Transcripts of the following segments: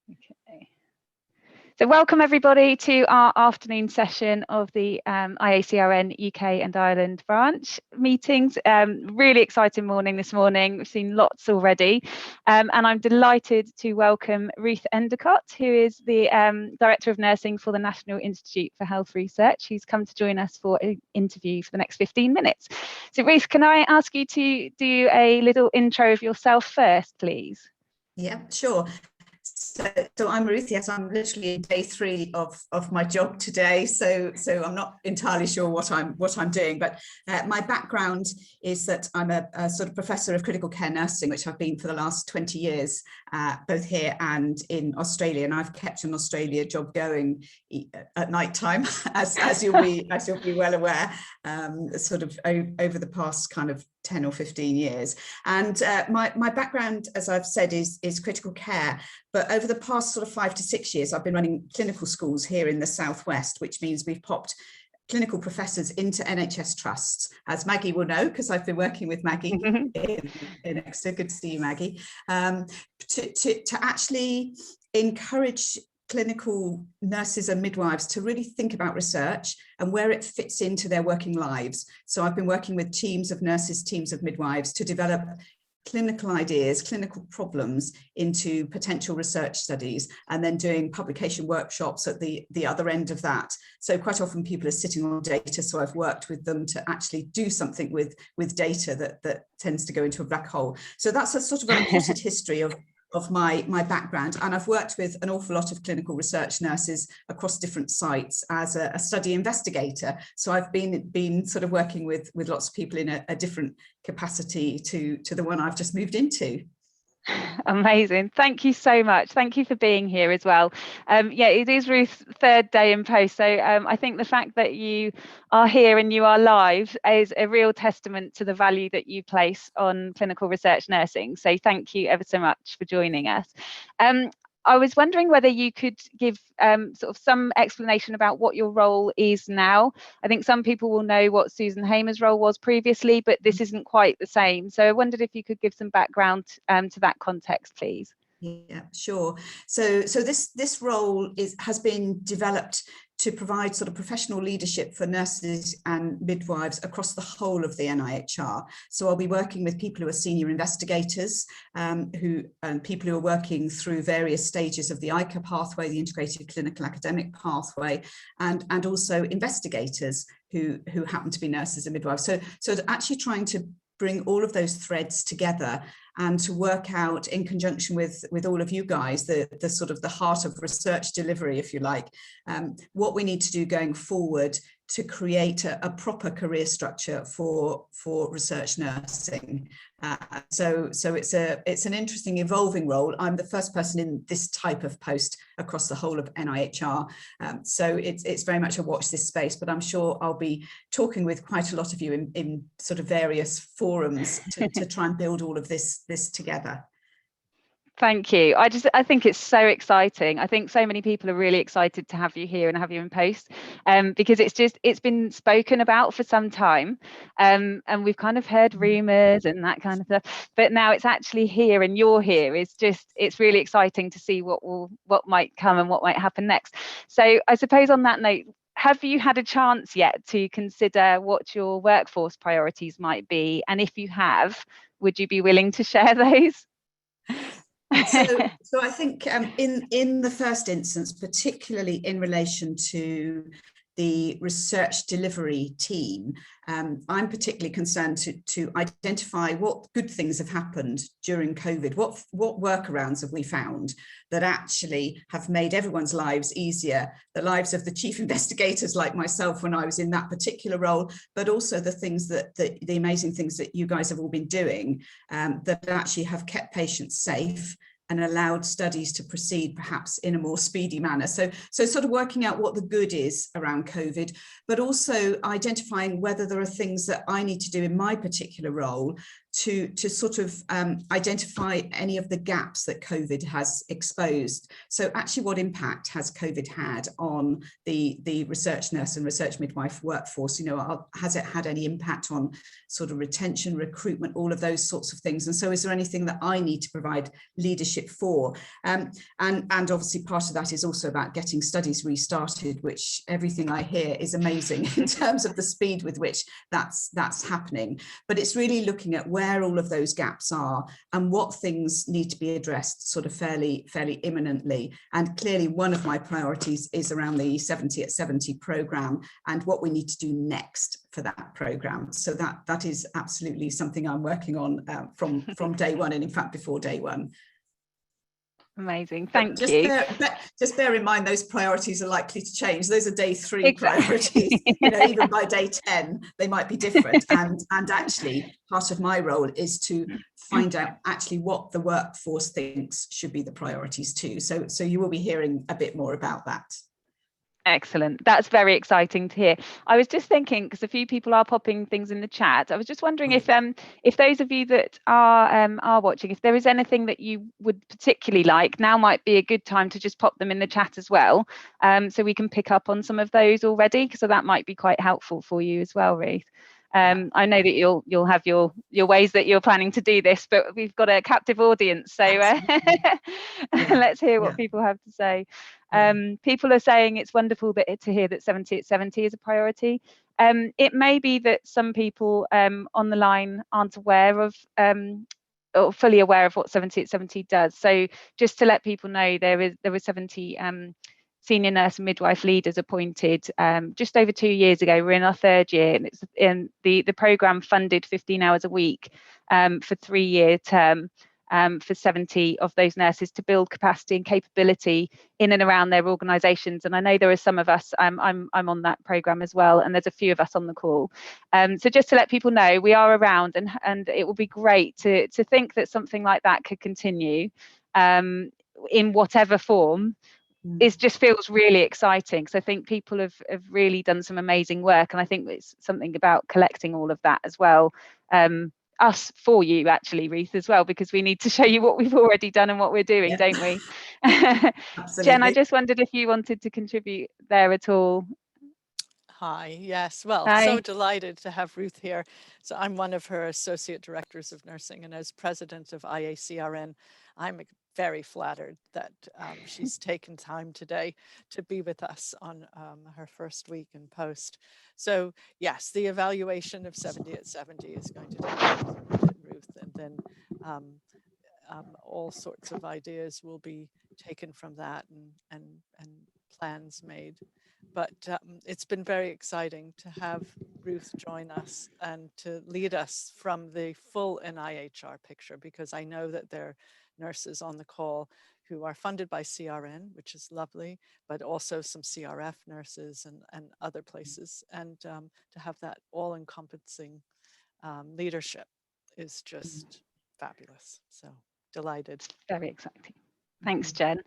Okay. So welcome everybody to our afternoon session of the IACRN UK and Ireland branch meetings. Really exciting morning this morning. We've seen lots already. And I'm delighted to welcome Ruth Endicott, who is the Director of Nursing for the National Institute for Health Research, who's come to join us for an interview for the next 15 minutes. So Ruth, can I ask you to do a little intro of yourself first, please? Yeah, sure. So I'm Ruth. Yes, I'm literally in day 3 of my job today. So I'm not entirely sure what I'm doing. But my background is that I'm a sort of professor of critical care nursing, which I've been for the last 20 years, both here and in Australia. And I've kept an Australia job going at night time, as you'll be well aware, sort of over the past kind of 10 or 15 years. And my background, as I've said, is critical care. But over the past sort of 5 to 6 years, I've been running clinical schools here in the Southwest, which means we've popped clinical professors into NHS trusts, as Maggie will know, because I've been working with Maggie in Exeter. Good to see you, Maggie, to actually encourage clinical nurses and midwives to really think about research and where it fits into their working lives. So I've been working with teams of nurses, teams of midwives to develop clinical ideas, clinical problems into potential research studies, and then doing publication workshops at the other end of that. So quite often people are sitting on data, so I've worked with them to actually do something with data that tends to go into a black hole. So that's a sort of a potted history of my background, and I've worked with an awful lot of clinical research nurses across different sites as a study investigator. So I've been sort of working with lots of people in a different capacity to the one I've just moved into. Amazing. Thank you so much. Thank you for being here as well. Yeah, it is Ruth's 3rd day in post. So I think the fact that you are here and you are live is a real testament to the value that you place on clinical research nursing. So thank you ever so much for joining us. I was wondering whether you could give sort of some explanation about what your role is now. I think some people will know what Susan Hamer's role was previously, but this isn't quite the same. So I wondered if you could give some background to that context, please. Yeah, sure. So this role has been developed to provide sort of professional leadership for nurses and midwives across the whole of the NIHR. So I'll be working with people who are senior investigators, and people who are working through various stages of the ICA pathway, the integrated clinical academic pathway, and also investigators who happen to be nurses and midwives. So actually trying to bring all of those threads together and to work out in conjunction with all of you guys, the sort of the heart of research delivery, if you like, what we need to do going forward to create a proper career structure for research nursing. So it's an interesting evolving role. I'm the first person in this type of post across the whole of NIHR. So it's very much a watch this space, but I'm sure I'll be talking with quite a lot of you in sort of various forums to try and build all of this together. Thank you. I think it's so exciting. I think so many people are really excited to have you here and have you in post, because it's been spoken about for some time, and we've kind of heard rumours and that kind of stuff, but now it's actually here and you're here. It's really exciting to see what might come and what might happen next. So I suppose on that note, have you had a chance yet to consider what your workforce priorities might be? And if you have, would you be willing to share those? So I think in the first instance, particularly in relation to the research delivery team, I'm particularly concerned to identify what good things have happened during COVID. What workarounds have we found that actually have made everyone's lives easier, the lives of the chief investigators like myself when I was in that particular role, but also the things the amazing things that you guys have all been doing that actually have kept patients safe and allowed studies to proceed perhaps in a more speedy manner. So sort of working out what the good is around COVID, but also identifying whether there are things that I need to do in my particular role to sort of identify any of the gaps that COVID has exposed. So actually, what impact has COVID had on the research nurse and research midwife workforce? You know, has it had any impact on sort of retention, recruitment, all of those sorts of things? And so is there anything that I need to provide leadership for? And obviously part of that is also about getting studies restarted, which everything I hear is amazing in terms of the speed with which that's happening. But it's really looking at where all of those gaps are and what things need to be addressed sort of fairly imminently. And clearly one of my priorities is around the 70 at 70 programme and what we need to do next for that programme. So that is absolutely something I'm working on from day one, and in fact before day one. Amazing, thank you. Just bear in mind those priorities are likely to change. Those are day 3 priorities. You know, even by day 10 they might be different. And actually part of my role is to find out actually what the workforce thinks should be the priorities too. So you will be hearing a bit more about that. Excellent. That's very exciting to hear. I was just thinking, because a few people are popping things in the chat, I was just wondering if those of you that are watching, if there is anything that you would particularly like, now might be a good time to just pop them in the chat as well, so we can pick up on some of those already, so that might be quite helpful for you as well, Ruth. I know that you'll have your ways that you're planning to do this, but we've got a captive audience, so let's hear what people have to say. People are saying it's wonderful to hear that 70 at 70 is a priority. It may be that some people on the line aren't aware of or fully aware of what 70 at 70 does. So just to let people know, there were 70 senior nurse and midwife leaders appointed just over 2 years ago. We're in our 3rd year, and it's in the programme funded 15 hours a week for 3-year term for 70 of those nurses to build capacity and capability in and around their organisations. And I know there are some of us, I'm on that programme as well, and there's a few of us on the call. So just to let people know, we are around, and it will be great to think that something like that could continue in whatever form. It just feels really exciting. So I think people have really done some amazing work, and I think it's something about collecting all of that as well. Us for you actually, Ruth, as well, because we need to show you what we've already done and what we're doing, don't we? Jen, I just wondered if you wanted to contribute there at all. Hi, yes, well, so delighted to have Ruth here. So I'm one of her associate directors of nursing, and as president of IACRN, I'm very flattered that she's taken time today to be with us on her first week in post. So yes, the evaluation of 70 at 70 is going to take Ruth, and then all sorts of ideas will be taken from that and plans made. But it's been very exciting to have Ruth join us and to lead us from the full NIHR picture, because I know that there are nurses on the call who are funded by CRN, which is lovely, but also some CRF nurses and other places. And to have that all-encompassing leadership is just fabulous. So delighted. Very exciting. Thanks, Jen.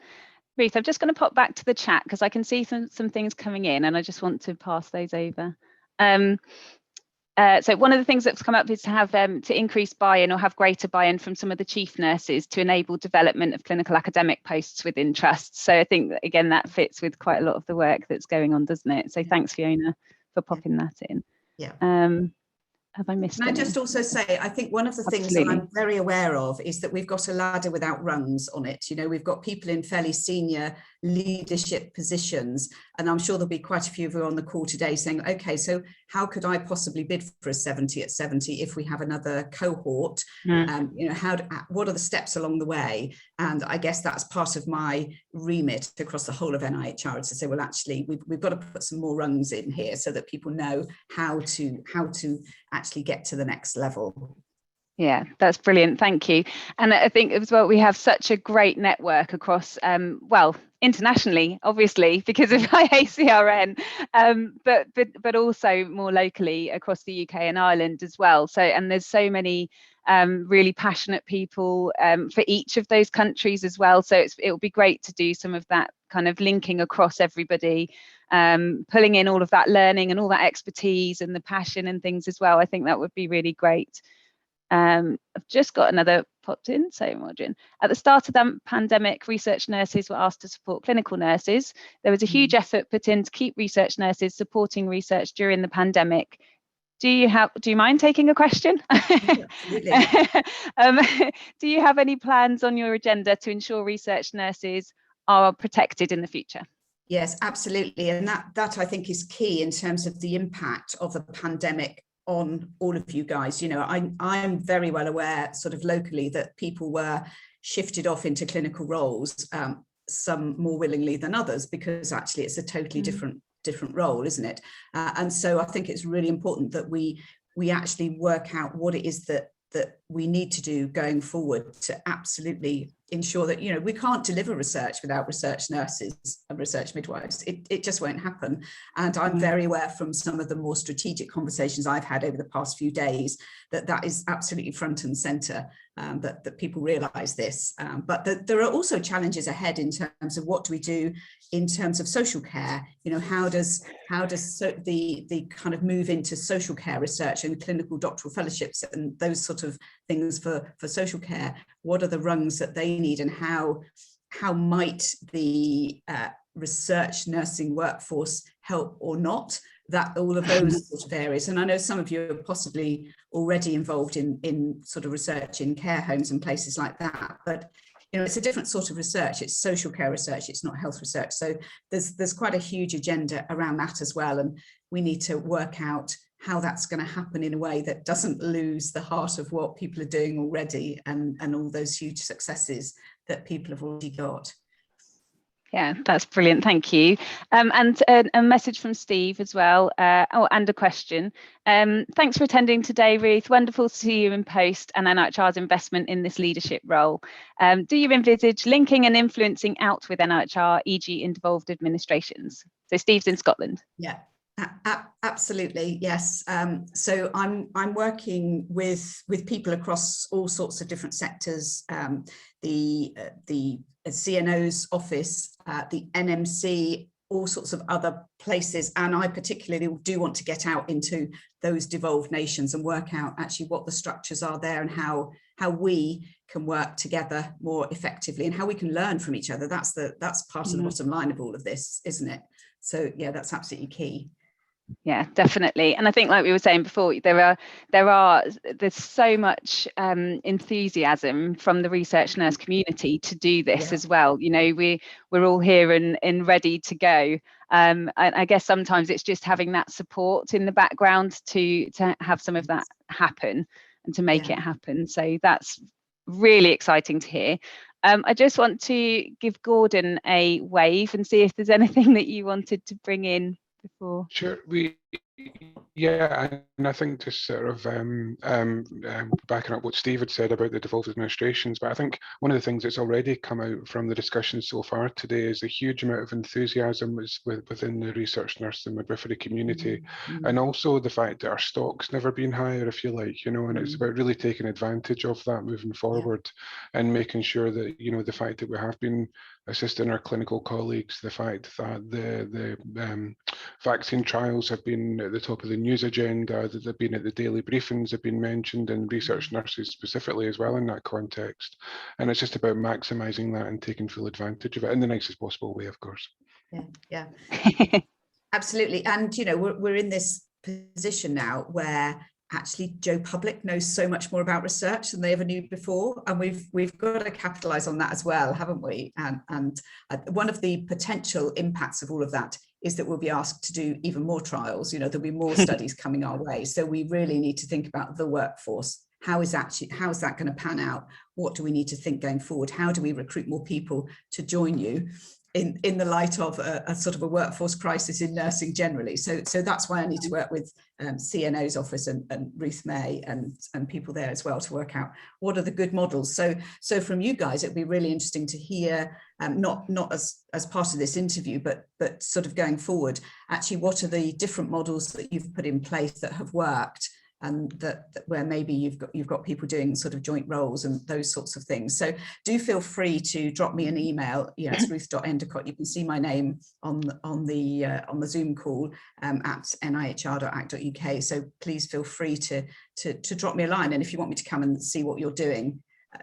Ruth, I'm just going to pop back to the chat because I can see some things coming in, and I just want to pass those over. So one of the things that's come up is to have to increase buy-in or have greater buy-in from some of the chief nurses to enable development of clinical academic posts within trusts. So I think that, again, that fits with quite a lot of the work that's going on, doesn't it? So thanks, Fiona, for popping that in. Yeah. Have I missed Can I just also say, I think one of the things that I'm very aware of is that we've got a ladder without rungs on it. You know, we've got people in fairly senior leadership positions, and I'm sure there'll be quite a few of you on the call today saying, okay, so how could I possibly bid for a 70 at 70 if we have another cohort? You know, what are the steps along the way? And I guess that's part of my remit across the whole of NIHR, to say, well, actually, we've got to put some more rungs in here so that people know how to actually get to the next level. Yeah, that's brilliant. Thank you. And I think as well, we have such a great network across, well, internationally, obviously, because of IACRN, but also more locally across the UK and Ireland as well. So, and there's so many really passionate people for each of those countries as well. So it will be great to do some of that kind of linking across everybody, pulling in all of that learning and all that expertise and the passion and things as well. I think that would be really great. I've just got another popped in. So, Modrin, at the start of the pandemic, research nurses were asked to support clinical nurses. There was a huge effort put in to keep research nurses supporting research during the pandemic. Do you mind taking a question? Yeah, absolutely. Do you have any plans on your agenda to ensure research nurses are protected in the future? Yes, absolutely. And that I think is key in terms of the impact of the pandemic on all of you guys. You know, I'm very well aware sort of locally that people were shifted off into clinical roles, some more willingly than others, because actually it's a totally different role, isn't it? And so I think it's really important that we actually work out what it is that we need to do going forward to absolutely ensure that, you know, we can't deliver research without research nurses and research midwives. It just won't happen. And I'm very aware from some of the more strategic conversations I've had over the past few days that is absolutely front and centre, that people realise this. But there are also challenges ahead in terms of what do we do in terms of social care. You know, how does the kind of move into social care research and clinical doctoral fellowships and those sort of things for social care? What are the rungs that they need, and how might the research nursing workforce help or not? That all of those sort of areas. And I know some of you are possibly already involved in sort of research in care homes and places like that, but you know, it's a different sort of research. It's social care research, it's not health research. So there's quite a huge agenda around that as well, and we need to work out how that's going to happen in a way that doesn't lose the heart of what people are doing already, and all those huge successes that people have already got. Yeah, that's brilliant. Thank you. And a message from Steve as well, and a question. Thanks for attending today, Ruth. Wonderful to see you in post and NIHR's investment in this leadership role. Do you envisage linking and influencing out with NIHR, e.g. in devolved administrations? So Steve's in Scotland. Yeah. Absolutely, yes. So I'm working with people across all sorts of different sectors. The CNO's office, the NMC, all sorts of other places, and I particularly do want to get out into those devolved nations and work out actually what the structures are there and how we can work together more effectively and how we can learn from each other. That's part of the bottom line of all of this, isn't it? So yeah, that's absolutely key. Yeah, definitely. And I think, like we were saying before, there's so much enthusiasm from the research nurse community to do this as well. You know, we're all here and ready to go. And I guess sometimes it's just having that support in the background to have some of that happen and to make it happen. So that's really exciting to hear. I just want to give Gordon a wave and see if there's anything that you wanted to bring in before. Sure, and I think just sort of backing up what Steve had said about the devolved administrations, but I think one of the things that's already come out from the discussion so far today is a huge amount of enthusiasm within the research nurse and midwifery community, and also the fact that our stock's never been higher, if you like, you know, and it's about really taking advantage of that moving forward and making sure that, you know, the fact that we have been assisting our clinical colleagues, the fact that the vaccine trials have been at the top of the news agenda, that they've been at the daily briefings, have been mentioned, and research nurses specifically as well in that context. And it's just about maximising that and taking full advantage of it in the nicest possible way, of course. Yeah. Absolutely. And, you know, we're in this position now where actually Joe Public knows so much more about research than they ever knew before, and we've got to capitalize on that as well, haven't we? And one of the potential impacts of all of that is that we'll be asked to do even more trials. You know, there'll be more studies coming our way, so we really need to think about the workforce. How is that going to pan out? What do we need to think going forward? How do we recruit more people to join you in the light of a sort of a workforce crisis in nursing generally? So that's why I need to work with CNO's office and Ruth May and people there as well to work out what are the good models. So from you guys, it'd be really interesting to hear, not as part of this interview, but sort of going forward, actually, what are the different models that you've put in place that have worked? and that where maybe you've got people doing sort of joint roles and those sorts of things. So do feel free to drop me an email. Yeah, it's ruth.endicott. You can see my name on the Zoom call at nihr.act.uk. So please feel free to drop me a line, and if you want me to come and see what you're doing,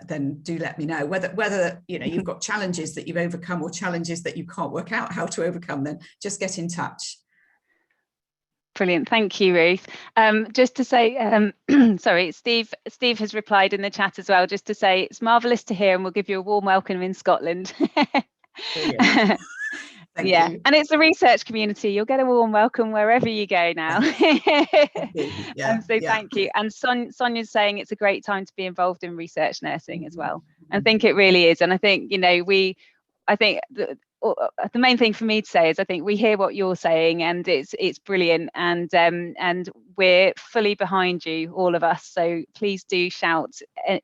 then do let me know. Whether you've got challenges that you've overcome or challenges that you can't work out how to overcome, then just get in touch. Brilliant, thank you, Ruth. Just to say, sorry, Steve has replied in the chat as well, just to say it's marvellous to hear, and we'll give you a warm welcome in Scotland. Thank yeah, you. and it's the research community. You'll get a warm welcome wherever you go now. Yeah, so thank you. And Sonia's saying it's a great time to be involved in research nursing as well. I think it really is, and I think the main thing for me to say is I think we hear what you're saying, and it's brilliant, and we're fully behind you, all of us. So please do shout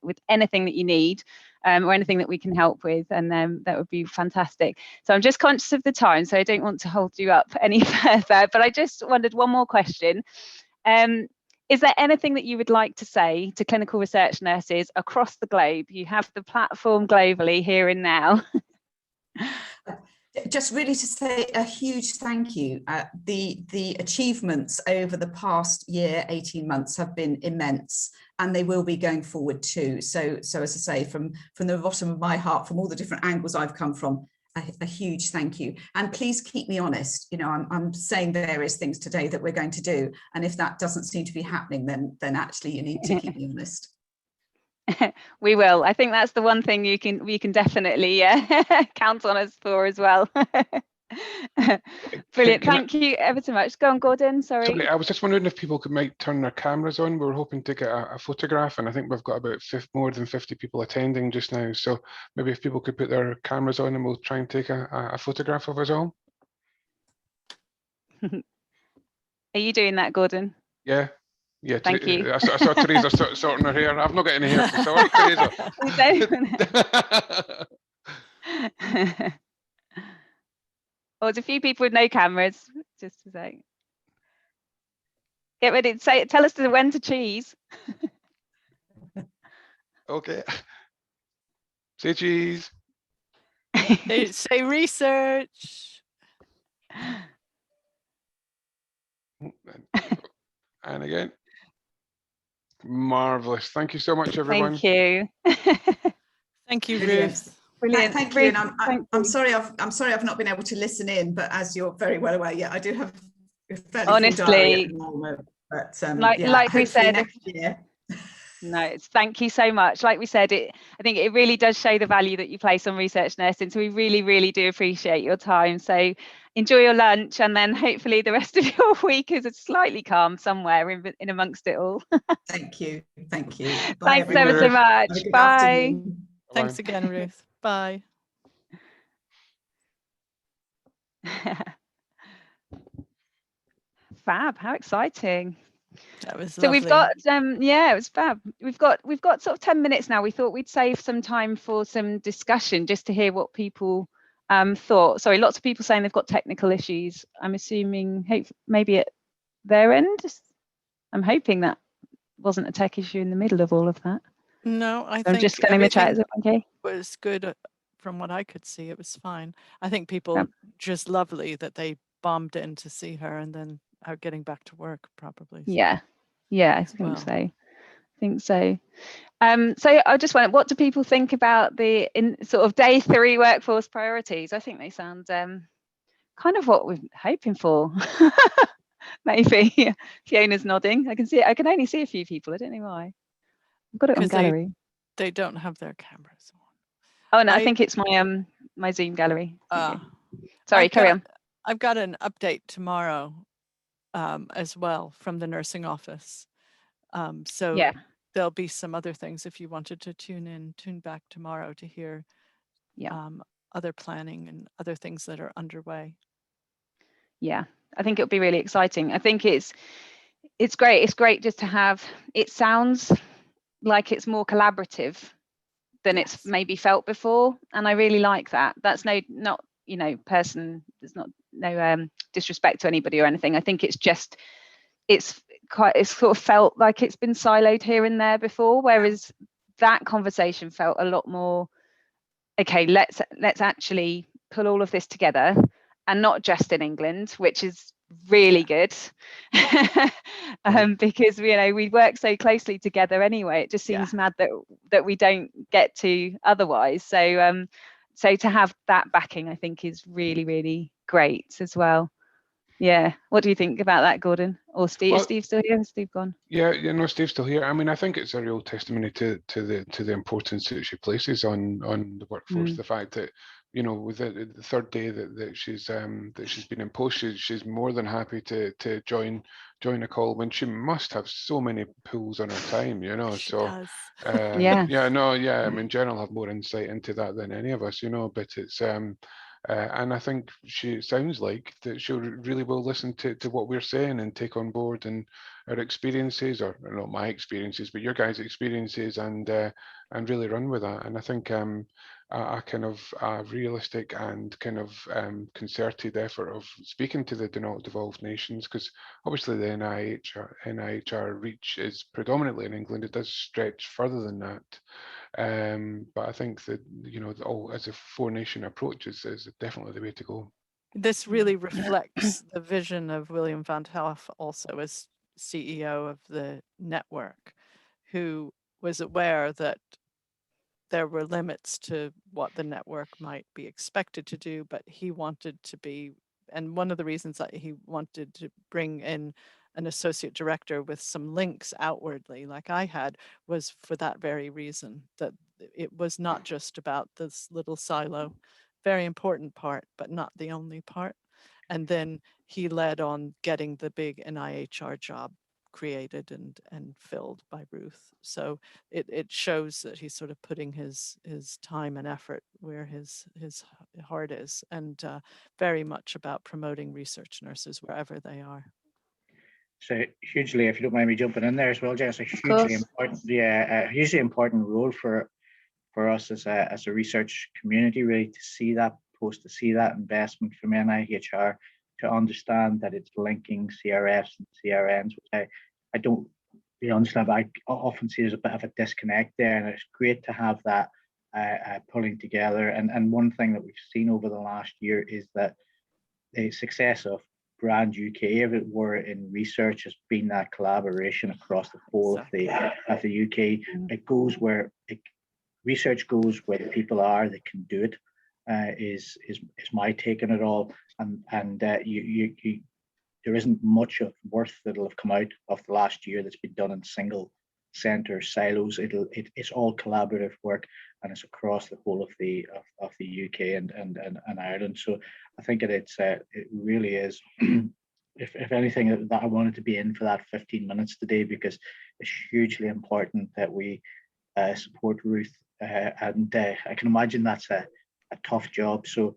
with anything that you need, or anything that we can help with, and that would be fantastic. So I'm just conscious of the time, so I don't want to hold you up any further, but I just wondered one more question. Is there anything that you would like to say to clinical research nurses across the globe? You have the platform globally here and now. Just really to say a huge thank you. The achievements over the past year, 18 months have been immense, and they will be going forward too. So as I say, from the bottom of my heart, from all the different angles I've come from, a huge thank you. And please keep me honest. I'm saying various things today that we're going to do, and if that doesn't seem to be happening, then actually you need to keep me honest. We will. I think that's the one thing we can definitely count on us for as well. Brilliant. Thank you ever so much. Go on, Gordon. Sorry. I was just wondering if people might turn their cameras on. We were hoping to get a photograph, and I think we've got about more than 50 people attending just now. So maybe if people could put their cameras on, and we'll try and take a photograph of us all. Are you doing that, Gordon? Yeah. Yeah, thank you. I saw Teresa sorting her hair. I've not got any hair. Sorry, Teresa. Oh, there's a few people with no cameras. Just to say, get ready. Tell us when to cheese. Okay. Say cheese. Say research. And again. Marvelous. Thank you so much, everyone. Thank you. Thank you, Ruth. Brilliant. Thank you. And I'm sorry I've not been able to listen in, but as you're very well aware, I do have a fairly full diary at the moment. But like we said, next year. No, thank you so much. Like we said, I think it really does show the value that you place on research nursing. So we really, really do appreciate your time. So enjoy your lunch, and then hopefully the rest of your week is slightly calm somewhere in amongst it all. Thank you. Thank you. Bye, thanks ever so much. Bye. Afternoon. Thanks again, Ruth. Bye. Fab. How exciting. That was so lovely. We've got it was fab. We've got sort of 10 minutes now. We thought we'd save some time for some discussion, just to hear what people thought. Sorry, lots of people saying they've got technical issues. I'm assuming maybe at their end. I'm hoping that wasn't a tech issue in the middle of all of that. No, I think I'm just scanning the chat. Is it okay? It was good from what I could see. It was fine. I think people just lovely that they bombed in to see her and then out getting back to work probably. So. Yeah, I think so. I think so. So I just wondered, what do people think about the sort of day 3 workforce priorities? I think they sound kind of what we're hoping for. Maybe. Fiona's nodding. I can only see a few people. I don't know why. I've got it on gallery. They don't have their cameras on. Oh no, I think it's my my Zoom gallery. Sorry, carry on. I've got an update tomorrow as well from the nursing office. So there'll be some other things if you wanted to tune back tomorrow to hear other planning and other things that are underway. Yeah, I think it'll be really exciting. I think it's great. It's great just to have, it sounds like it's more collaborative than it's maybe felt before. And I really like that. That's there's not no disrespect to anybody or anything. I think it's it's sort of felt like it's been siloed here and there before, whereas that conversation felt a lot more, okay, let's actually pull all of this together, and not just in England, which is really good. Because we work so closely together anyway. It just seems mad that we don't get to otherwise. So so to have that backing, I think, is really, really great as well. Yeah. What do you think about that, Gordon? Or Steve? Well, Steve's still here? Has Steve gone? Yeah, no, Steve's still here. I mean, I think it's a real testimony to the importance that she places on the workforce. The fact that, with the third day that she's been in post, she's more than happy to join a call when she must have so many pulls on her time. She so does. I mean, Jen will have more insight into that than any of us. But it's and I think it sounds like that she really will listen to what we're saying and take on board and our experiences, or not my experiences, but your guys' experiences, and really run with that. And I think a kind of realistic and kind of concerted effort of speaking to the not devolved nations, because obviously the NIHR reach is predominantly in England. It does stretch further than that. But I think that, as a four-nation approach is definitely the way to go. This really reflects the vision of William van 't Hoff, also as CEO of the network, who was aware that there were limits to what the network might be expected to do, but he wanted to be, and one of the reasons that he wanted to bring in an associate director with some links outwardly, like I had, was for that very reason, that it was not just about this little silo, very important part, but not the only part. And then he led on getting the big NIHR job created and filled by Ruth. So it shows that he's sort of putting his time and effort where his heart is, and very much about promoting research nurses wherever they are. So hugely, if you don't mind me jumping in there as well, Jess, a hugely important role for us as a research community, really, to see that investment from NIHR, to understand that it's linking CRFs and CRNs, which I don't really understand, but I often see there's a bit of a disconnect there, and it's great to have that pulling together. And one thing that we've seen over the last year is that the success of Brand UK, if it were, in research, has been that collaboration across the whole of the UK. It goes where research goes where the people are that can do it. Is my take on it all, and there isn't much of worth that'll have come out of the last year that's been done in single center silos. It's all collaborative work, and it's across the whole of the UK and Ireland. So I think it really is, if anything, that I wanted to be in for that 15 minutes today, because it's hugely important that we support Ruth, and I can imagine that's a tough job. So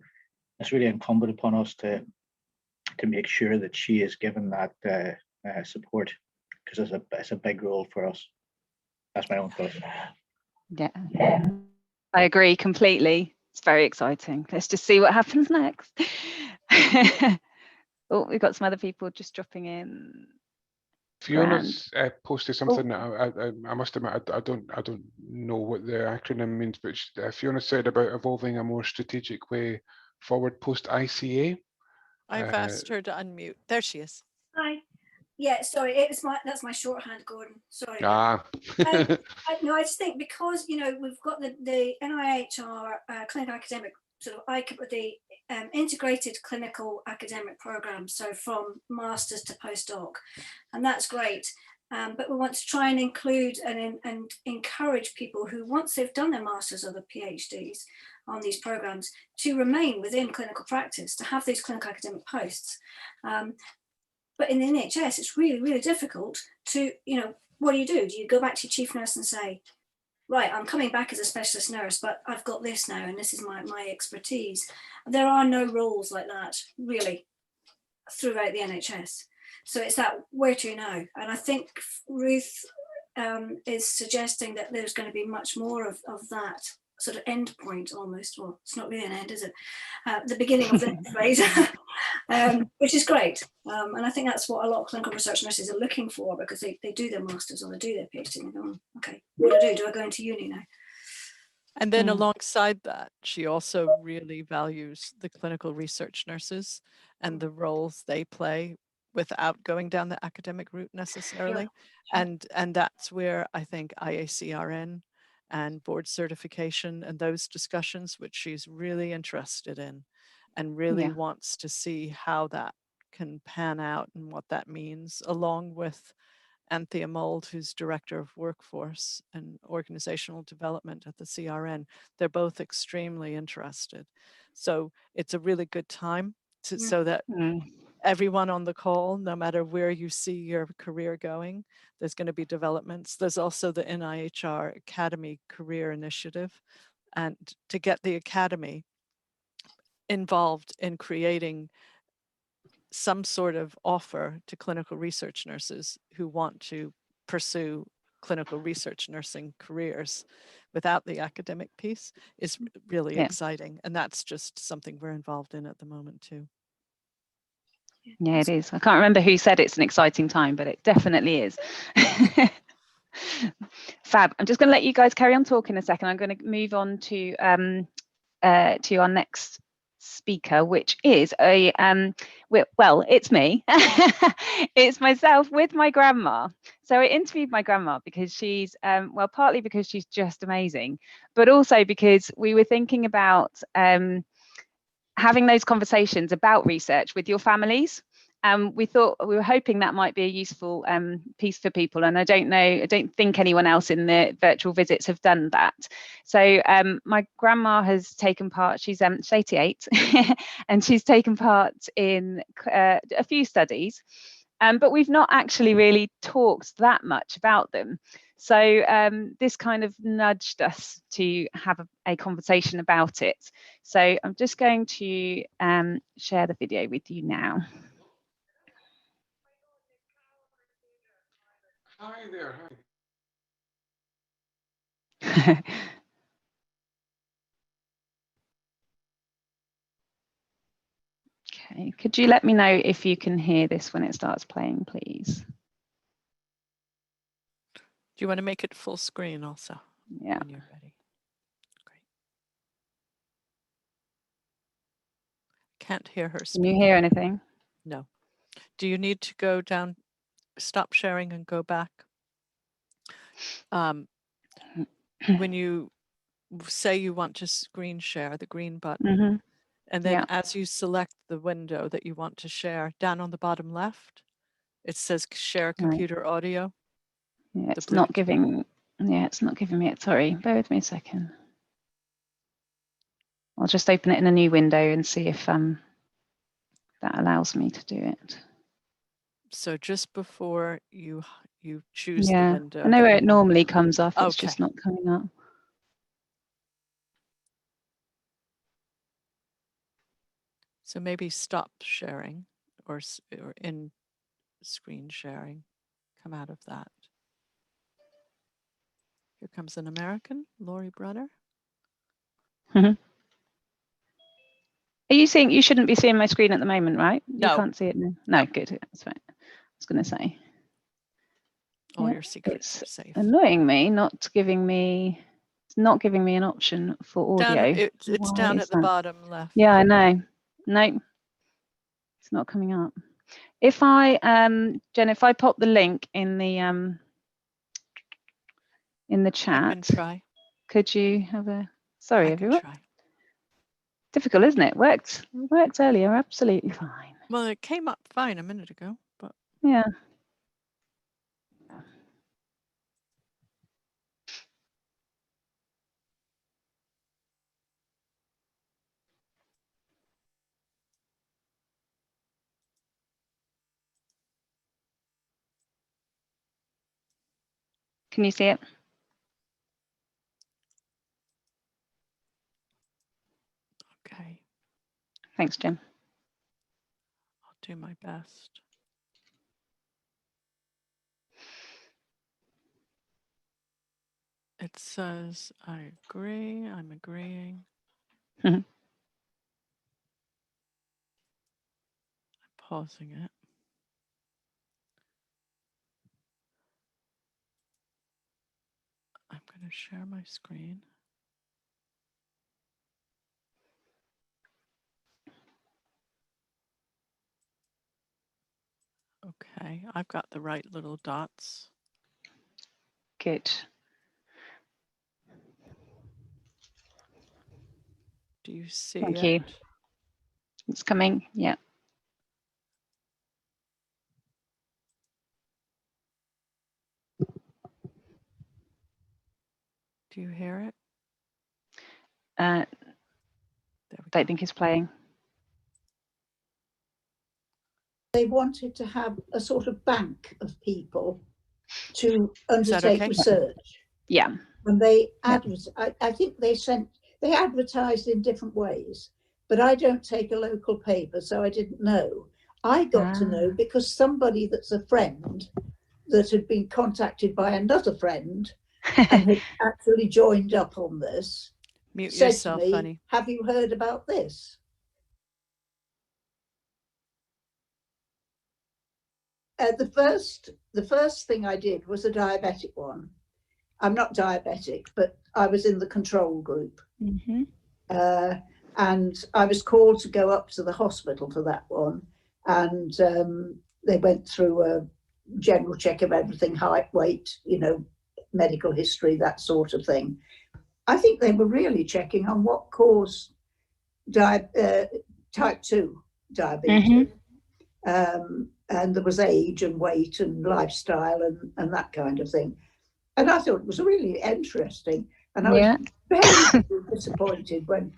it's really incumbent upon us to make sure that she is given that support, because it's a big role for us. That's my own thoughts. Yeah, I agree completely. It's very exciting. Let's just see what happens next. Oh, we've got some other people just dropping in. Fiona's posted something that I must admit I don't know what the acronym means, but Fiona said about evolving a more strategic way forward post ICA. I've asked her to unmute. There she is. Hi. Yeah, sorry, that's my shorthand, Gordon. Sorry. I just think because we've got the NIHR clinical academic sort of the integrated clinical academic program, so from masters to postdoc, and that's great. But we want to try and include and encourage people who, once they've done their masters or their PhDs on these programs, to remain within clinical practice, to have these clinical academic posts. But in the NHS, it's really, really difficult to, what do? Do you go back to your chief nurse and say, right, I'm coming back as a specialist nurse, but I've got this now, and this is my expertise. There are no rules like that, really, throughout the NHS. So it's that, where to now? And I think Ruth is suggesting that there's going to be much more of that sort of end point almost. Well, it's not really an end, is it? The beginning of the next phase, which is great. And I think that's what a lot of clinical research nurses are looking for, because they do their masters or they do their PhD and they go, okay, what do I do? Do I go into uni now? And then alongside that, she also really values the clinical research nurses and the roles they play without going down the academic route necessarily. Yeah. And that's where I think IACRN and board certification and those discussions, which she's really interested in and really wants to see how that can pan out and what that means, along with Anthea Mould, who's Director of Workforce and Organizational Development at the CRN. They're both extremely interested. So it's a really good time so that everyone on the call, no matter where you see your career going, there's going to be developments. There's also the NIHR Academy Career Initiative. And to get the Academy involved in creating some sort of offer to clinical research nurses who want to pursue clinical research nursing careers without the academic piece is really exciting. And that's just something we're involved in at the moment too. Yeah, it is. I can't remember who said it's an exciting time, but it definitely is. Fab. I'm just going to let you guys carry on talking a second. I'm going to move on to our next speaker, which is well, it's me. It's myself with my grandma. So I interviewed my grandma because she's well, partly because she's just amazing, but also because we were thinking about having those conversations about research with your families. We were hoping that might be a useful piece for people, and I don't think anyone else in the virtual visits have done that. So my grandma has taken part. She's 88, and she's taken part in a few studies, but we've not actually really talked that much about them. So this kind of nudged us to have a conversation about it. So I'm just going to share the video with you now. Hi there. Hi. Okay, could you let me know if you can hear this when it starts playing, please? Do you want to make it full screen also? Yeah. When you're ready. Great. Can't hear her speak. Can you hear anything? No. Do you need to go down, stop sharing and go back? When you say you want to screen share, the green button, and then as you select the window that you want to share, down on the bottom left, it says share computer audio. Yeah, it's not giving me it. Sorry, bear with me a second. I'll just open it in a new window and see if that allows me to do it. So just before you choose the window. I know where it normally comes up. It's just not coming up. So maybe stop sharing or in screen sharing. Come out of that. Here comes an American, Lori Brunner. Are you seeing? You shouldn't be seeing my screen at the moment, right? No. You can't see it now. No, good. That's fine. I was going to say. All your secrets are safe. Annoying me, not giving me. It's not giving me an option for audio. It's down at the bottom left. Yeah, I know. No, it's not coming up. If I Jen, if I pop the link in the chat, I can try. Could you have a sorry everyone? Try. Difficult, isn't it? Worked earlier, absolutely fine. Well, it came up fine a minute ago, but yeah. Can you see it? Okay. Thanks, Jim. I'll do my best. It says, I agree, I'm agreeing. Mhm. I'm pausing it. I'm going to share my screen. Okay, I've got the right little dots. Good. Do you see Thank it? you. It's coming. Yeah. Do you hear it? Don't think it's playing. They wanted to have a sort of bank of people to undertake okay? research. Yeah. And they I think they advertised in different ways, but I don't take a local paper, so I didn't know. I got to know because somebody that's a friend that had been contacted by another friend and had actually joined up on this Mute said yourself, to me, Funny. have you heard about this? The first thing I did was a diabetic one. I'm not diabetic, but I was in the control group. Mm-hmm. And I was called to go up to the hospital for that one. And they went through a general check of everything, height, weight, medical history, that sort of thing. I think they were really checking on what caused type 2 diabetes. Mm-hmm. And there was age and weight and lifestyle and that kind of thing. And I thought it was really interesting. And I was very disappointed when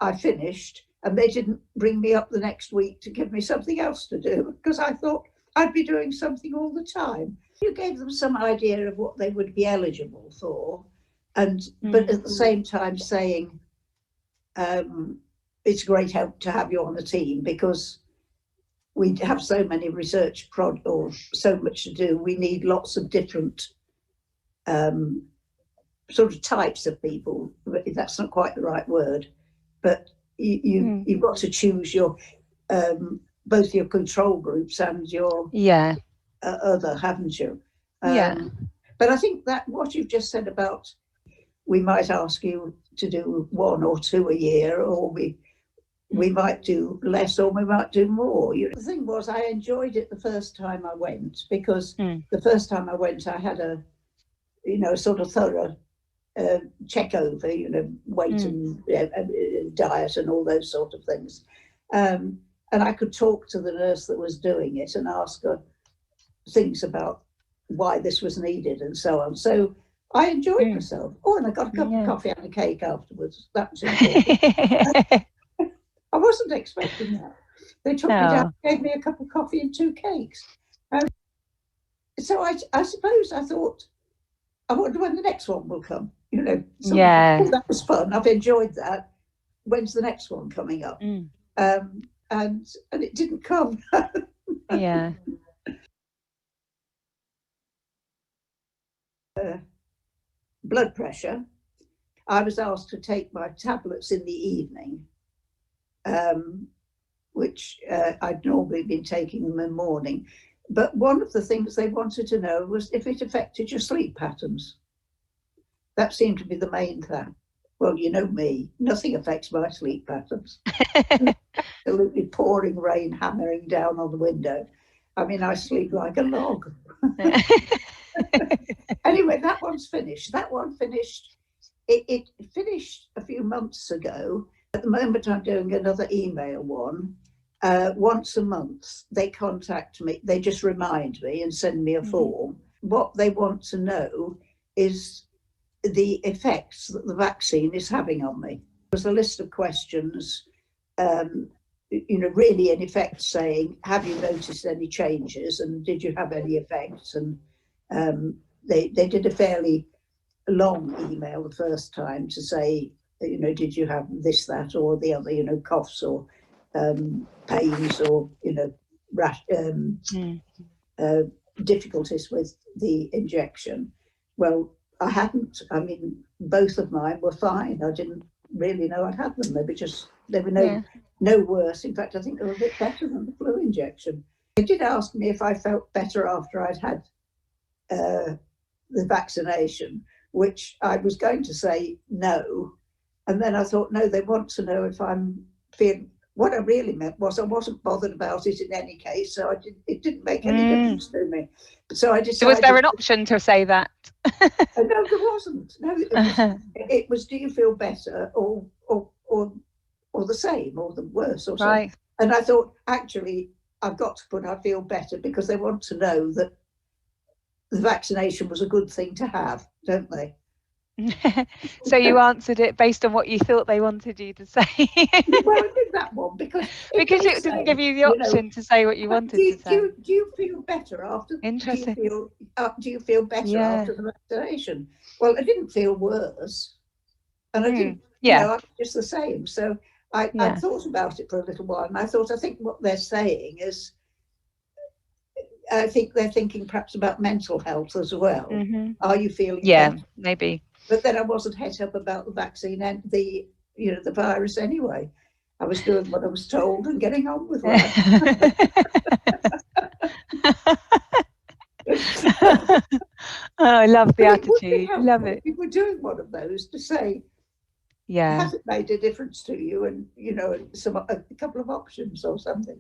I finished and they didn't bring me up the next week to give me something else to do, because I thought I'd be doing something all the time. You gave them some idea of what they would be eligible for, but at the same time saying it's great help to have you on the team, because we have so many research or so much to do. We need lots of different sort of types of people. That's not quite the right word, but you've got to choose your both your control groups and your other, haven't you? But I think that what you've just said about we might ask you to do 1 or 2 a year, or we might do less, or we might do more. The thing was, I enjoyed it the first time I went, because the first time I went, I had a sort of thorough check over, weight and diet and all those sort of things. And I could talk to the nurse that was doing it and ask her things about why this was needed and so on. So I enjoyed myself. Oh, and I got a cup of coffee and a cake afterwards. That was important. I wasn't expecting that. They took me down, gave me a cup of coffee and 2 cakes. So I suppose I thought, I wonder when the next one will come. That was fun. I've enjoyed that. When's the next one coming up? And it didn't come. Blood pressure. I was asked to take my tablets in the evening, which I'd normally been taking them in the morning. But one of the things they wanted to know was if it affected your sleep patterns. That seemed to be the main thing. Well, you know me, nothing affects my sleep patterns. Absolutely pouring rain hammering down on the window. I mean, I sleep like a log. Anyway, that one's finished. That one finished. It finished a few months ago. At the moment, I'm doing another email one. Once a month, they contact me. They just remind me and send me a form. What they want to know is the effects that the vaccine is having on me. There's a list of questions, really in effect saying, have you noticed any changes and did you have any effects? And they did a fairly long email the first time to say, did you have this, that, or the other, coughs or pains or, difficulties with the injection. Well, I hadn't. I mean, both of mine were fine. I didn't really know I'd had them. They were no worse. In fact, I think they were a bit better than the flu injection. They did ask me if I felt better after I'd had the vaccination, which I was going to say no. And then I thought, no, they want to know if I'm feeling. What I really meant was I wasn't bothered about it in any case, so it didn't make any difference to me. So I decided. So was there an option to say that? No, there wasn't. No, it was. Do you feel better, or the same, or the worse, or something? Right. And I thought, actually, I've got to put I feel better, because they want to know that the vaccination was a good thing to have, don't they? So you answered it based on what you thought they wanted you to say. Well, I did that one because it didn't give you the option to say what you wanted to say. Do you feel better after? Interesting. Do you feel better after the vaccination? Well, I didn't feel worse, and I didn't. I was just the same. So I thought about it for a little while, and I think what they're saying is, I think they're thinking perhaps about mental health as well. Mm-hmm. Are you feeling better? Maybe. But then I wasn't het up about the vaccine and the virus anyway. I was doing what I was told and getting on with life. I love the attitude. Love it. We were doing one of those to say, has it made a difference to you? And a couple of options or something.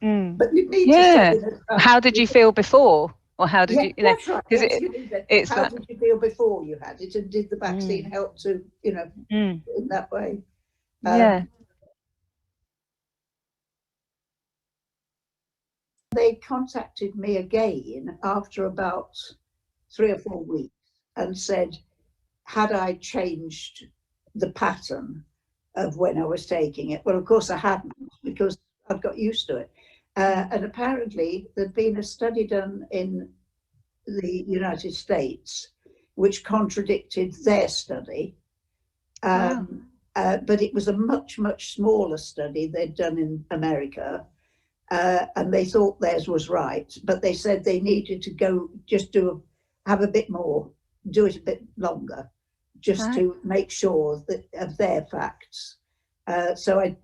But you need to say that, how did you feel before? Or how did you? That's right. Yes, how did you feel before you had it, and did the vaccine help to, in that way? They contacted me again after about 3 or 4 weeks and said, had I changed the pattern of when I was taking it? Well, of course I hadn't, because I'd got used to it. And apparently there'd been a study done in the United States which contradicted their study. But it was a much, much smaller study they'd done in America. And they thought theirs was right, but they said they needed to go have a bit more, do it a bit longer, just to make sure that of their facts. So I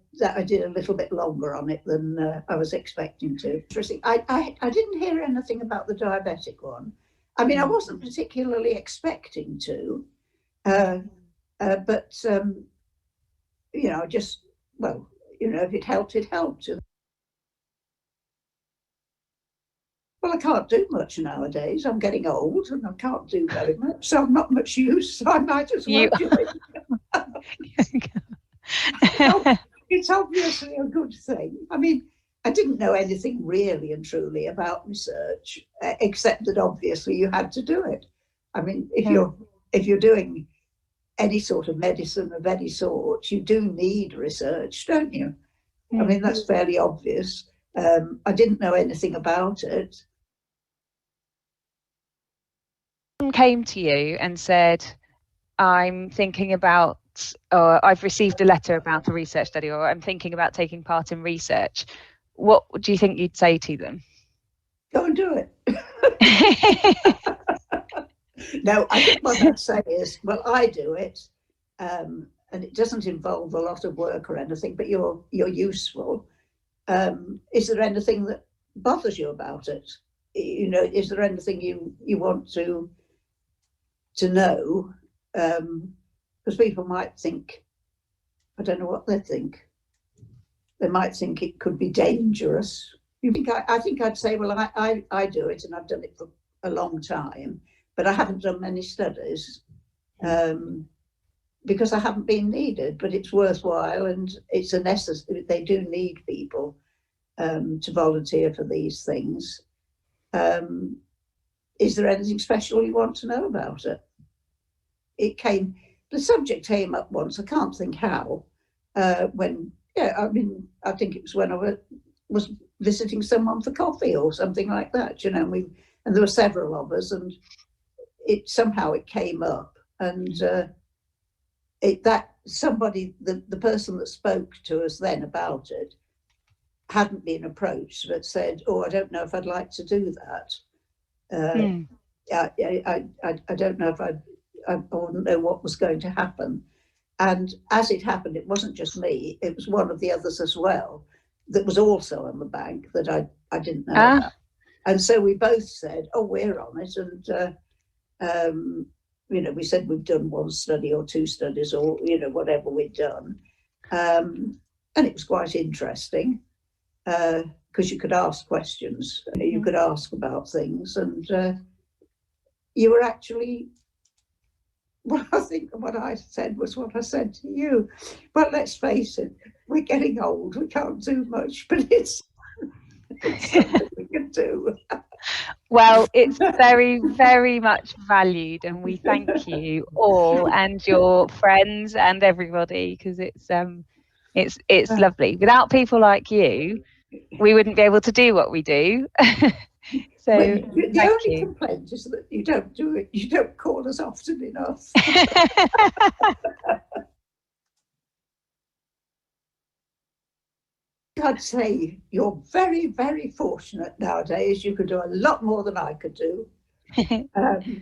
did a little bit longer on it than I was expecting to. Interesting. I didn't hear anything about the diabetic one. I mean, I wasn't particularly expecting to, but if it helped, it helped. Well, I can't do much nowadays. I'm getting old and I can't do very much, so I'm not much use. So I might as well do it. It's obviously a good thing. I mean, I didn't know anything really and truly about research, except that obviously you had to do it. I mean, if you're doing any sort of medicine of any sort, you do need research, don't you? I mean, that's fairly obvious. I didn't know anything about it. Someone came to you and said, I'm thinking about, or I've received a letter about a research study, or I'm thinking about taking part in research. What do you think you'd say to them? Go and do it. No, I think what I'd say is, well, I do it, and it doesn't involve a lot of work or anything, but you're useful. Is there anything that bothers you about it? Is there anything you want to know? Because people might think, I don't know what they think. They might think it could be dangerous. I think I'd say, well, I do it, and I've done it for a long time, but I haven't done many studies because I haven't been needed. But it's worthwhile, and it's a necessity. They do need people to volunteer for these things. Is there anything special you want to know about it? The subject came up once, I can't think how, I think it was when I was visiting someone for coffee or something like that, and there were several of us, and somehow it came up, and the person that spoke to us then about it hadn't been approached, but said, oh, I don't know if I'd like to do that. I don't know if I wouldn't know what was going to happen. And as it happened, it wasn't just me, it was one of the others as well that was also on the bank that I didn't know about. And so we both said, oh, we're on it. And, you know, we said we've done one study or two studies or, you know, whatever we'd done. And it was quite interesting because you could ask questions, you could ask about things, and you were actually, well, I think what I said was what I said to you. But let's face it, we're getting old, we can't do much, but it's something we can do. Well, it's very, very much valued, and we thank you all and your friends and everybody, because it's lovely. Without people like you, we wouldn't be able to do what we do. So well, the only complaint is that you don't do it, you don't call us often enough. I'd say you're very, very fortunate nowadays. You could do a lot more than I could do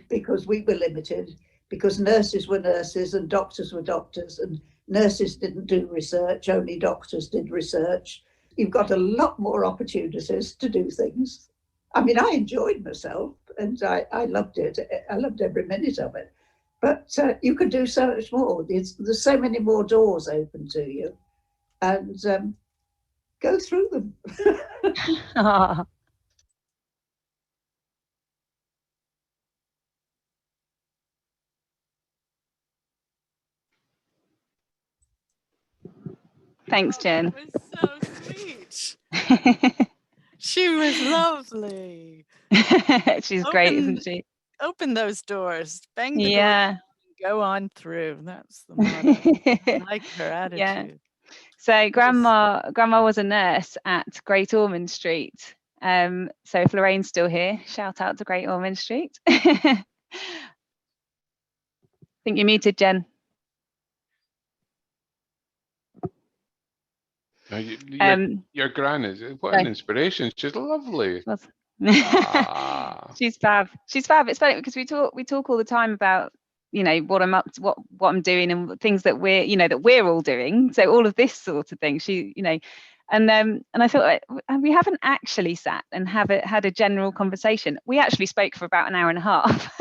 because we were limited, because nurses were nurses and doctors were doctors, and nurses didn't do research, only doctors did research. You've got a lot more opportunities to do things. I mean, I enjoyed myself and I loved it. I loved every minute of it. But you can do so much more. There's so many more doors open to you. And go through them. Thanks, Jen. That was so sweet. She was lovely. She's great, isn't she? Open those doors, bang the door, go on through. That's the motto. I like her attitude. Yeah. So grandma was a nurse at Great Ormond Street. So if Lorraine's still here, shout out to Great Ormond Street. I think you're muted, Jen. Your gran is what an inspiration. She's lovely. She's fab. She's fab. It's funny because we talk all the time about, you know, what I'm up to, what I'm doing, and things that we're all doing. So all of this sort of thing. She, you know, and I thought we haven't actually sat and had a general conversation. We actually spoke for about an hour and a half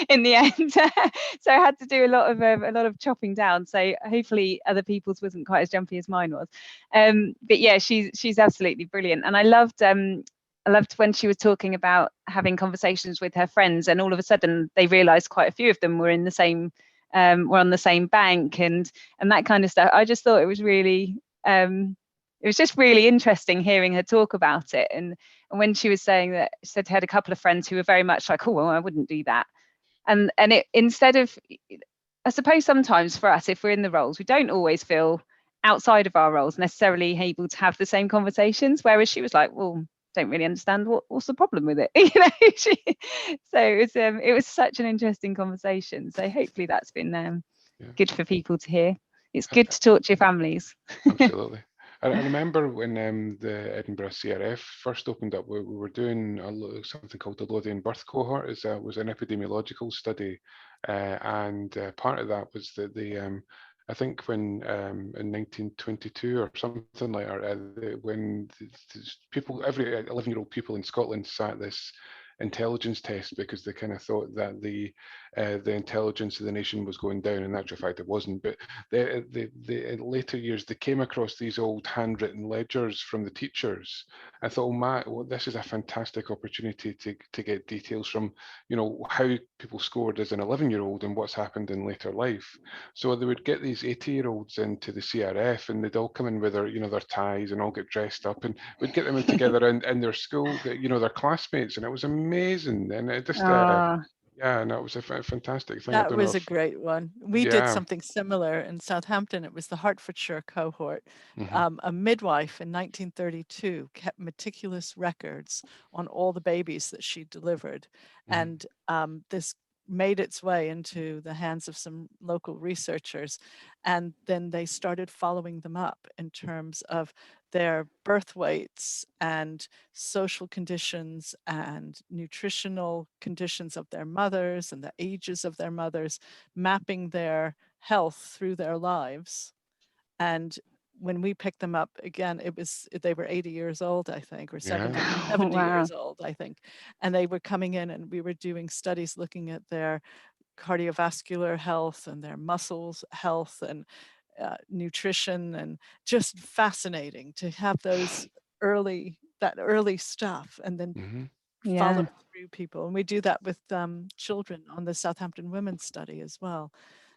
in the end. So I had to do a lot of chopping down. So hopefully other people's wasn't quite as jumpy as mine was. But yeah, she's absolutely brilliant, and I loved when she was talking about having conversations with her friends, and all of a sudden they realized quite a few of them were in the same were on the same bank and that kind of stuff. I just thought it was really it was just really interesting hearing her talk about it. And when she was saying that, she said she had a couple of friends who were very much like, oh, well, I wouldn't do that. And it, instead of, I suppose sometimes for us, if we're in the roles, we don't always feel outside of our roles necessarily able to have the same conversations. Whereas she was like, well, don't really understand what's the problem with it. You know, so it was such an interesting conversation. So hopefully that's been good for people to hear. It's good to talk to your families. Absolutely. I remember when the Edinburgh CRF first opened up, we were doing something called the Lothian Birth Cohort. It was an epidemiological study, and part of that was that I think when in 1922 or something like that, when every 11-year-old pupil in Scotland sat this intelligence test because they kind of thought that the intelligence of the nation was going down. In actual fact, it wasn't. But in later years, they came across these old handwritten ledgers from the teachers. I thought, well, this is a fantastic opportunity to get details from, you know, how people scored as an 11-year-old and what's happened in later life. So they would get these 80-year-olds into the CRF, and they'd all come in with their, you know, their ties and all get dressed up, and we'd get them together in their school, you know, their classmates, and it was amazing. And it just yeah, and that was a fantastic thing. That was a great one. We did something similar in Southampton. It was the Hertfordshire cohort. A midwife in 1932 kept meticulous records on all the babies that she delivered. And this made its way into the hands of some local researchers, and then they started following them up in terms of their birth weights and social conditions and nutritional conditions of their mothers and the ages of their mothers, mapping their health through their lives. And when we picked them up again, they were 80 years old, I think, or 70 Wow. years old, I think. And they were coming in, and we were doing studies looking at their cardiovascular health and their muscles health and nutrition, and just fascinating to have that early stuff, and then follow through people. And we do that with children on the Southampton Women's Study as well,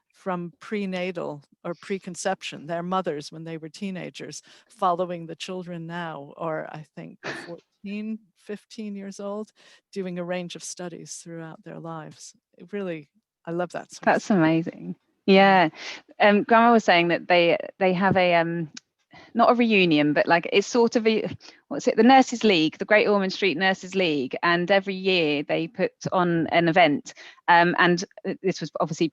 from prenatal or preconception, their mothers when they were teenagers, following the children now, or I think 14, 15 years old, doing a range of studies throughout their lives. It really, I love that sort That's of stuff. amazing. Yeah. Grandma was saying that they have a not a reunion, but like it's sort of the Nurses League, the Great Ormond Street Nurses League, and every year they put on an event, and this was obviously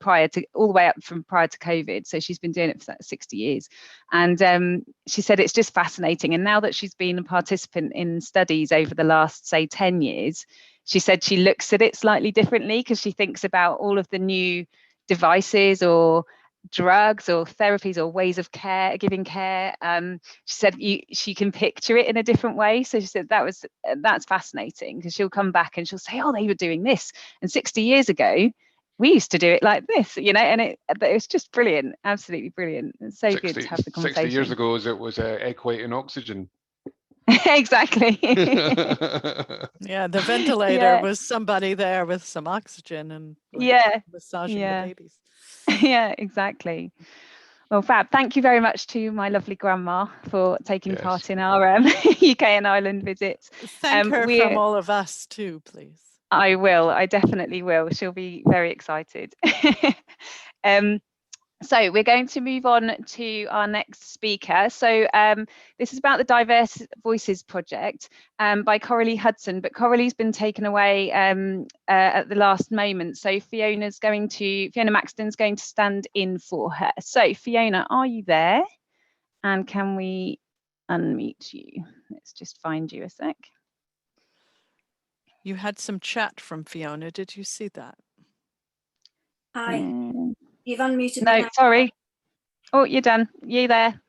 all the way up from prior to COVID, so she's been doing it for 60 years, and she said it's just fascinating. And now that she's been a participant in studies over the last, say, 10 years, she said she looks at it slightly differently, because she thinks about all of the new devices or drugs or therapies or ways of giving care. She said she can picture it in a different way. So she said that's fascinating, because she'll come back and she'll say, oh, they were doing this, and 60 years ago we used to do it like this, and it's just brilliant, absolutely brilliant. It's so good to have the conversation. 60 years ago it was egg white and oxygen. Exactly. Yeah, the ventilator was somebody there with some oxygen and massaging the babies. Yeah, exactly. Well, fab. Thank you very much to my lovely grandma for taking part in our UK and Ireland visits. Thank her from all of us too, please. I will. I definitely will. She'll be very excited. So we're going to move on to our next speaker. So this is about the Diverse Voices project by Coralie Hudson, but Coralie's been taken away at the last moment. So Fiona Maxton's going to stand in for her. So Fiona, are you there? And can we unmute you? Let's just find you a sec. You had some chat from Fiona. Did you see that? Hi. You've unmuted me. No, sorry. Oh, you're done. You there?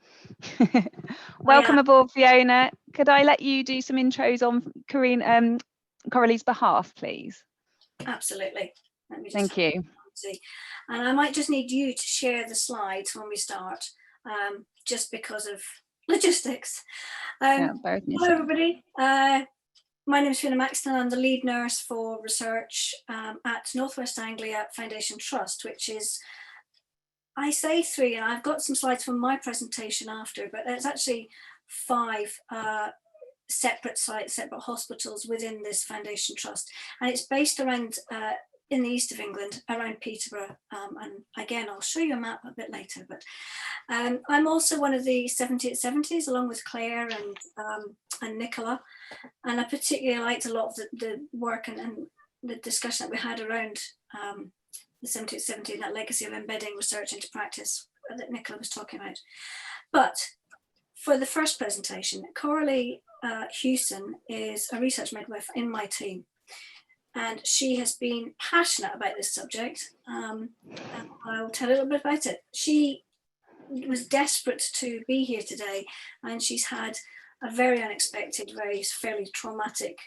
Welcome aboard, Fiona. Could I let you do some intros on Coralie's behalf, please? Absolutely. Let me just Thank you. See. And I might just need you to share the slides when we start, just because of logistics. Hello, everybody. My name is Fiona Maxton. I'm the lead nurse for research at North West Anglia Foundation Trust, which is, I say 3, and I've got some slides from my presentation after, but there's actually 5 separate sites, separate hospitals within this foundation trust. And it's based around, in the east of England, around Peterborough. And again, I'll show you a map a bit later, but I'm also one of the 7870s, along with Claire and Nicola. And I particularly liked a lot of the work and the discussion that we had around the 7870 and that legacy of embedding research into practice that Nicola was talking about. But for the first presentation, Coralie Hewson is a research midwife in my team. And she has been passionate about this subject. And I'll tell a little bit about it. She was desperate to be here today, and she's had a very unexpected, fairly traumatic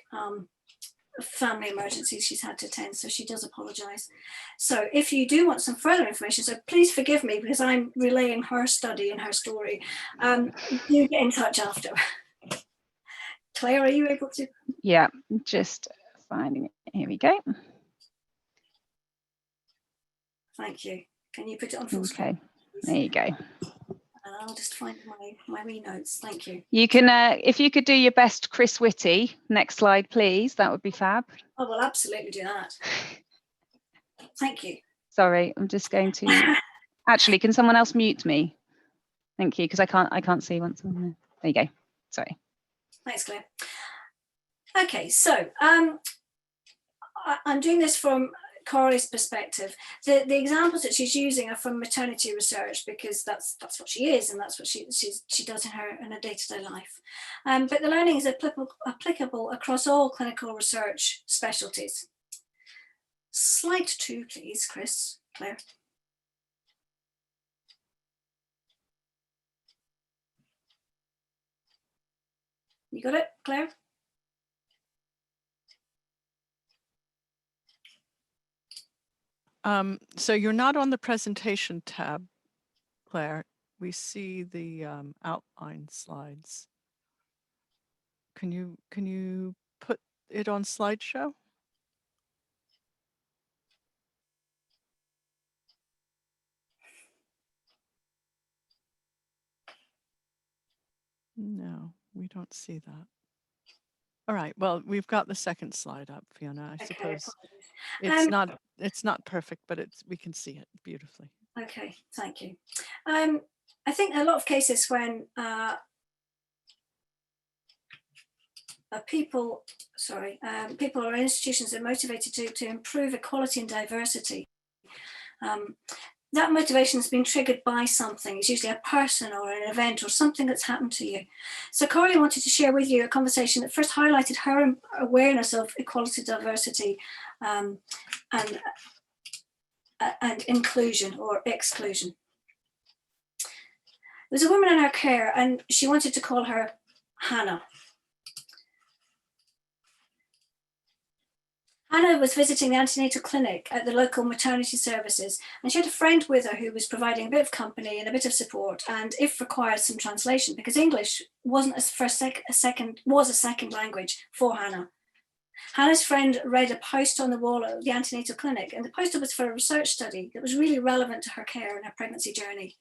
family emergency she's had to attend, so she does apologise. So if you do want some further information, so please forgive me because I'm relaying her study and her story, do get in touch after. Claire, are you able to? Yeah, just finding it. Here we go. Thank you. Can you put it on full screen? Okay, there you go. I'll just find my wee notes. Thank you. You can, if you could do your best Chris Whitty, next slide, please. That would be fab. I will absolutely do that. Thank you. Sorry, I'm just going to. Actually, can someone else mute me? Thank you, because I can't see once I'm there. There you go. Sorry. Thanks, Claire. Okay, so I'm doing this from Corey's perspective, the examples that she's using are from maternity research, because that's what she is, and that's what she does in her day-to-day life. But the learning is applicable across all clinical research specialties. Slide 2, please, Claire. You got it, Claire? So you're not on the presentation tab, Claire. We see the outline slides. Can you put it on slideshow? No, we don't see that. All right, well, we've got the second slide up, Fiona. I suppose it's not perfect, but we can see it beautifully. Okay, thank you. I think a lot of cases when people or institutions are motivated to improve equality and diversity, that motivation has been triggered by something. It's usually a person or an event or something that's happened to you. So Corey wanted to share with you a conversation that first highlighted her awareness of equality, diversity, and inclusion or exclusion. There was a woman in her care, and she wanted to call her Hannah. Hannah was visiting the antenatal clinic at the local maternity services, and she had a friend with her who was providing a bit of company and a bit of support, and if required, some translation, because English wasn't a second language for Hannah. Hannah's friend read a poster on the wall at the antenatal clinic, and the poster was for a research study that was really relevant to her care and her pregnancy journey.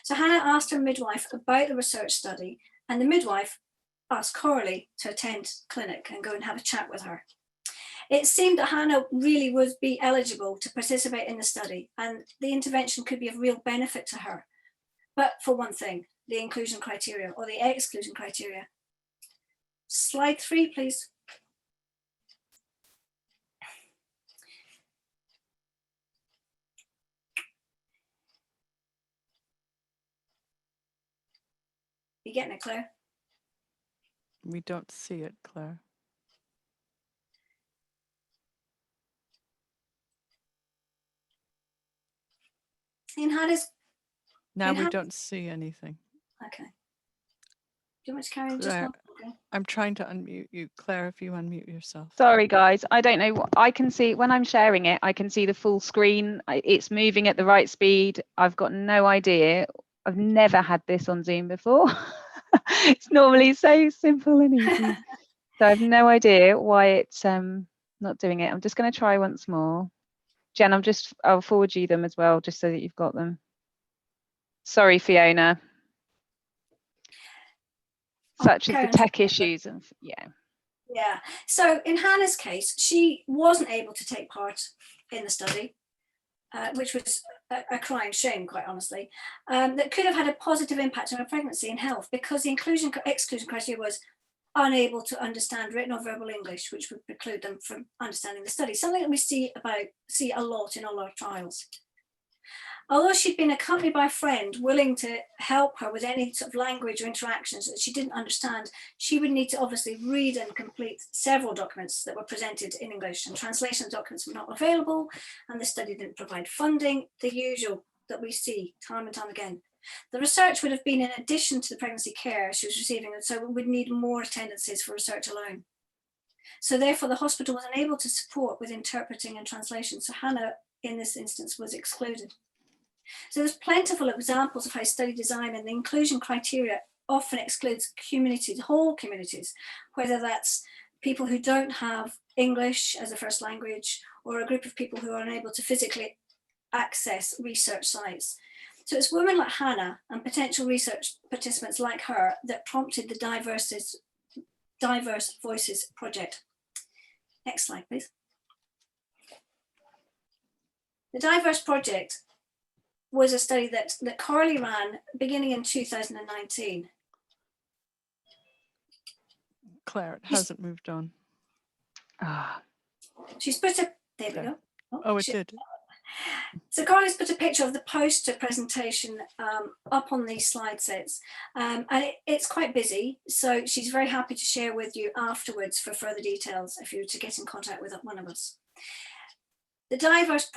So Hannah asked her midwife about the research study, and the midwife asked Coralie to attend clinic and go and have a chat with her. It seemed that Hannah really would be eligible to participate in the study, and the intervention could be of real benefit to her. But for one thing, the inclusion criteria or the exclusion criteria. Slide 3, please. You getting it, Claire? We don't see it, Claire. Now we don't see anything. Okay. Do you want to carry on? Claire, I'm trying to unmute you. Claire, if you unmute yourself. Sorry, guys. I don't know what I can see when I'm sharing it. I can see the full screen. It's moving at the right speed. I've got no idea. I've never had this on Zoom before. It's normally so simple and easy. So I have no idea why it's not doing it. I'm just going to try once more. Jen, I'll forward you them as well, just so that you've got them. Sorry, Fiona. Such as the tech issues and Yeah. So in Hannah's case, she wasn't able to take part in the study, which was a crying shame, quite honestly. That could have had a positive impact on her pregnancy and health, because the exclusion criteria was unable to understand written or verbal English, which would preclude them from understanding the study. Something that we see a lot in all our trials. Although she'd been accompanied by a friend willing to help her with any sort of language or interactions that she didn't understand, she would need to obviously read and complete several documents that were presented in English, and translation documents were not available, and the study didn't provide funding, the usual that we see time and time again. The research would have been in addition to the pregnancy care she was receiving, and so we'd need more attendances for research alone. So therefore, the hospital was unable to support with interpreting and translation, so Hannah, in this instance, was excluded. So there's plentiful examples of how study design and the inclusion criteria often excludes communities, whole communities, whether that's people who don't have English as a first language, or a group of people who are unable to physically access research sites. So it's women like Hannah and potential research participants like her that prompted the Diverse Voices project. Next slide, please. The Diverse project was a study that Coralie ran beginning in 2019. Claire, it hasn't moved on. Ah. She's put a, there we go. Oh, it did. So Carly's put a picture of the poster presentation up on these slide sets, and it's quite busy, so she's very happy to share with you afterwards for further details if you were to get in contact with one of us. The Diverse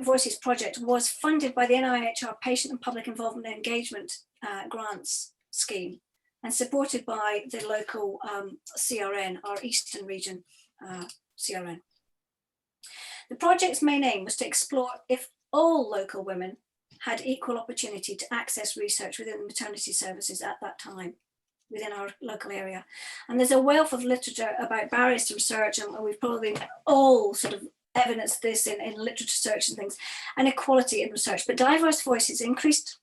Voices project was funded by the NIHR Patient and Public Involvement and Engagement Grants Scheme and supported by the local CRN, our Eastern Region CRN. The project's main aim was to explore if all local women had equal opportunity to access research within maternity services at that time within our local area. And there's a wealth of literature about barriers to research, and we've probably all sort of evidenced this in literature search and things, and equality in research. But Diverse Voices increased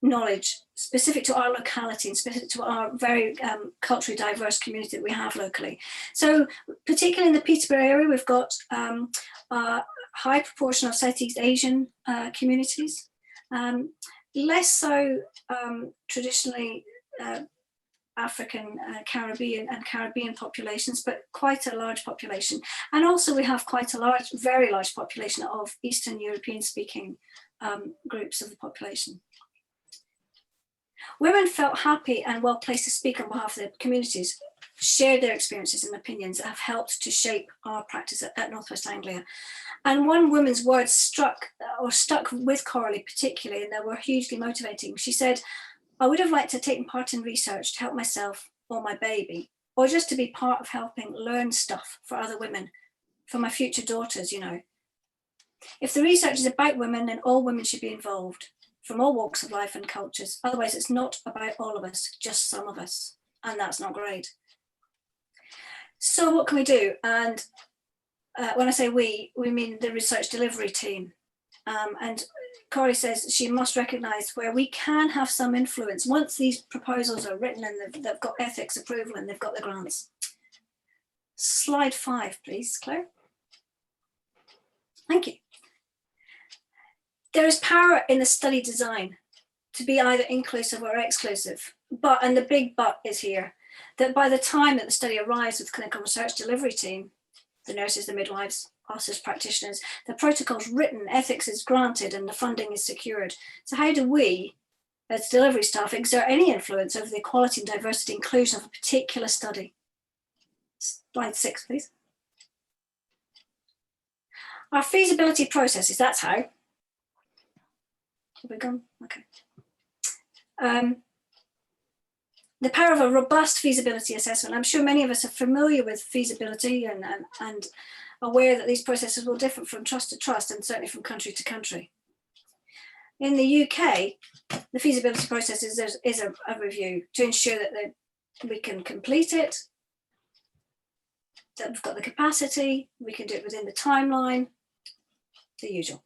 knowledge specific to our locality and specific to our very culturally diverse community that we have locally. So particularly in the Peterborough area, we've got a high proportion of Southeast Asian communities, less so traditionally African, Caribbean populations, but quite a large population. And also we have quite a large, very large population of Eastern European speaking groups of the population. Women felt happy and well placed to speak on behalf of their communities, share their experiences and opinions that have helped to shape our practice at North West Anglia. And one woman's words stuck with Coralie particularly, and they were hugely motivating. She said, "I would have liked to take part in research to help myself or my baby, or just to be part of helping learn stuff for other women, for my future daughters, you know. If the research is about women, then all women should be involved, from all walks of life and cultures. Otherwise, it's not about all of us, just some of us. And that's not great." So what can we do? And when I say we mean the research delivery team. And Coralie says she must recognise where we can have some influence once these proposals are written and they've got ethics approval and they've got the grants. Slide 5, please, Claire. Thank you. There is power in the study design to be either inclusive or exclusive, but, and the big but is here, that by the time that the study arrives with clinical research delivery team, the nurses, the midwives, us as practitioners, the protocol's written, ethics is granted and the funding is secured. So how do we, as delivery staff, exert any influence over the equality and diversity inclusion of a particular study? Slide 6, please. Our feasibility processes, that's how. Have we gone? Okay. The power of a robust feasibility assessment. I'm sure many of us are familiar with feasibility and aware that these processes will differ from trust to trust and certainly from country to country. In the UK, the feasibility process is a review to ensure that we can complete it, that we've got the capacity, we can do it within the timeline, the usual.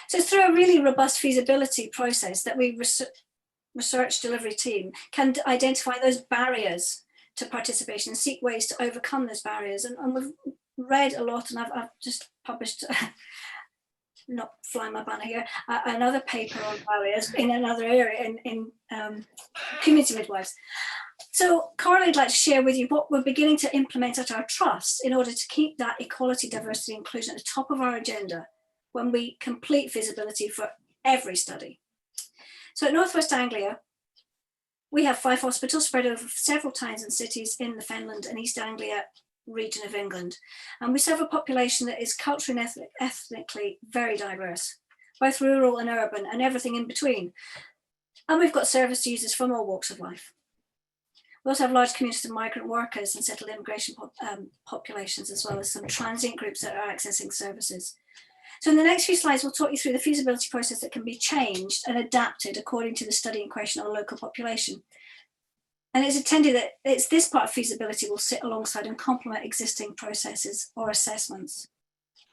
So through a really robust feasibility process that we research delivery team can identify those barriers to participation and seek ways to overcome those barriers. And we've read a lot, and I've just published, not flying my banner here, another paper on barriers in another area in community midwives. So Coralie would like to share with you what we're beginning to implement at our trust in order to keep that equality, diversity, inclusion at the top of our agenda when we complete feasibility for every study. So at North West Anglia, we have 5 hospitals spread over several towns and cities in the Fenland and East Anglia region of England. And we serve a population that is culturally and ethnically very diverse, both rural and urban and everything in between. And we've got service users from all walks of life. We also have large communities of migrant workers and settled immigration populations, as well as some transient groups that are accessing services. So in the next few slides, we'll talk you through the feasibility process that can be changed and adapted according to the study in question or local population. And it's intended that this part of feasibility will sit alongside and complement existing processes or assessments.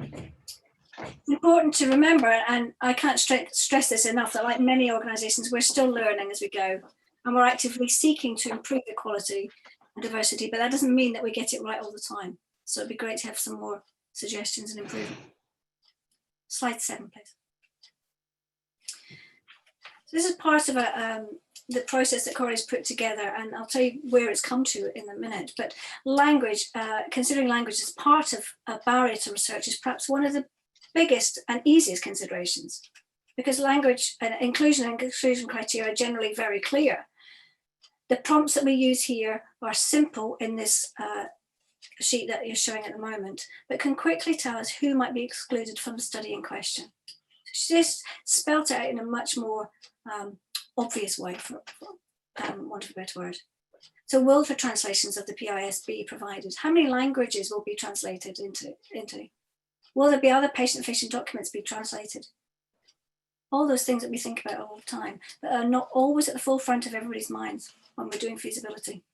It's important to remember, and I can't stress this enough, that like many organisations, we're still learning as we go, and we're actively seeking to improve equality and diversity, but that doesn't mean that we get it right all the time. So it'd be great to have some more suggestions and improvement. Slide 7, please. So this is part of the process that Corey's put together, and I'll tell you where it's come to in a minute. But language, considering language as part of a barrier to research, is perhaps one of the biggest and easiest considerations, because language and inclusion and exclusion criteria are generally very clear. The prompts that we use here are simple in this sheet that you're showing at the moment, but can quickly tell us who might be excluded from the study in question. She just spelt it out in a much more obvious way, for want of a better word. So will the translations of the PIS be provided? How many languages will be translated into? Will there be other patient-facing documents be translated? All those things that we think about all the time, but are not always at the forefront of everybody's minds when we're doing feasibility.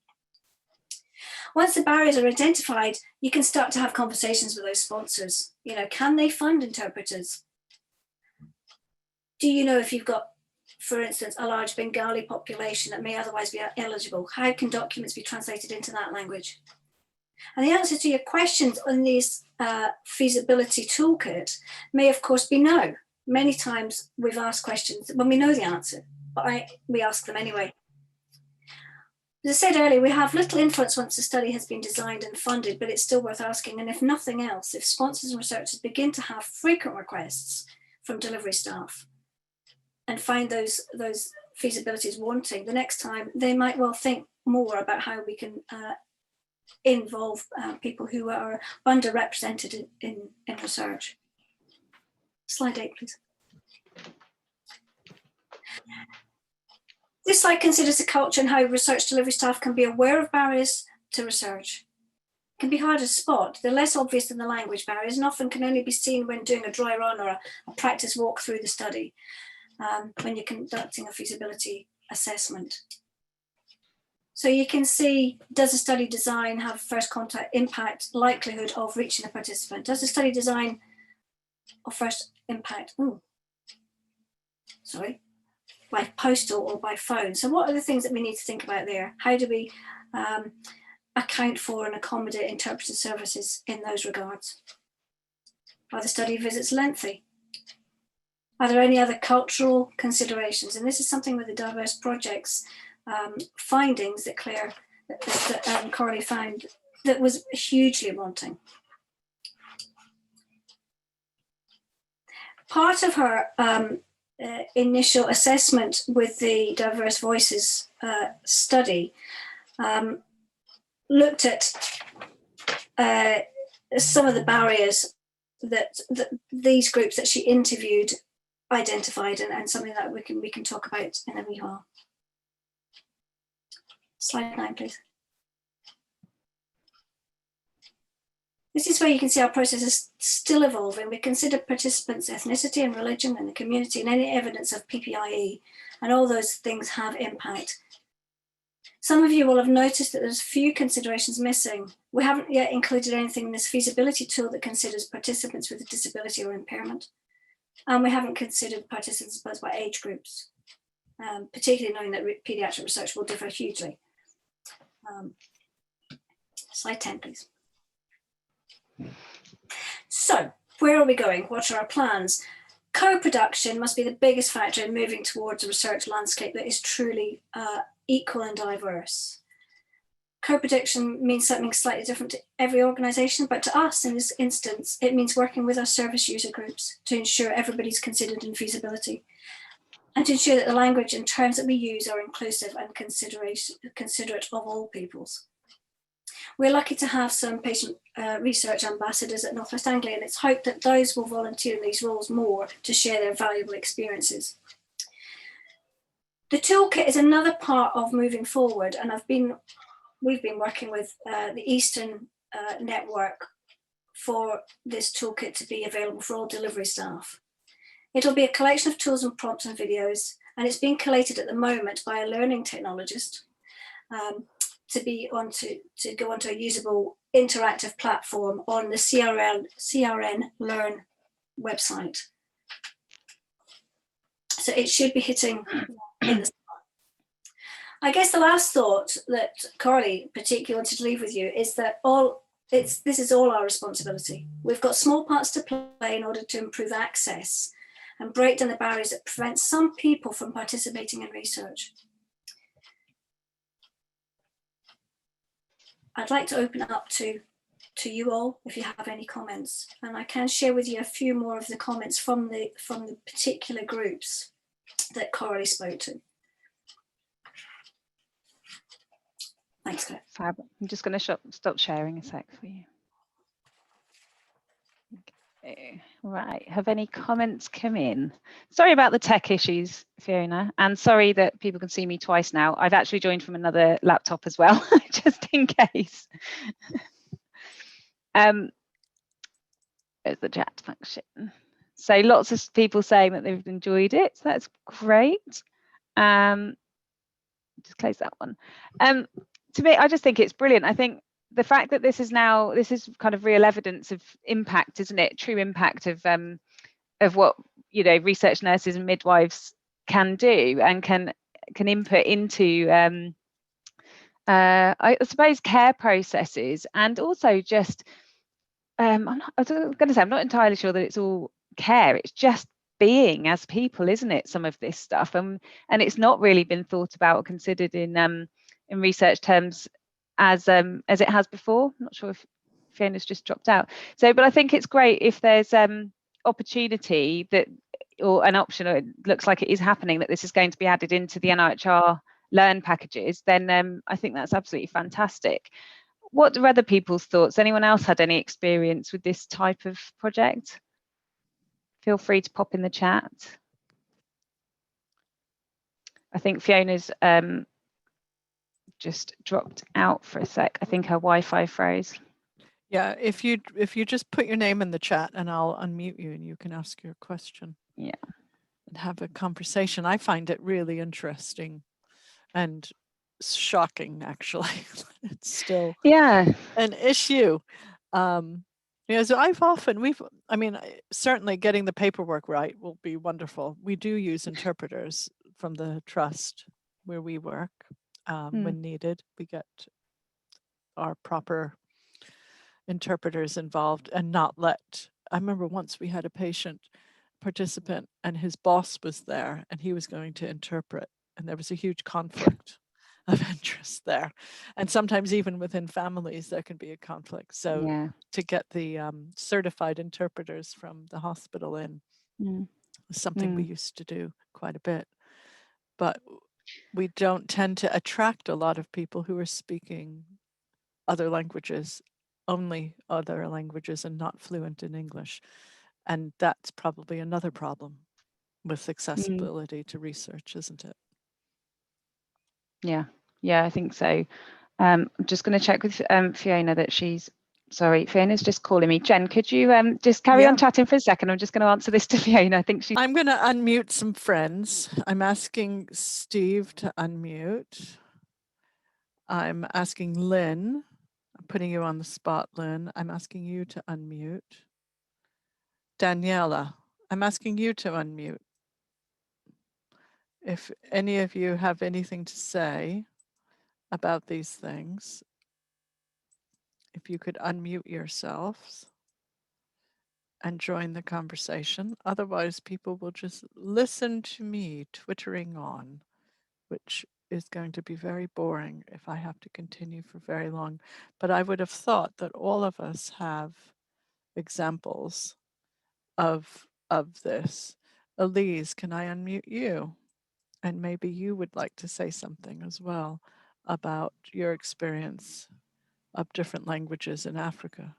Once the barriers are identified, you can start to have conversations with those sponsors. You know, can they fund interpreters? Do you know if you've got, for instance, a large Bengali population that may otherwise be eligible? How can documents be translated into that language? And the answer to your questions on this feasibility toolkit may, of course, be no. Many times we've asked questions when we know the answer, but we ask them anyway. As I said earlier, we have little influence once the study has been designed and funded, but it's still worth asking. And if nothing else, if sponsors and researchers begin to have frequent requests from delivery staff and find those feasibilities wanting, the next time they might well think more about how we can involve people who are underrepresented in research. Slide 8, please. This slide considers the culture and how research delivery staff can be aware of barriers to research. It can be hard to spot. They're less obvious than the language barriers and often can only be seen when doing a dry run or a practice walk through the study, when you're conducting a feasibility assessment. So you can see, does the study design have first contact impact, likelihood of reaching a participant? Does the study design or first impact, by postal or by phone? So what are the things that we need to think about there? How do we account for and accommodate interpreter services in those regards? Are the study visits lengthy? Are there any other cultural considerations? And this is something with the diverse projects findings that Coralie found that was hugely wanting. Part of her initial assessment with the Diverse Voices study looked at some of the barriers that these groups that she interviewed identified, and something that we can talk about in a wee while. Slide 9, please. This is where you can see our process is still evolving. We consider participants' ethnicity and religion and the community and any evidence of PPIE, and all those things have impact. Some of you will have noticed that there's few considerations missing. We haven't yet included anything in this feasibility tool that considers participants with a disability or impairment. And we haven't considered participants both by age groups, particularly knowing that paediatric research will differ hugely. Slide 10, please. So, where are we going? What are our plans? Co-production must be the biggest factor in moving towards a research landscape that is truly equal and diverse. Co-production means something slightly different to every organisation, but to us in this instance, it means working with our service user groups to ensure everybody's considered in feasibility, and to ensure that the language and terms that we use are inclusive and considerate of all peoples. We're lucky to have some patient research ambassadors at North West Anglia, and it's hoped that those will volunteer in these roles more to share their valuable experiences. The toolkit is another part of moving forward, and we've been working with the Eastern network for this toolkit to be available for all delivery staff. It'll be a collection of tools and prompts and videos, and it's being collated at the moment by a learning technologist to go onto a usable interactive platform on the CRN Learn website. So it should be hitting in the summer. I guess the last thought that Coralie particularly wanted to leave with you is that this is all our responsibility. We've got small parts to play in order to improve access and break down the barriers that prevent some people from participating in research. I'd like to open it up to you all if you have any comments, and I can share with you a few more of the comments from the particular groups that Coralie spoke to. Thanks, Claire. Fab. I'm just going to stop sharing a sec for you. Okay. Right, have any comments come in? Sorry about the tech issues, Fiona, and sorry that people can see me twice now. I've actually joined from another laptop as well, just in case. There's the chat function. So lots of people saying that they've enjoyed it, so that's great. Just close that one. To me, I just think it's brilliant. I think the fact that this is kind of real evidence of impact, isn't it? True impact of what, you know, research nurses and midwives can do and can input into I suppose care processes, and also just I was going to say, I'm not entirely sure that it's all care. It's just being as people, isn't it? Some of this stuff, and it's not really been thought about or considered in research terms as it has before. I'm not sure if Fiona's just dropped out. So, but I think it's great if there's opportunity that, or an option, or it looks like it is happening, that this is going to be added into the NIHR Learn packages. Then I think that's absolutely fantastic. What are other people's thoughts? Anyone else had any experience with this type of project? Feel free to pop in the chat. I think Fiona's just dropped out for a sec. I think her Wi-Fi froze. Yeah, if you just put your name in the chat and I'll unmute you and you can ask your question. Yeah. And have a conversation. I find it really interesting and shocking, actually. It's still an issue. So certainly getting the paperwork right will be wonderful. We do use interpreters from the trust where we work when needed. We get our proper interpreters involved and not let. I remember once we had a participant and his boss was there and he was going to interpret, and there was a huge conflict of interest there, and sometimes even within families there can be a conflict. So to get the certified interpreters from the hospital in is something we used to do quite a bit, but we don't tend to attract a lot of people who are speaking other languages, only other languages, and not fluent in English. And that's probably another problem with accessibility to research, isn't it? Yeah, I think so. I'm just going to check with Fiona that she's, sorry, Fiona's just calling me. Jen, could you just carry on chatting for a second? I'm just going to answer this to Fiona. I think she's... I'm going to unmute some friends. I'm asking Steve to unmute. I'm asking Lynn. I'm putting you on the spot, Lynn. I'm asking you to unmute. Daniela, I'm asking you to unmute. If any of you have anything to say about these things, if you could unmute yourselves and join the conversation. Otherwise, people will just listen to me twittering on, which is going to be very boring if I have to continue for very long. But I would have thought that all of us have examples of this. Elise, can I unmute you? And maybe you would like to say something as well about your experience of different languages in Africa.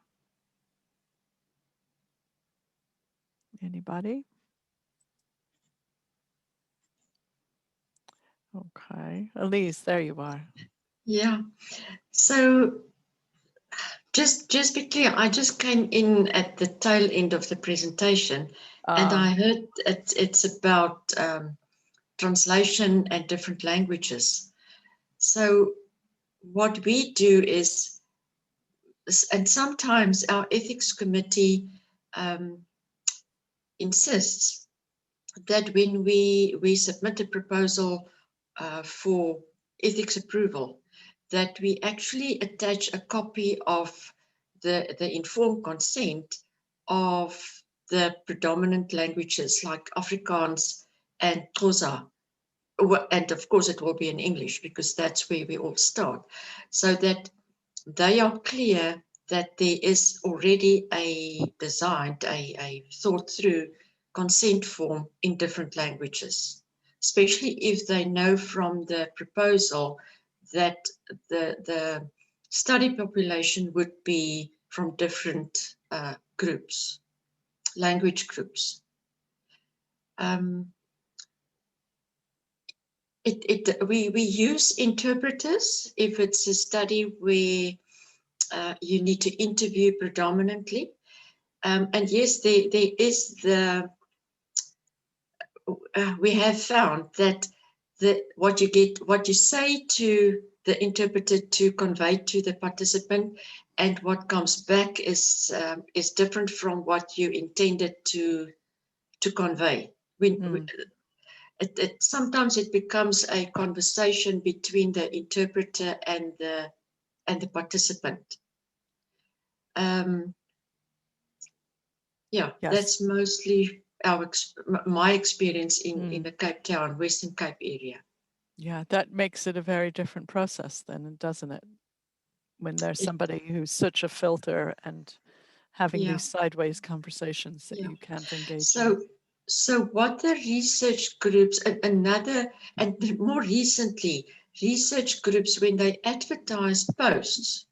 Anybody? Okay, Elise, there you are. Yeah, so just be clear, I just came in at the tail end of the presentation and I heard it's about translation and different languages. So what we do is, and sometimes our ethics committee insists that when we submit a proposal for ethics approval, that we actually attach a copy of the informed consent of the predominant languages like Afrikaans and Xhosa. And of course it will be in English because that's where we all start. So that they are clear that there is already a designed, a thought through consent form in different languages, especially if they know from the proposal that the study population would be from different groups, language groups. We use interpreters if it's a study where you need to interview predominantly. And yes, there is we have found that what you say to the interpreter to convey to the participant and what comes back is different from what you intended to convey. Sometimes it becomes a conversation between the interpreter and the participant. Yeah, yes. That's mostly my experience in the Cape Town, Western Cape area. Yeah, that makes it a very different process then, doesn't it? When there's somebody who's such a filter and having these sideways conversations that you can't engage in. So what the research groups, and more recently, research groups, when they advertise posts,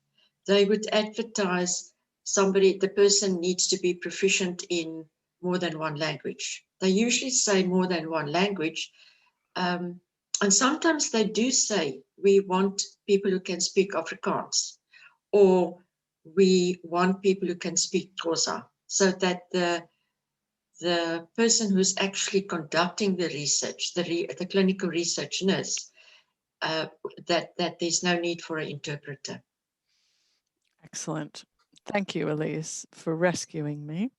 they would advertise the person needs to be proficient in more than one language. They usually say more than one language. And sometimes they do say, we want people who can speak Afrikaans, or we want people who can speak Xhosa, so that the person who's actually conducting the research, the clinical research nurse, that there's no need for an interpreter. Excellent. Thank you, Elise, for rescuing me.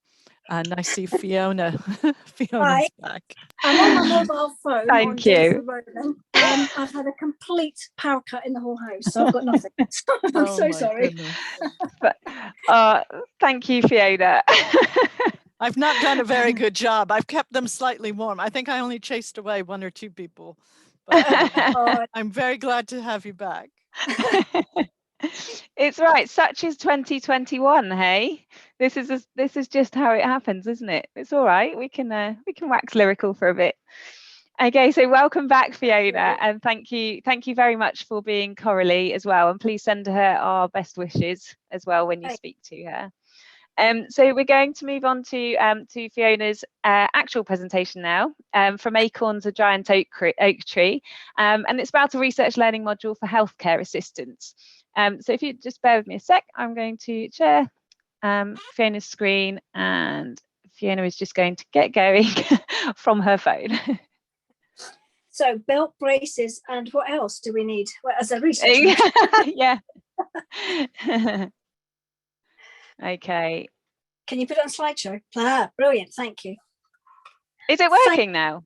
And I see Fiona. Fiona's back. I'm on my mobile phone. Thank you. I've had a complete power cut in the whole house, so I've got nothing. I'm so sorry. Thank you, Fiona. I've not done a very good job. I've kept them slightly warm. I think I only chased away one or two people. But I'm very glad to have you back. It's right. Such is 2021. Hey, this is just how it happens, isn't it? It's all right. We can wax lyrical for a bit. Okay, so welcome back, Fiona, and thank you very much for being Coralie as well. And please send her our best wishes as well when you speak to her. So we're going to move on to Fiona's actual presentation now, from Acorns, a Giant Oak Tree, and it's about a research learning module for healthcare assistants. So if you just bear with me a sec, I'm going to share Fiona's screen, and Fiona is just going to get going from her phone. So belt braces, and what else do we need as a researcher? Yeah. Okay. Can you put it on slideshow? Brilliant, thank you. Is it working now?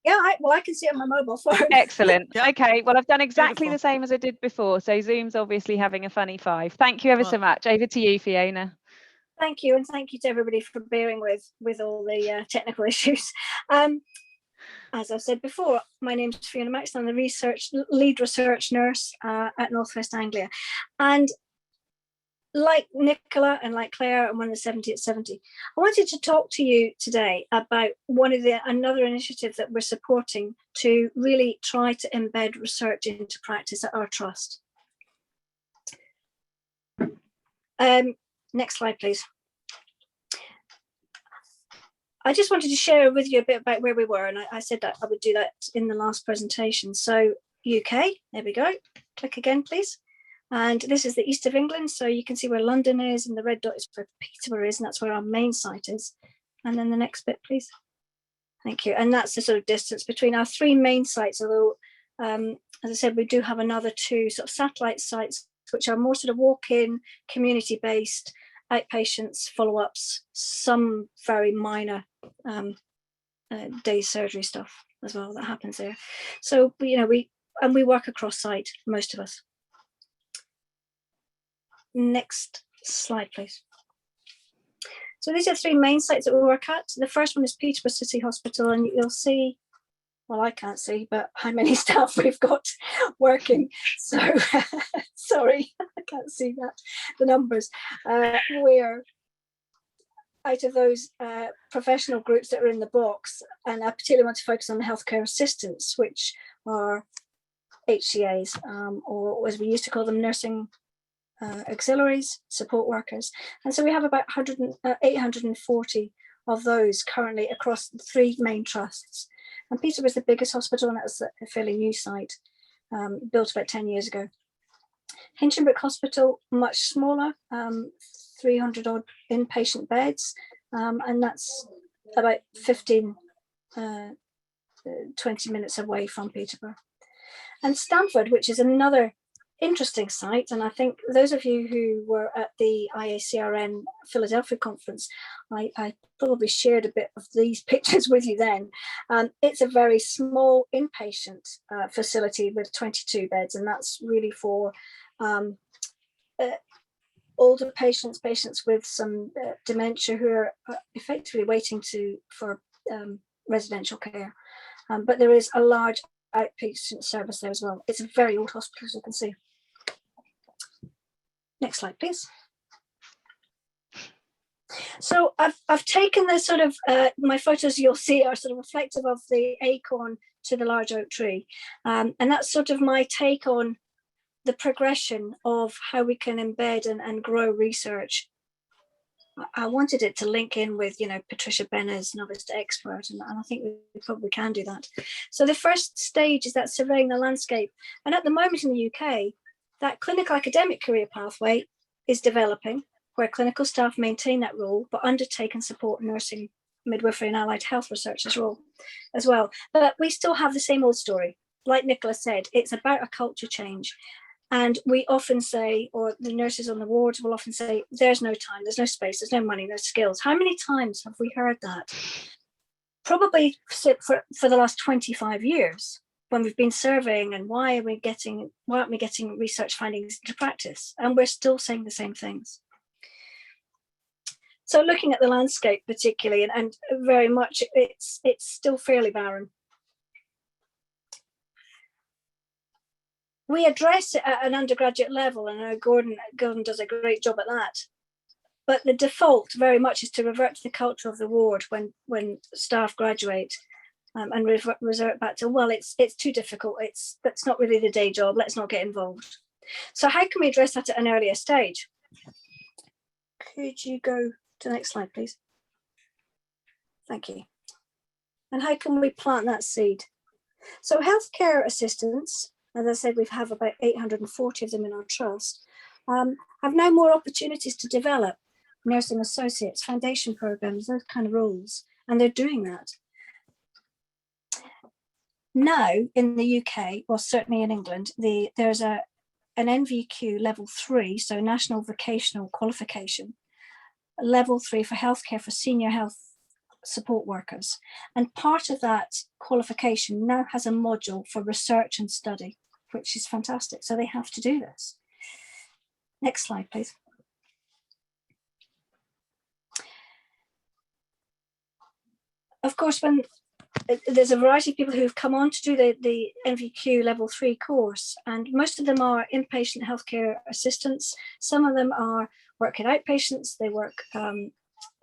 Yeah, I can see it on my mobile phone. Excellent. Yep. Okay, well, I've done exactly the same as I did before. So Zoom's obviously having a funny five. Thank you ever so much. Over to you, Fiona. Thank you, and thank you to everybody for bearing with all the technical issues. As I said before, my name is Fiona Maxton. I'm the lead research nurse at North West Anglia. And like Nicola and like Claire and one of the 70 at 70, I wanted to talk to you today about another initiative that we're supporting to really try to embed research into practice at our trust. Next slide, please. I just wanted to share with you a bit about where we were, and I said that I would do that in the last presentation. So UK, there we go. Click again, please. And this is the east of England, so you can see where London is, and the red dot is where Peterborough is, and that's where our main site is. And then the next bit, please. Thank you. And that's the sort of distance between our three main sites, although, as I said, we do have another two sort of satellite sites, which are more sort of walk-in, community-based, outpatients, follow-ups, some very minor day surgery stuff as well that happens there. So, we work across site, most of us. Next slide, please. So these are three main sites that we work at. The first one is Peterborough City Hospital, and you'll see, well, I can't see, but how many staff we've got working. So sorry, I can't can't see that, the numbers, where out of those professional groups that are in the box, and I particularly want to focus on the healthcare assistants, which are HCAs, or as we used to call them, nursing auxiliaries, support workers. And so we have about 840 of those currently across the 3 main trusts. And Peterborough is the biggest hospital, and that's a fairly new site, built about 10 years ago. Hinchinbrook Hospital, much smaller, 300 odd inpatient beds, and that's about 15, 20 minutes away from Peterborough. And Stamford, which is another interesting site, and I think those of you who were at the IACRN Philadelphia conference, I probably shared a bit of these pictures with you then. It's a very small inpatient facility with 22 beds, and that's really for older patients with some dementia who are effectively waiting for residential care. But there is a large outpatient service there as well. It's a very old hospital, as you can see. Next slide, please. So I've taken the sort of, my photos you'll see are sort of reflective of the acorn to the large oak tree. And that's sort of my take on the progression of how we can embed and grow research. I wanted it to link in with, Patricia Benner's Novice to Expert, and I think we probably can do that. So the first stage is that surveying the landscape. And at the moment in the UK, that clinical academic career pathway is developing, where clinical staff maintain that role, but undertake and support nursing, midwifery and allied health researchers' role as well. But we still have the same old story. Like Nicola said, it's about a culture change. And we often say, or the nurses on the wards will often say, there's no time, there's no space, there's no money, no skills. How many times have we heard that? Probably for the last 25 years, when we've been surveying and why aren't we getting research findings into practice? And we're still saying the same things. So looking at the landscape particularly, and very much, it's still fairly barren. We address it at an undergraduate level, and I know Gordon does a great job at that. But the default very much is to revert to the culture of the ward when staff graduate, and revert back to, well, it's too difficult. That's not really the day job. Let's not get involved. So how can we address that at an earlier stage? Could you go to the next slide, please? Thank you. And how can we plant that seed? So healthcare assistants, as I said, we have about 840 of them in our trust, have now more opportunities to develop nursing associates, foundation programs, those kind of roles, and they're doing that. Now in the UK, well, certainly in England, there's an NVQ level 3, so National Vocational Qualification, level 3 for healthcare for senior health support workers. And part of that qualification now has a module for research and study, which is fantastic. So they have to do this. Next slide, please. Of course, when there's a variety of people who've come on to do the NVQ level 3 course, and most of them are inpatient healthcare assistants. Some of them are working outpatients, they work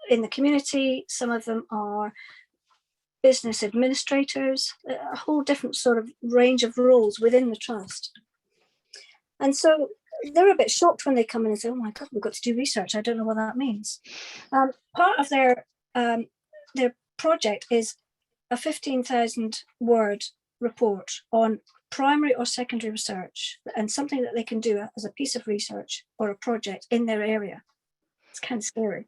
in the community. Some of them are business administrators, a whole different sort of range of roles within the trust. And so they're a bit shocked when they come in and say, oh my God, we've got to do research. I don't know what that means. Part of their project is a 15,000 word report on primary or secondary research, and something that they can do as a piece of research or a project in their area. It's kind of scary.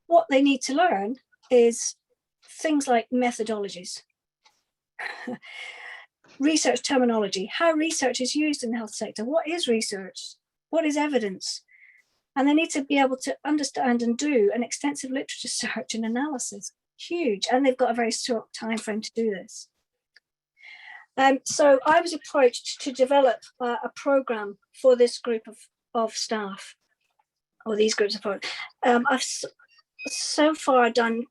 What they need to learn is things like methodologies, research terminology, how research is used in the health sector. What is research? What is evidence? And they need to be able to understand and do an extensive literature search and analysis. Huge. And they've got a very short time frame to do this. So I was approached to develop a program for this group of staff, or these groups of folks. I've so far done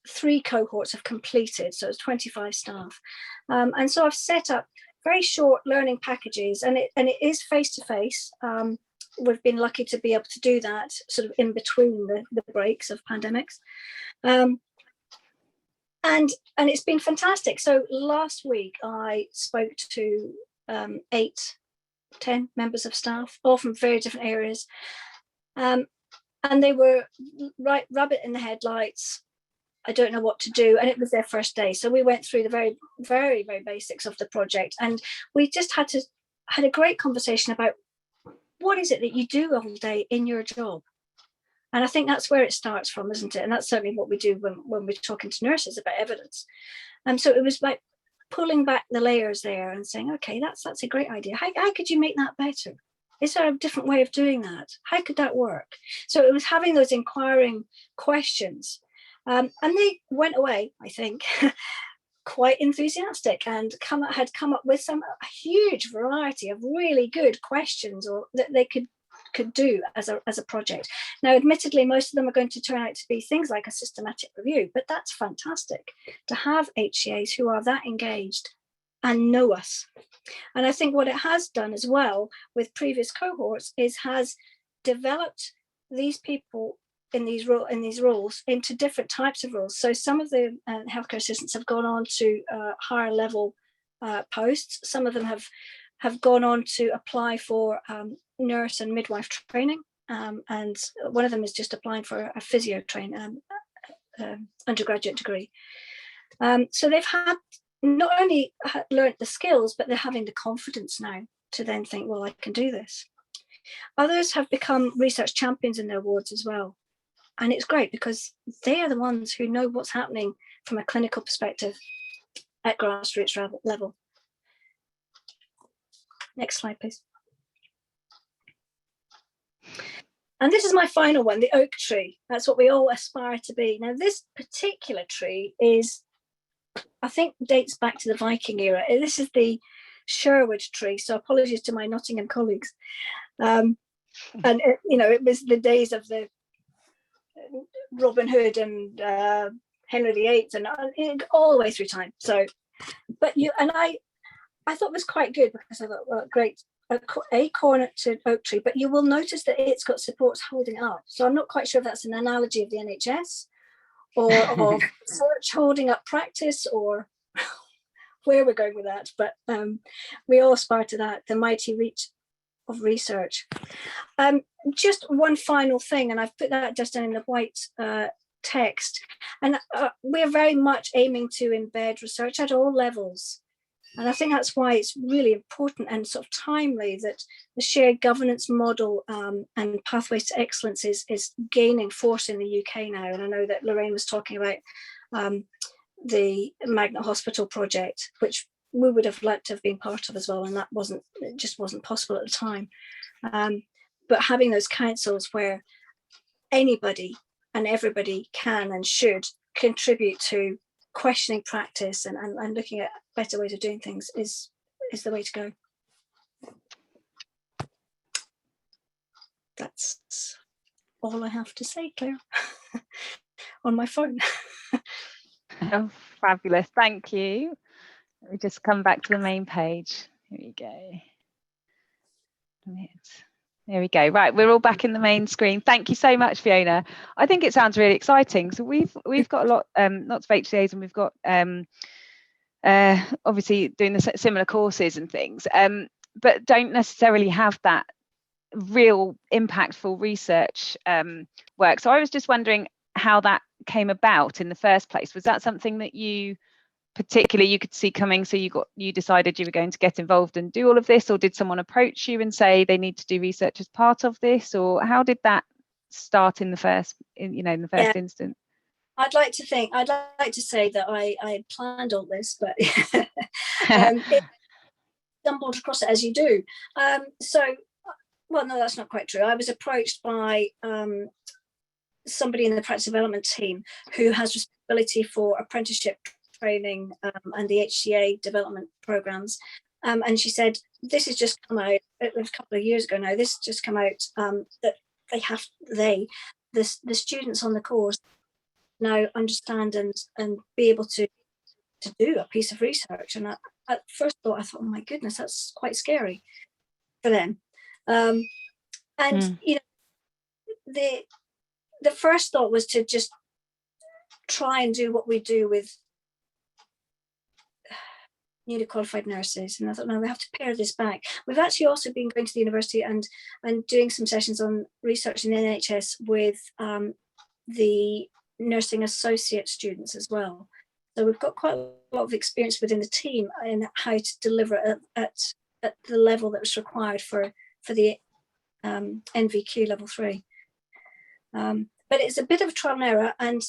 3 cohorts have completed, so it's 25 staff. And so I've set up very short learning packages, and it is face-to-face. We've been lucky to be able to do that sort of in between the breaks of pandemics. And it's been fantastic. So last week I spoke to 8-10 members of staff, all from very different areas. And they were rabbit in the headlights. I don't know what to do. And it was their first day. So we went through the very, very, very basics of the project. And we just had a great conversation about what is it that you do all day in your job? And I think that's where it starts from, isn't it? And that's certainly what we do when we're talking to nurses about evidence. And so it was like pulling back the layers there and saying, okay, that's a great idea. How could you make that better? Is there a different way of doing that? How could that work? So it was having those inquiring questions. And they went away, I think, quite enthusiastic and had come up with a huge variety of really good questions or that they could do as a project. Now, admittedly, most of them are going to turn out to be things like a systematic review, but that's fantastic to have HCAs who are that engaged and know us. And I think what it has done as well with previous cohorts is has developed these people in these roles into different types of roles. So some of the healthcare assistants have gone on to higher level posts. Some of them have gone on to apply for nurse and midwife training, and one of them is just applying for a physio undergraduate degree. So they've had not only learned the skills, but they're having the confidence now to then think, well, I can do this. Others have become research champions in their wards as well. And it's great because they are the ones who know what's happening from a clinical perspective at grassroots level. Next slide, please. And this is my final one, the oak tree. That's what we all aspire to be. Now, this particular tree is, I think, dates back to the Viking era. This is the Sherwood tree. So apologies to my Nottingham colleagues. And, it was the days of the Robin Hood and Henry VIII and all the way through time. So, but I thought it was quite good because I thought, well, great, acorn to oak tree, but you will notice that it's got supports holding it up. So I'm not quite sure if that's an analogy of the NHS or of research holding up practice or where we're going with that. But we all aspire to that, the mighty reach of research. Just one final thing, and I've put that just in the white text, and we're very much aiming to embed research at all levels. And I think that's why it's really important and sort of timely that the shared governance model and pathways to excellence is gaining force in the UK now. And I know that Lorraine was talking about the Magnet Hospital project, which we would have liked to have been part of as well, and it just wasn't possible at the time. But having those councils where anybody and everybody can and should contribute to questioning practice and looking at better ways of doing things is the way to go. That's all I have to say, Claire, on my phone. Oh, fabulous, thank you. Let me just come back to the main page. Here we go. There we go. Right, we're all back in the main screen. Thank you so much, Fiona. I think it sounds really exciting. So we've got a lot, lots of HCAs, and we've got obviously doing the similar courses and things, but don't necessarily have that real impactful research work. So I was just wondering how that came about in the first place. Was that something that you could see coming, so you decided you were going to get involved and do all of this, or did someone approach you and say they need to do research as part of this, or how did that start in the first instance? I'd like to say that I had planned all this, but stumbled across it as you do. Well, no, that's not quite true. I was approached by somebody in the practice development team who has responsibility for apprenticeship training and the HCA development programs, and she said, this has just come out, it was a couple of years ago now, this has just come out, that the students on the course now understand and be able to do a piece of research. And at first thought, I thought, oh my goodness, that's quite scary for them. You know, the first thought was to just try and do what we do with newly qualified nurses, and I thought, no, we have to pare this back. We've actually also been going to the university and doing some sessions on research in the NHS with the nursing associate students as well. So we've got quite a lot of experience within the team in how to deliver at the level that was required for the NVQ level 3. But it's a bit of a trial and error, and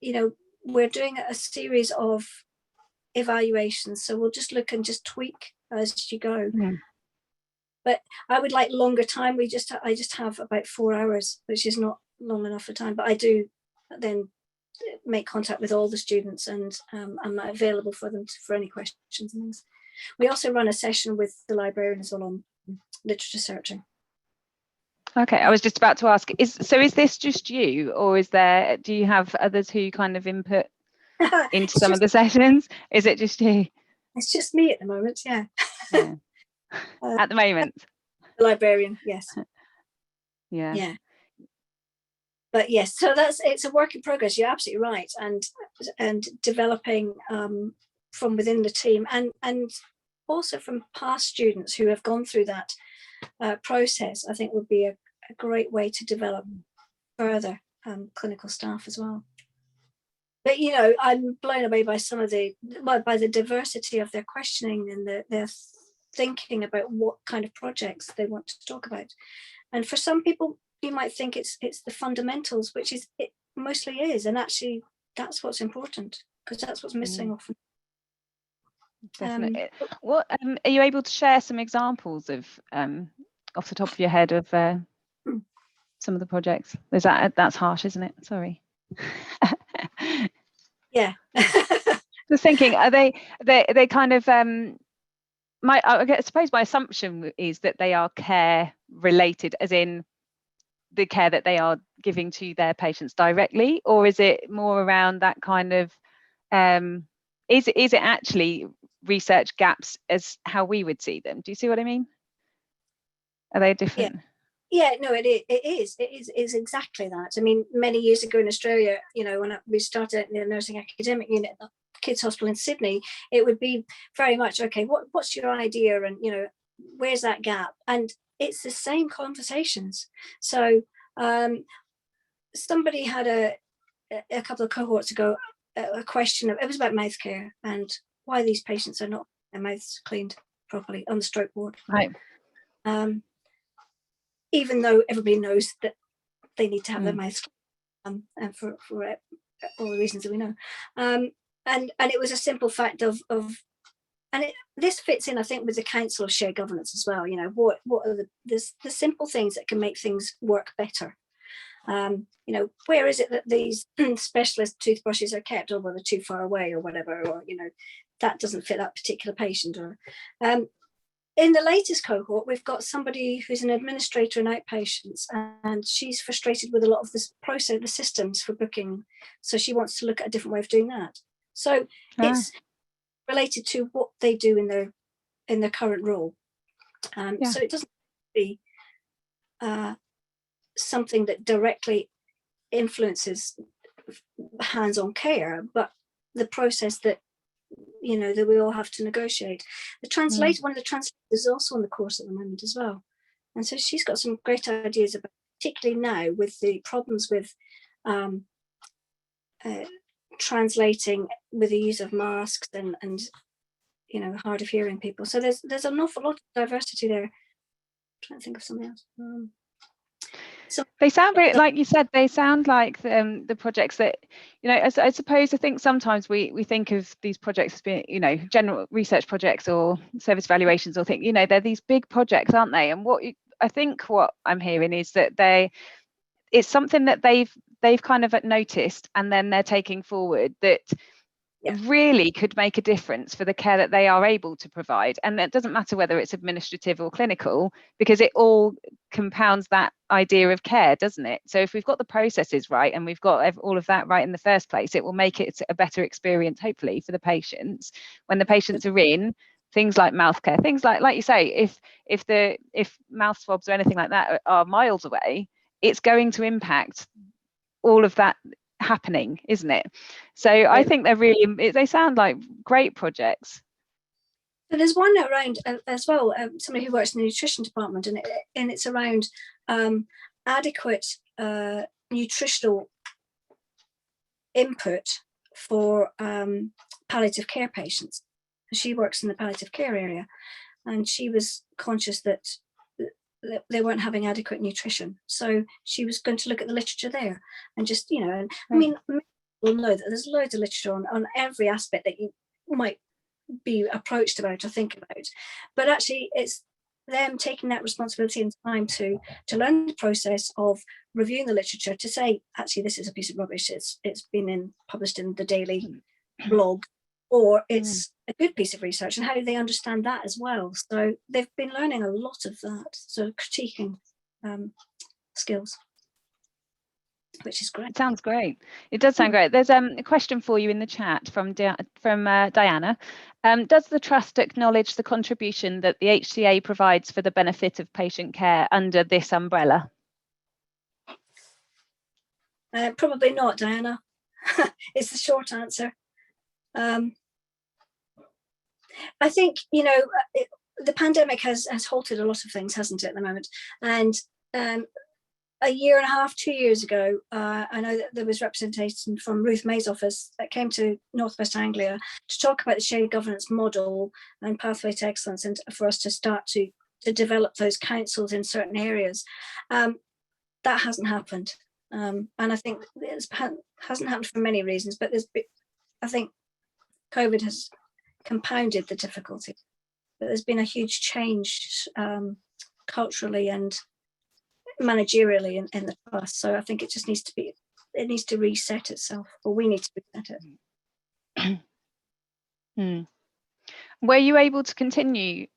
you know, we're doing a series of evaluations, so we'll just look and just tweak as you go. But I would like longer time. I just have about 4 hours, which is not long enough for time, but I do then make contact with all the students, and I'm available for them for any questions and things. We also run a session with the librarian as well on literature searching. Okay, I was just about to ask, is this just you, or do you have others who kind of input into some of the sessions? Is it just you? It's just me at the moment, yeah. At the moment. The librarian, yes. Yeah. But yes, so it's a work in progress. You're absolutely right, and developing from within the team, and also from past students who have gone through that process, I think would be a great way to develop further clinical staff as well. But you know, I'm blown away by by the diversity of their questioning and their thinking about what kind of projects they want to talk about. And for some people, you might think it's the fundamentals, which it mostly is, and actually that's what's important, because that's what's missing often. Definitely. What are you able to share some examples of off the top of your head of some of the projects? That's harsh, isn't it? Sorry. Yeah. Just thinking, are they kind of I suppose my assumption is that they are care related, as in the care that they are giving to their patients directly, or is it more around that kind of is it actually research gaps as how we would see them? Do you see what I mean? Are they different? Yeah, no, it is exactly that. I mean, many years ago in Australia, you know, when we started in the nursing academic unit at the Kids Hospital in Sydney, it would be very much, okay, what's your idea, and you know, where's that gap? And it's the same conversations. So somebody had a couple of cohorts ago a question it was about mouth care and why these patients are not their mouths cleaned properly on the stroke ward. Right. Even though everybody knows that they need to have their mouths cleaned, and for all the reasons that we know. And it was a simple fact of this fits in, I think, with the Council of Shared Governance as well. You know, what are the simple things that can make things work better? You know, where is it that these specialist toothbrushes are kept, or well, they're too far away, or whatever, or you know, that doesn't fit that particular patient. Or in the latest cohort, we've got somebody who's an administrator in outpatients, and she's frustrated with a lot of this process, the systems for booking. So she wants to look at a different way of doing that. So it's related to what they do in their current role. So it doesn't be something that directly influences hands-on care, but the process that, you know, that we all have to negotiate. One of the translators is also on the course at the moment as well, and so she's got some great ideas about, particularly now with the problems with translating with the use of masks and you know, hard of hearing people. So there's an awful lot of diversity there. I'm trying to think of something else. So they sound very, like you said, they sound like the projects that, you know, I suppose I think sometimes we think of these projects as being, you know, general research projects or service evaluations, or think, you know, they're these big projects, aren't they? And I think what I'm hearing is that it's something that they've kind of noticed, and then they're taking forward, that really could make a difference for the care that they are able to provide. And it doesn't matter whether it's administrative or clinical, because it all compounds that idea of care, doesn't it? So if we've got the processes right and we've got all of that right in the first place, it will make it a better experience, hopefully, for the patients. When the patients are in, things like mouth care, things like you say, if mouth swabs or anything like that are miles away, it's going to impact all of that happening, isn't it? So I think they sound like great projects. So there's one around as well, somebody who works in the nutrition department, and it's around adequate nutritional input for palliative care patients. She works in the palliative care area, and she was conscious that they weren't having adequate nutrition. So she was going to look at the literature there and just, and I mean, we'll know that there's loads of literature on every aspect that you might be approached about or think about. But actually, it's them taking that responsibility and time to learn the process of reviewing the literature to say, actually, this is a piece of rubbish. It's been published in the daily blog, or it's a good piece of research, and how do they understand that as well? So they've been learning a lot of that, so critiquing skills, which is great. It sounds great. It does sound great. There's a question for you in the chat from Diana. Does the Trust acknowledge the contribution that the HCA provides for the benefit of patient care under this umbrella? Probably not, Diana. It's the short answer. I think, the pandemic has halted a lot of things, hasn't it, at the moment? And a year and a half, 2 years ago, I know that there was representation from Ruth May's office that came to North West Anglia to talk about the shared governance model and pathway to excellence, and for us to start to develop those councils in certain areas. That hasn't happened. And I think it hasn't happened for many reasons, but I think COVID has compounded the difficulty. But there's been a huge change culturally and managerially in the trust. So I think it just needs to reset itself, or we need to reset it. Were you able to continue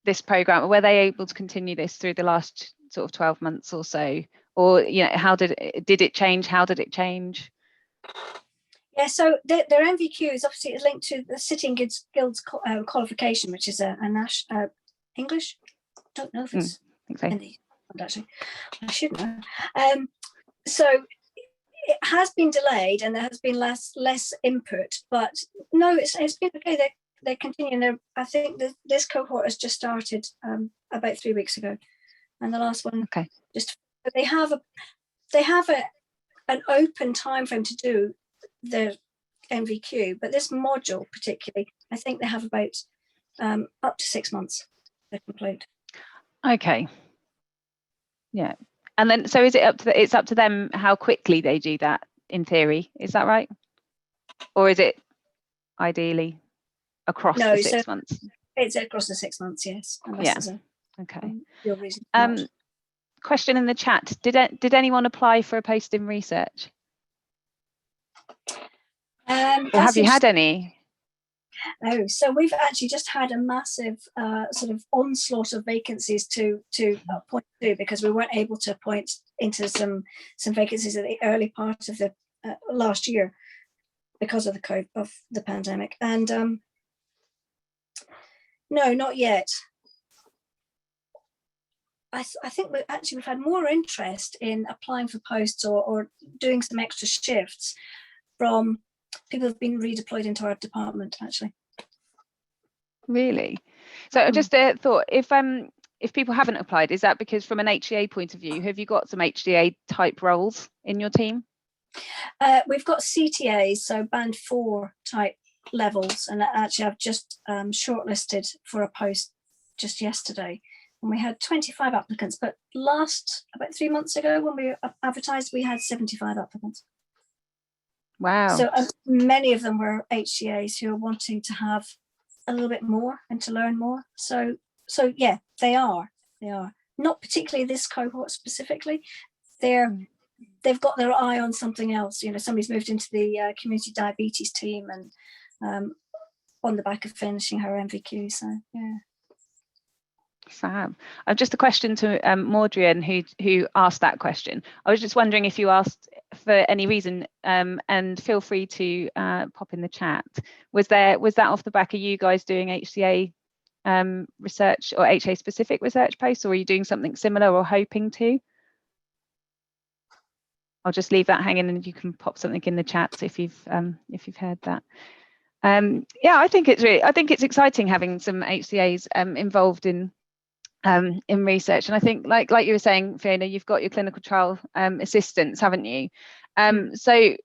this program, or were they able to continue this through the last sort of 12 months or so? Or, how did it change? How did it change? Yeah, so their MVQ is obviously linked to the Sitting Guilds qualification, which is a national English. I don't know if it's in the actually. I should know. So it has been delayed, and there has been less input. But no, it's been okay. They're continuing. I think this cohort has just started about 3 weeks ago, and the last one just. They have an open time frame to do the MVQ, but this module particularly, I think they have about up to 6 months to complete. Okay. Yeah, and then so is it it's up to them how quickly they do that, in theory? Is that right? Or is it ideally across the 6 months? It's across the 6 months, yes. Okay. Your reason. Question in the chat: Did anyone apply for a post in research? Or have you had any? Oh, so we've actually just had a massive sort of onslaught of vacancies to appoint to, because we weren't able to appoint into some vacancies at the early part of the last year because of the pandemic. And no, not yet. I think we've had more interest in applying for posts or doing some extra shifts from people who've been redeployed into our department, actually. Really? So I just thought, if people haven't applied, is that because from an HCA point of view, have you got some HCA type roles in your team? We've got CTAs, so band 4 type levels, and actually I've just shortlisted for a post just yesterday. And we had 25 applicants, but about 3 months ago when we advertised, we had 75 applicants. Wow. So many of them were HCAs who are wanting to have a little bit more and to learn more. So yeah, they are. Not particularly this cohort specifically. They're they've got their eye on something else. You know, somebody's moved into the community diabetes team, and on the back of finishing her MVQ. So yeah. Fab. Just a question to Maudrian, who asked that question. I was just wondering if you asked for any reason, and feel free to pop in the chat. Was that off the back of you guys doing HCA research or HA specific research posts, or are you doing something similar or hoping to? I'll just leave that hanging, and you can pop something in the chat if you've heard that. Yeah, I think it's exciting having some HCAs involved in research, and I think like you were saying, Fiona, you've got your clinical trial assistants, haven't you? So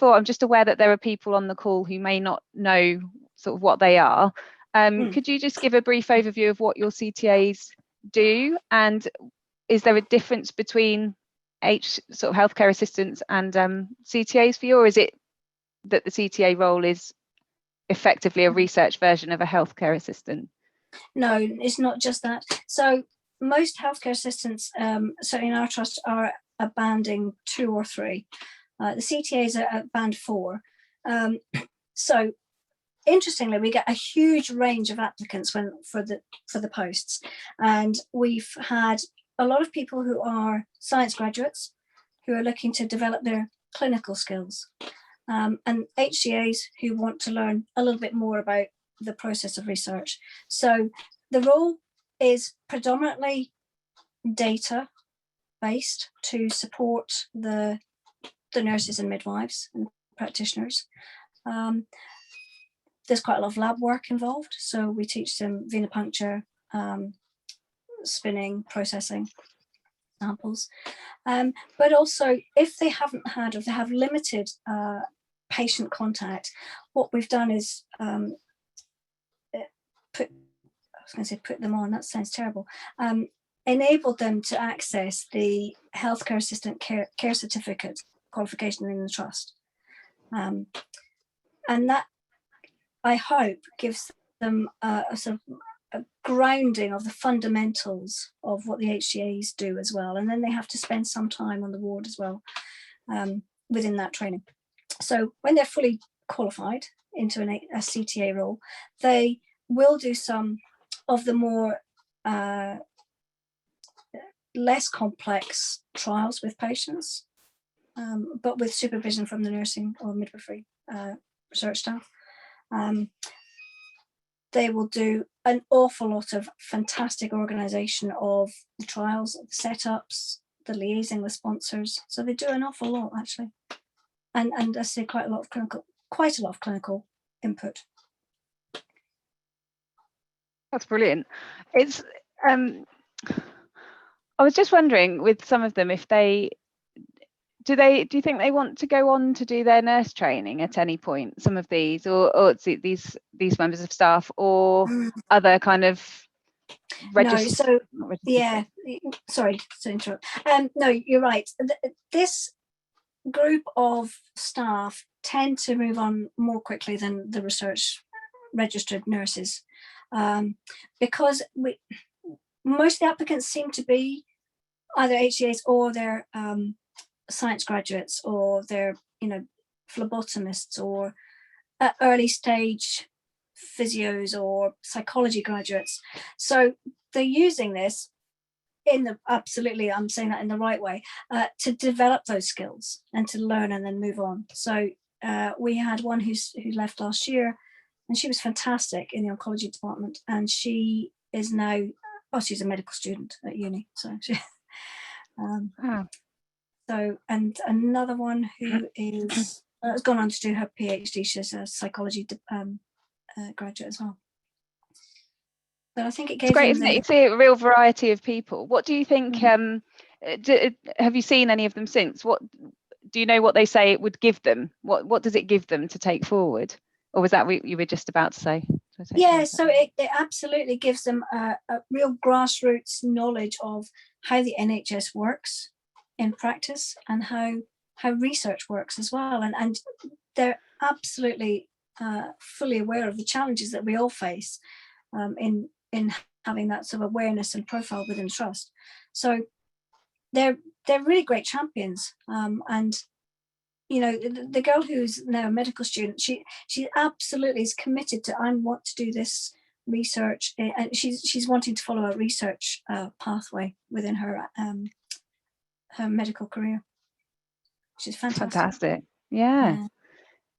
I'm just aware that there are people on the call who may not know sort of what they are. Could you just give a brief overview of what your CTAs do, and is there a difference between sort of healthcare assistants and CTAs for you, or is it that the CTA role is effectively a research version of a healthcare assistant? No, it's not just that. So most healthcare assistants, certainly in our trust, are a banding 2 or 3. The CTAs are at band 4. So interestingly, we get a huge range of applicants for the posts, and we've had a lot of people who are science graduates who are looking to develop their clinical skills, and HCAs who want to learn a little bit more about the process of research. So the role is predominantly data based to support the nurses and midwives and practitioners. There's quite a lot of lab work involved, so we teach them venipuncture, spinning, processing samples, but also if they haven't had, or if they have limited patient contact, what we've done is put them on, that sounds terrible, enabled them to access the healthcare assistant care certificate qualification in the trust, and that, I hope, gives them a sort of a grounding of the fundamentals of what the HCAs do as well, and then they have to spend some time on the ward as well within that training. So when they're fully qualified into a CTA role, they will do some of the more less complex trials with patients, but with supervision from the nursing or midwifery research staff. They will do an awful lot of fantastic organisation of the trials, the setups, the liaising with sponsors. So they do an awful lot, actually, and I say quite a lot of clinical input. That's brilliant. It's I was just wondering with some of them, if do you think they want to go on to do their nurse training at any point, some of these, or these members of staff, or other kind of registered? No, so yeah, sorry to interrupt. No, you're right. This group of staff tend to move on more quickly than the research registered nurses, because most of the applicants seem to be either HCAs or they're science graduates, or they're phlebotomists, or early stage physios or psychology graduates. So they're using this absolutely, I'm saying that in the right way, to develop those skills and to learn and then move on. So we had one who left last year, and she was fantastic in the oncology department, and she is now, she's a medical student at uni. So she, so, and another one who has gone on to do her PhD. She's a psychology graduate as well. So I think it gave. It's great, isn't it? You see a real variety of people. What do you think? Have you seen any of them since? What do you know? What they say it would give them? What does it give them to take forward? Or was that what you were just about to say? Yeah, so it absolutely gives them a real grassroots knowledge of how the NHS works in practice, and how research works as well, and they're absolutely fully aware of the challenges that we all face in having that sort of awareness and profile within trust. So they're really great champions. And you know, the girl who's now a medical student, she absolutely is committed to, I want to do this research, and she's wanting to follow a research pathway within her medical career, which is fantastic. Fantastic. Yeah.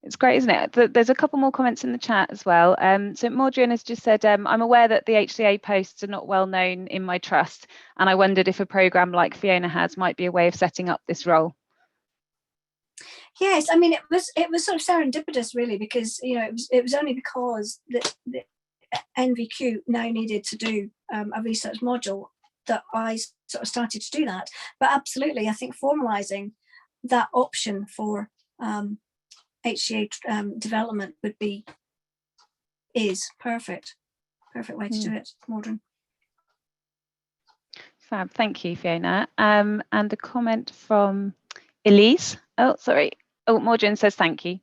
It's great, isn't it? There's a couple more comments in the chat as well. So Maudrine has just said, I'm aware that the HCA posts are not well known in my trust, and I wondered if a programme like Fiona has might be a way of setting up this role. Yes, I mean, it was sort of serendipitous, really, because, you know, it was only because the NVQ now needed to do a research module that I sort of started to do that. But absolutely, I think formalising that option for HCA development is perfect way to do it, Maudrine. Fab, thank you, Fiona. And a comment from Elise. Oh, sorry. Oh, Maudrine says thank you.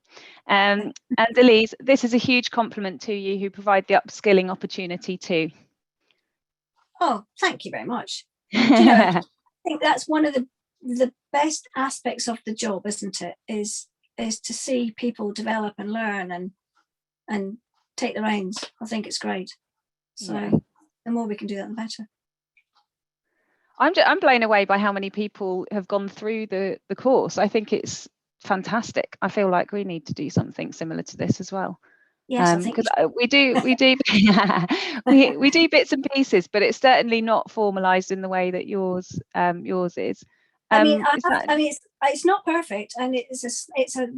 And Elise, this is a huge compliment to you, who provide the upskilling opportunity too. Oh, thank you very much. You know, I think that's one of the best aspects of the job, isn't it? Is to see people develop and learn and take the reins. I think it's great. So the more we can do that, the better. I'm blown away by how many people have gone through the course. I think it's fantastic. I feel like we need to do something similar to this as well. Yes, I think because we do we do bits and pieces, but it's certainly not formalised in the way that yours is. I mean, it's not perfect, and it's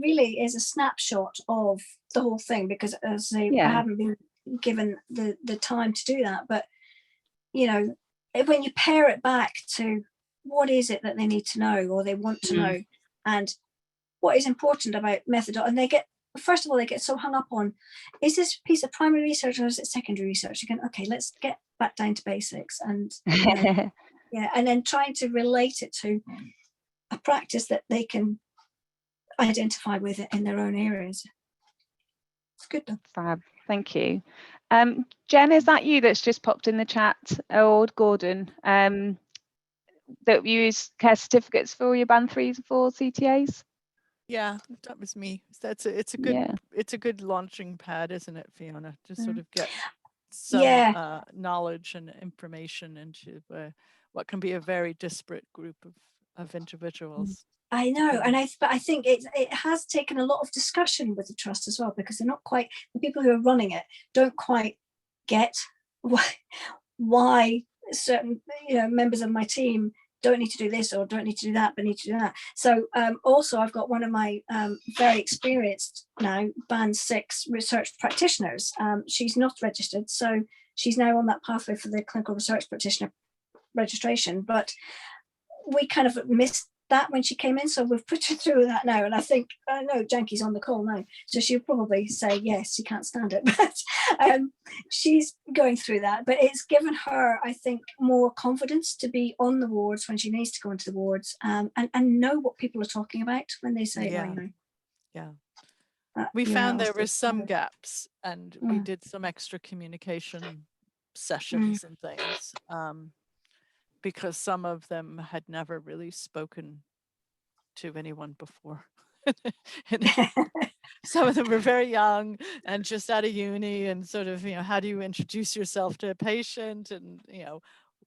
really a snapshot of the whole thing, because as I say, I haven't been given the time to do that. But you know, when you pare it back to what is it that they need to know or they want to know, and what is important about method, and they get, first of all, they get so hung up on, is this piece of primary research or is it secondary research? You go, okay, let's get back down to basics, and you know, and then trying to relate it to a practice that they can identify with it in their own areas. It's good though. Fab, thank you. Jen, is that you that's just popped in the chat, or Gordon, that you use care certificates for your band 3s and 4 CTAs? Yeah, that was me. It's a good launching pad, isn't it, Fiona? To sort of get some knowledge and information into what can be a very disparate group of individuals. I know, but I think it has taken a lot of discussion with the trust as well, because they're not quite, the people who are running it don't quite get why certain members of my team don't need to do this or don't need to do that, but need to do that. So also I've got one of my very experienced now band 6 research practitioners. She's not registered, so she's now on that pathway for the clinical research practitioner registration, but we kind of missed that when she came in, so we've put her through that now. And I think, I know Janky's on the call now, so she'll probably say yes, she can't stand it, but she's going through that. But it's given her, I think, more confidence to be on the wards when she needs to go into the wards, and know what people are talking about when they say, we found there were some gaps, and we did some extra communication sessions and things, because some of them had never really spoken to anyone before. Some of them were very young and just out of uni, and sort of, how do you introduce yourself to a patient, and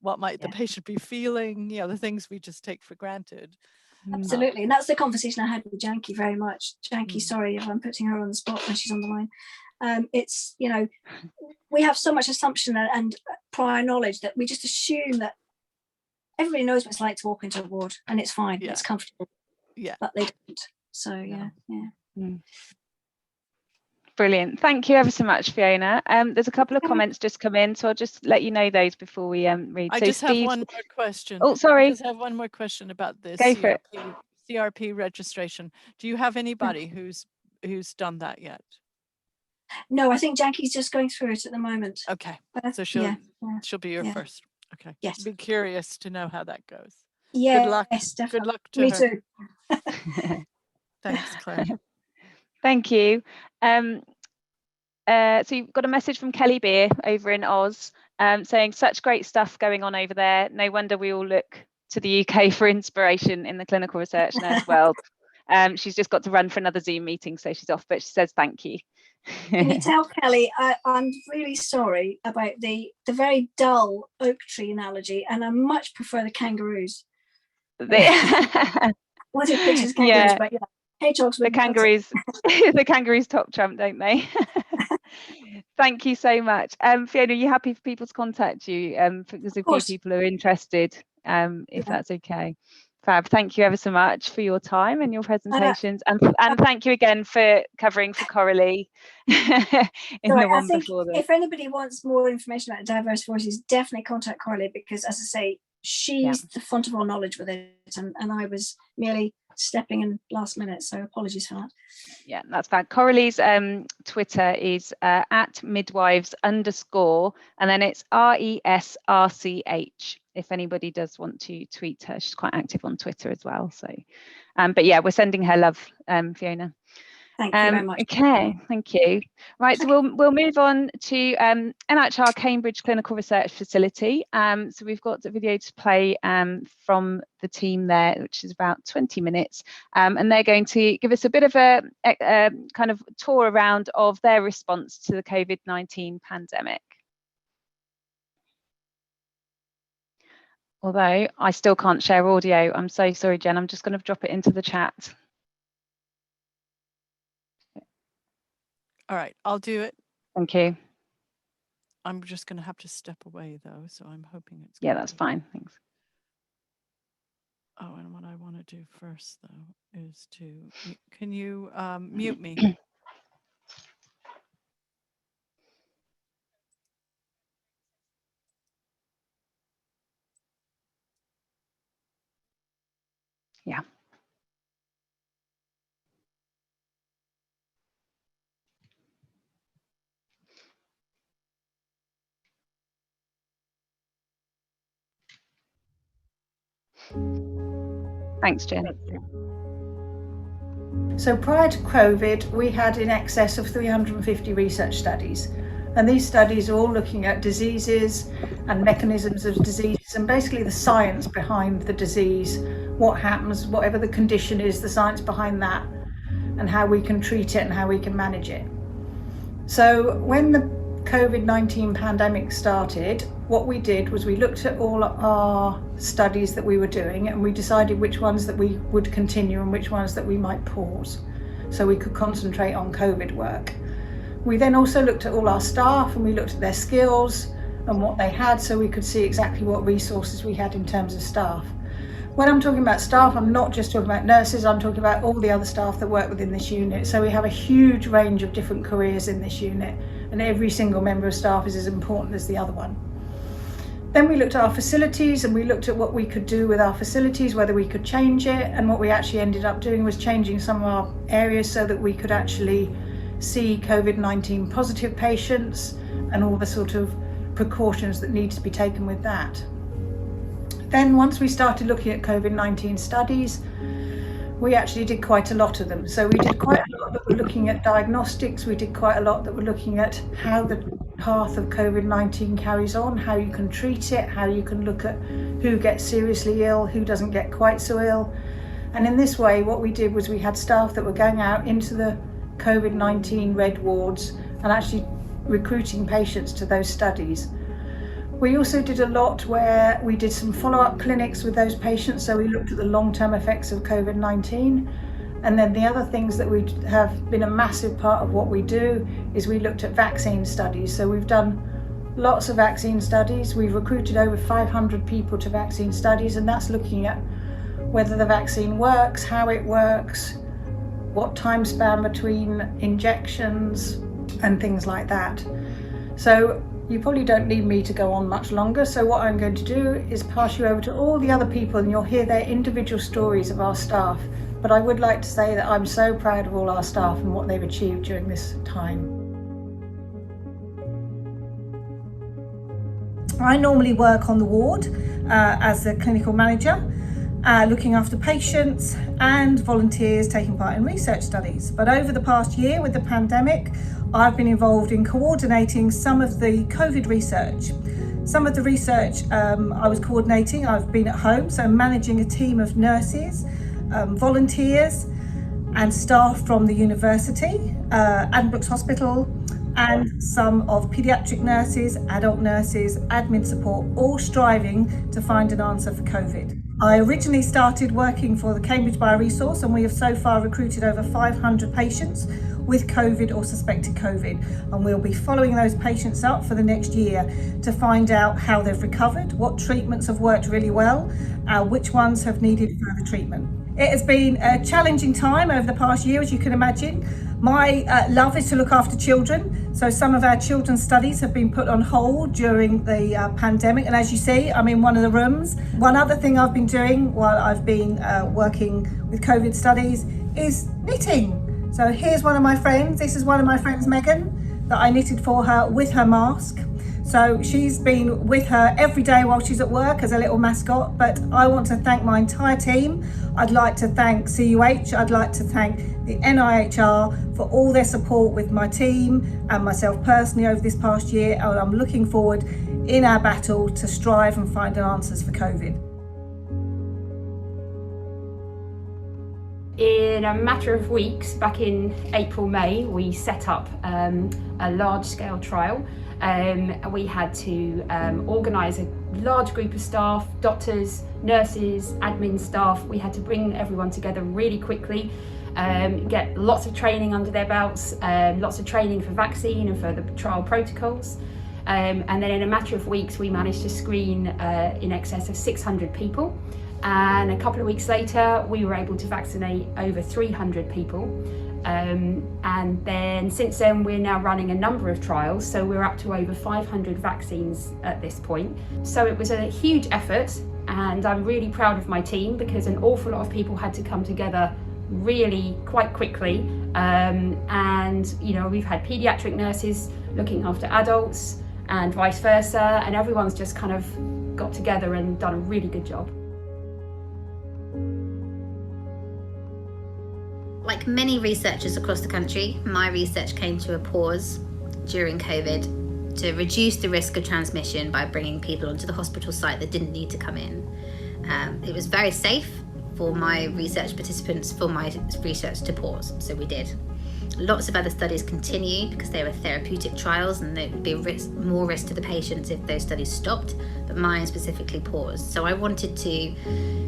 what might the patient be feeling, the things we just take for granted. Absolutely. And that's the conversation I had with Janky very much. Janky, sorry if I'm putting her on the spot when she's on the line. It's, we have so much assumption and prior knowledge that we just assume that everybody knows what it's like to walk into a ward, and it's fine, it's comfortable. But they don't. So Brilliant. Thank you ever so much, Fiona. There's a couple of comments just come in, so I'll just let you know those before we read. I just have one more question. Oh, sorry. I just have one more question about this CRP registration. Do you have anybody who's done that yet? No, I think Janky's just going through it at the moment. Okay, so she'll be your first. Okay. Yes. Be curious to know how that goes. Yeah. Good luck. Definitely. Good luck to Me her. too. Thanks, Claire. Thank you. So you've got a message from Kelly Beer over in Oz, saying such great stuff going on over there. No wonder we all look to the UK for inspiration in the clinical research nurse world. She's just got to run for another Zoom meeting, so she's off, but she says thank you. Can you tell Kelly, I'm really sorry about the very dull oak tree analogy, and I much prefer the kangaroos. What if pictures kangaroos? Yeah. But yeah, hedgehogs. The kangaroos, the kangaroos top trump, don't they? Thank you so much. Fiona, are you happy for people to contact you? Because a few people are interested, if that's okay. Fab, thank you ever so much for your time and your presentations, and thank you again for covering for Coralie in the one before this. If anybody wants more information about diverse voices, definitely contact Coralie, because, as I say, she's the font of all knowledge with it, and I was merely stepping in last minute, so apologies for that. Yeah, that's fine. Coralie's Twitter is at midwives_, and then it's RESRCH. If anybody does want to tweet her, she's quite active on Twitter as well. So, but yeah, we're sending her love, Fiona. Thank you very much. Okay, thank you. Right, so we'll move on to NIHR Cambridge Clinical Research Facility. So we've got a video to play from the team there, which is about 20 minutes, and they're going to give us a bit of a kind of tour around of their response to the COVID-19 pandemic. Although I still can't share audio. I'm so sorry, Jen. I'm just going to drop it into the chat. All right, I'll do it. Thank you. I'm just going to have to step away though, so I'm hoping it's. Yeah, that's fine. Thanks. Oh, and what I want to do first though is to, can you mute me? Yeah. Thanks, Jen. So prior to COVID, we had in excess of 350 research studies. And these studies are all looking at diseases and mechanisms of disease, and basically the science behind the disease, what happens, whatever the condition is, the science behind that, and how we can treat it and how we can manage it. So when the COVID-19 pandemic started, what we did was we looked at all our studies that we were doing, and we decided which ones that we would continue and which ones that we might pause, so we could concentrate on COVID work. We then also looked at all our staff, and we looked at their skills and what they had, so we could see exactly what resources we had in terms of staff. When I'm talking about staff, I'm not just talking about nurses, I'm talking about all the other staff that work within this unit. So we have a huge range of different careers in this unit, and every single member of staff is as important as the other one. Then we looked at our facilities, and we looked at what we could do with our facilities, whether we could change it, and what we actually ended up doing was changing some of our areas so that we could actually see COVID-19 positive patients and all the sort of precautions that need to be taken with that. Then once we started looking at COVID-19 studies, we actually did quite a lot of them. So we did quite a lot that were looking at diagnostics, we did quite a lot that were looking at how the path of COVID-19 carries on, how you can treat it, how you can look at who gets seriously ill, who doesn't get quite so ill. And in this way, what we did was we had staff that were going out into the COVID-19 red wards and actually recruiting patients to those studies. We also did a lot where we did some follow-up clinics with those patients, so we looked at the long-term effects of COVID-19. And then the other things that we have been a massive part of what we do is we looked at vaccine studies. So we've done lots of vaccine studies. We've recruited over 500 people to vaccine studies, and that's looking at whether the vaccine works, how it works, what time span between injections and things like that. So you probably don't need me to go on much longer. So what I'm going to do is pass you over to all the other people, and you'll hear their individual stories of our staff. But I would like to say that I'm so proud of all our staff and what they've achieved during this time. I normally work on the ward as a clinical manager, looking after patients and volunteers taking part in research studies. But over the past year with the pandemic, I've been involved in coordinating some of the COVID research. Some of the research I was coordinating, I've been at home, so managing a team of nurses, volunteers and staff from the university, Addenbrooke's Hospital, and some of paediatric nurses, adult nurses, admin support, all striving to find an answer for COVID. I originally started working for the Cambridge Bioresource, and we have so far recruited over 500 patients with COVID or suspected COVID, and we'll be following those patients up for the next year to find out how they've recovered, what treatments have worked really well, which ones have needed further treatment. It has been a challenging time over the past year, as you can imagine. My love is to look after children, so some of our children's studies have been put on hold during the pandemic, and as you see, I'm in one of the rooms. One other thing I've been doing while I've been working with COVID studies is knitting. So here's one of my friends. This is one of my friends, Megan, that I knitted for her with her mask. So she's been with her every day while she's at work as a little mascot, but I want to thank my entire team. I'd like to thank CUH, I'd like to thank the NIHR for all their support with my team and myself personally over this past year, and I'm looking forward in our battle to strive and find answers for COVID. In a matter of weeks, back in April, May, we set up a large-scale trial. We had to organise a large group of staff, doctors, nurses, admin staff. We had to bring everyone together really quickly, get lots of training under their belts, lots of training for vaccine and for the trial protocols. And then in a matter of weeks, we managed to screen in excess of 600 people. And a couple of weeks later, we were able to vaccinate over 300 people. And then since then, we're now running a number of trials. So we're up to over 500 vaccines at this point. So it was a huge effort, and I'm really proud of my team because an awful lot of people had to come together really quite quickly. And, you know, we've had paediatric nurses looking after adults and vice versa. And everyone's just kind of got together and done a really good job. Like many researchers across the country, my research came to a pause during COVID to reduce the risk of transmission by bringing people onto the hospital site that didn't need to come in. It was very safe for my research participants, for my research to pause, so we did. Lots of other studies continue because they were therapeutic trials and there would be more risk to the patients if those studies stopped, but mine specifically paused. So I wanted to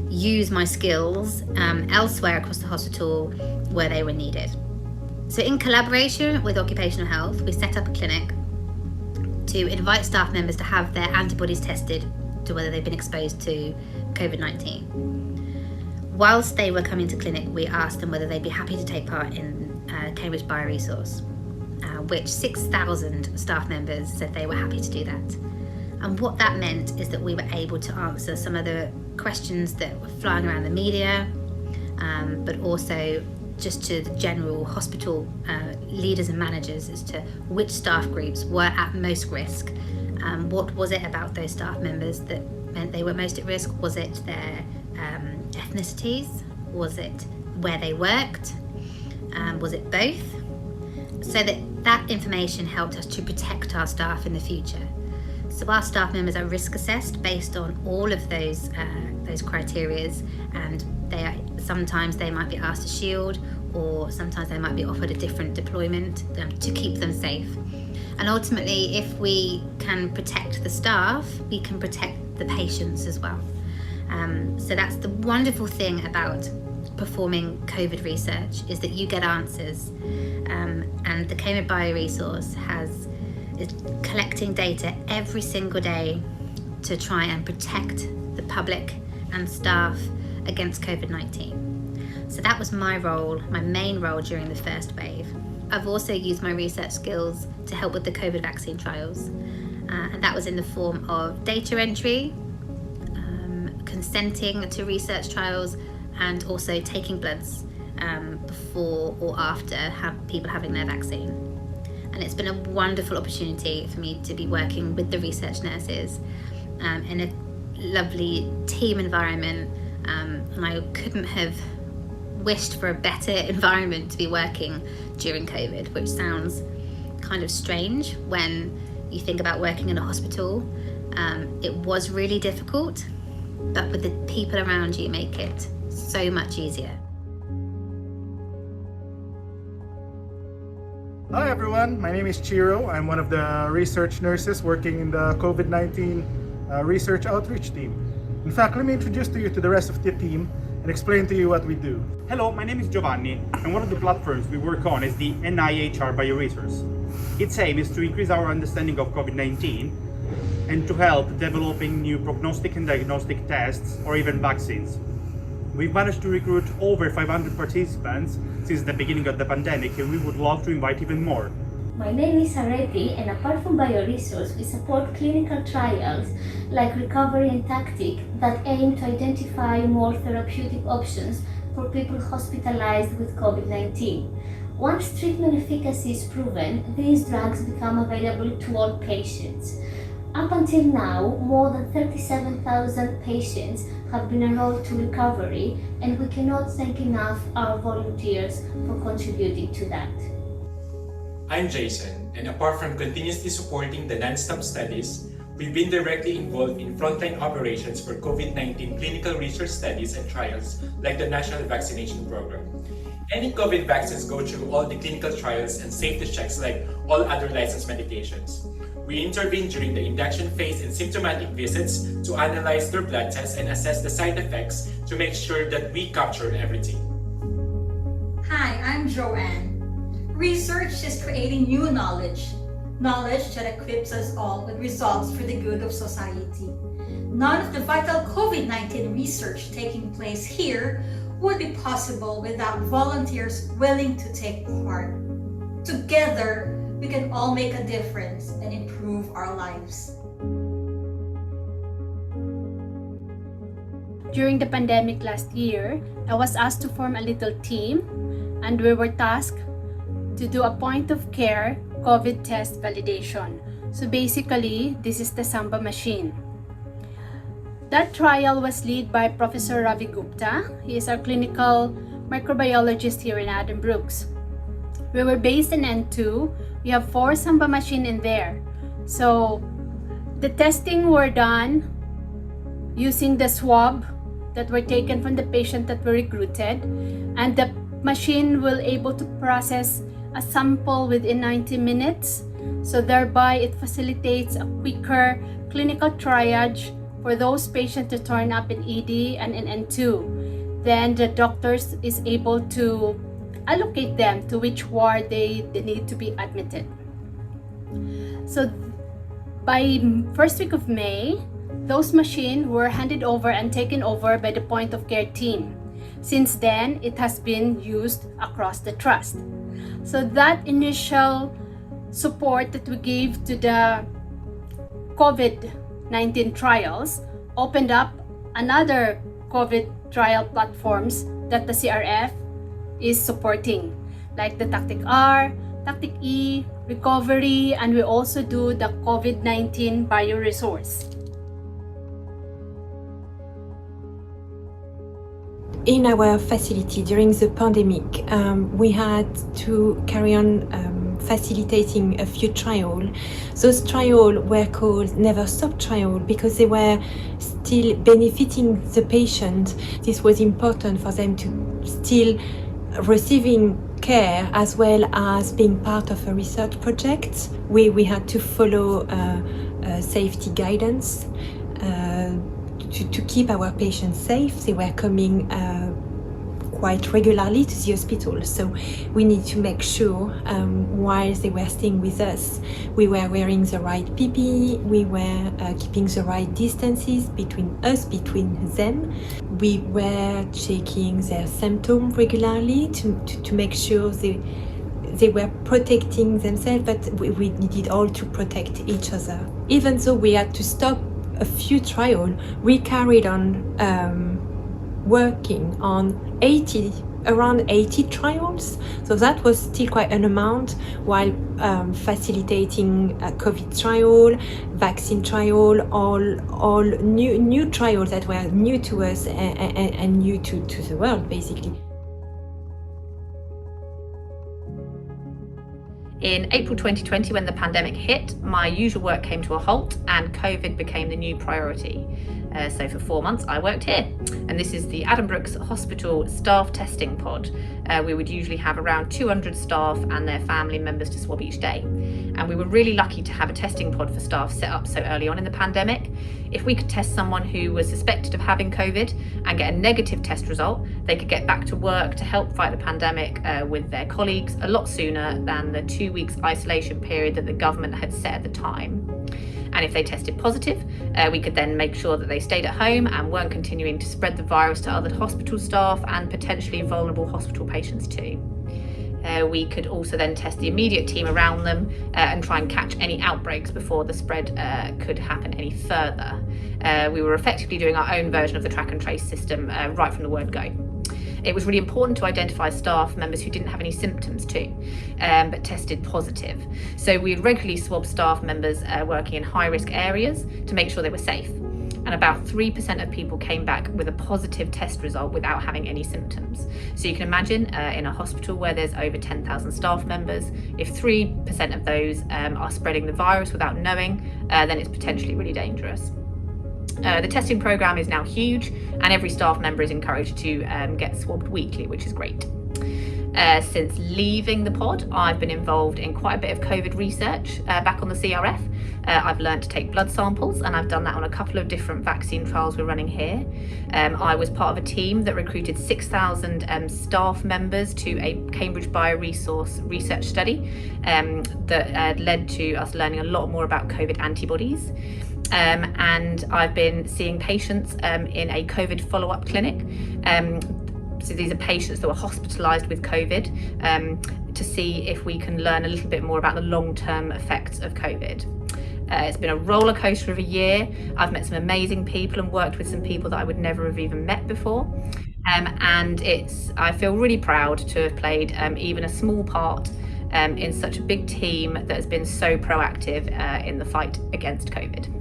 use my skills elsewhere across the hospital where they were needed. So in collaboration with Occupational Health, we set up a clinic to invite staff members to have their antibodies tested to whether they've been exposed to COVID-19. Whilst they were coming to clinic, we asked them whether they'd be happy to take part in Cambridge Bioresource, which 6,000 staff members said they were happy to do that. And what that meant is that we were able to answer some of the questions that were flying around the media, but also just to the general hospital leaders and managers as to which staff groups were at most risk. What was it about those staff members that meant they were most at risk? Was it their ethnicities? Was it where they worked? Was it both? So that information helped us to protect our staff in the future. So our staff members are risk assessed based on all of those criteria, and sometimes they might be asked to shield, or sometimes they might be offered a different deployment to keep them safe. And ultimately, if we can protect the staff, we can protect the patients as well. So that's the wonderful thing about performing COVID research, is that you get answers. And the Cambridge Bioresource is collecting data every single day to try and protect the public and staff against COVID-19. So that was my role, my main role during the first wave. I've also used my research skills to help with the COVID vaccine trials. And that was in the form of data entry, consenting to research trials, and also taking bloods before or after people having their vaccine. And it's been a wonderful opportunity for me to be working with the research nurses in a lovely team environment, and I couldn't have wished for a better environment to be working during COVID, which sounds kind of strange when you think about working in a hospital, It was really difficult, but with the people around you make it so much easier. Hi everyone, my name is Chiro. I'm one of the research nurses working in the COVID-19 research outreach team. In fact, let me introduce you to the rest of the team and explain to you what we do. Hello, my name is Giovanni, and one of the platforms we work on is the IACRN bioresource. Its aim is to increase our understanding of COVID-19 and to help developing new prognostic and diagnostic tests or even vaccines. We've managed to recruit over 500 participants since the beginning of the pandemic, and we would love to invite even more. My name is Areti, and apart from bioresource, we support clinical trials like Recovery and Tactic that aim to identify more therapeutic options for people hospitalized with COVID-19. Once treatment efficacy is proven, these drugs become available to all patients. Up until now, more than 37,000 patients have been enrolled to Recovery, and we cannot thank enough our volunteers for contributing to that. I'm Jason, and apart from continuously supporting the non-stop studies, we've been directly involved in frontline operations for COVID-19 clinical research studies and trials like the National Vaccination Program. Any COVID vaccines go through all the clinical trials and safety checks like all other licensed medications. We intervene during the induction phase and symptomatic visits to analyze their blood tests and assess the side effects to make sure that we capture everything. Hi, I'm Joanne. Research is creating new knowledge that equips us all with results for the good of society. None of the vital COVID-19 research taking place here would be possible without volunteers willing to take part. Together, we can all make a difference and improve our lives. During the pandemic last year, I was asked to form a little team, and we were tasked to do a point-of-care COVID test validation. So basically, this is the Samba machine. That trial was led by Professor Ravi Gupta. He is our clinical microbiologist here in Adam Brooks. We were based in N2. We have 4 Samba machines in there. So the testing were done using the swab that were taken from the patient that were recruited, and the machine will able to process a sample within 90 minutes. So thereby it facilitates a quicker clinical triage for those patients to turn up in ED and in N2. Then the doctors is able to allocate them to which ward they need to be admitted. So by first week of May, those machines were handed over and taken over by the point of care team. Since then, it has been used across the trust. So that initial support that we gave to the COVID-19 trials opened up another COVID trial platforms that the CRF is supporting, like the Tactic R, Tactic E, Recovery, and we also do the COVID-19 bioresource. In our facility during the pandemic, we had to carry on facilitating a few trials. Those trials were called Never Stop trial because they were still benefiting the patient. This was important for them to still receiving care as well as being part of a research project. We had to follow safety guidance to keep our patients safe. They were coming quite regularly to the hospital, so we need to make sure while they were staying with us, we were wearing the right PPE, we were keeping the right distances between us, between them. We were checking their symptoms regularly to make sure they were protecting themselves, but we needed all to protect each other. Even though we had to stop a few trials, we carried on working on around 80 trials. So that was still quite an amount, while facilitating a COVID trial, vaccine trial, all new trials that were new to us and new to the world, basically. In April 2020, when the pandemic hit, my usual work came to a halt and COVID became the new priority. So for 4 months, I worked here. And this is the Addenbrooke's Hospital Staff Testing Pod. We would usually have around 200 staff and their family members to swab each day. And we were really lucky to have a testing pod for staff set up so early on in the pandemic. If we could test someone who was suspected of having COVID and get a negative test result, they could get back to work to help fight the pandemic with their colleagues a lot sooner than the 2 weeks isolation period that the government had set at the time. And if they tested positive, we could then make sure that they stayed at home and weren't continuing to spread the virus to other hospital staff and potentially vulnerable hospital patients too. We could also then test the immediate team around them and try and catch any outbreaks before the spread could happen any further. We were effectively doing our own version of the track and trace system right from the word go. It was really important to identify staff members who didn't have any symptoms too, but tested positive. So we regularly swab staff members working in high-risk areas to make sure they were safe. And about 3% of people came back with a positive test result without having any symptoms. So you can imagine in a hospital where there's over 10,000 staff members, if 3% of those are spreading the virus without knowing, then it's potentially really dangerous. The testing programme is now huge and every staff member is encouraged to get swabbed weekly, which is great. Since leaving the pod, I've been involved in quite a bit of COVID research back on the CRF. I've learned to take blood samples and I've done that on a couple of different vaccine trials we're running here. I was part of a team that recruited 6,000 staff members to a Cambridge Bioresource research study that led to us learning a lot more about COVID antibodies. And I've been seeing patients in a COVID follow-up clinic. So these are patients that were hospitalised with COVID to see if we can learn a little bit more about the long-term effects of COVID. It's been a roller coaster of a year. I've met some amazing people and worked with some people that I would never have even met before. And I feel really proud to have played even a small part in such a big team that has been so proactive in the fight against COVID.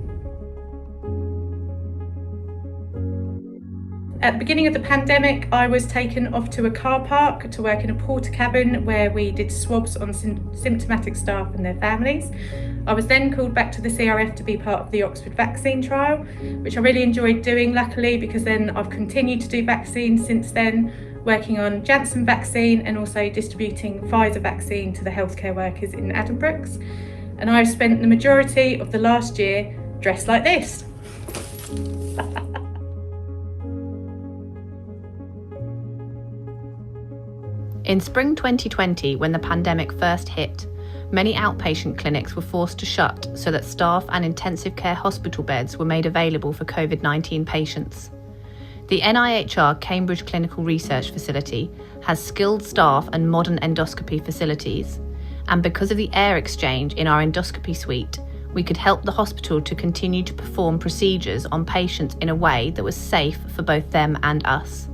At the beginning of the pandemic, I was taken off to a car park to work in a porter cabin where we did swabs on symptomatic staff and their families. I was then called back to the CRF to be part of the Oxford vaccine trial, which I really enjoyed doing, luckily, because then I've continued to do vaccines since then, working on Janssen vaccine and also distributing Pfizer vaccine to the healthcare workers in Addenbrooke's. And I've spent the majority of the last year dressed like this. In spring 2020, when the pandemic first hit, many outpatient clinics were forced to shut so that staff and intensive care hospital beds were made available for COVID-19 patients. The NIHR Cambridge Clinical Research Facility has skilled staff and modern endoscopy facilities, and because of the air exchange in our endoscopy suite, we could help the hospital to continue to perform procedures on patients in a way that was safe for both them and us.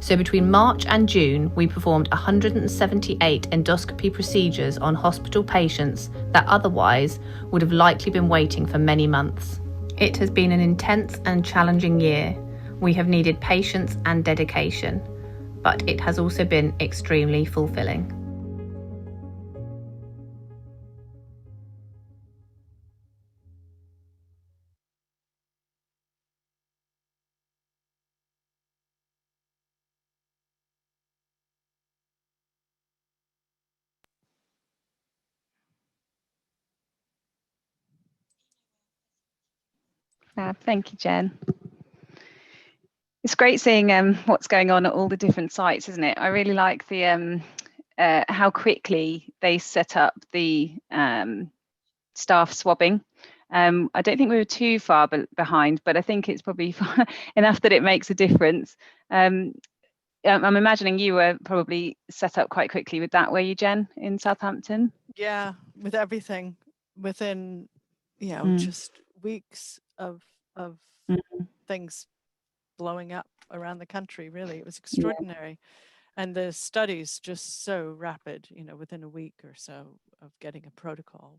So between March and June, we performed 178 endoscopy procedures on hospital patients that otherwise would have likely been waiting for many months. It has been an intense and challenging year. We have needed patience and dedication, but it has also been extremely fulfilling. Thank you, Jen. It's great seeing what's going on at all the different sites, isn't it? I really like the how quickly they set up the staff swabbing. I don't think we were too far behind, but I think it's probably enough that it makes a difference. I'm imagining you were probably set up quite quickly with that, were you, Jen, in Southampton? Yeah, with everything within, just weeks of things blowing up around the country. Really, it was extraordinary. Yeah. And the studies just so rapid, within a week or so of getting a protocol.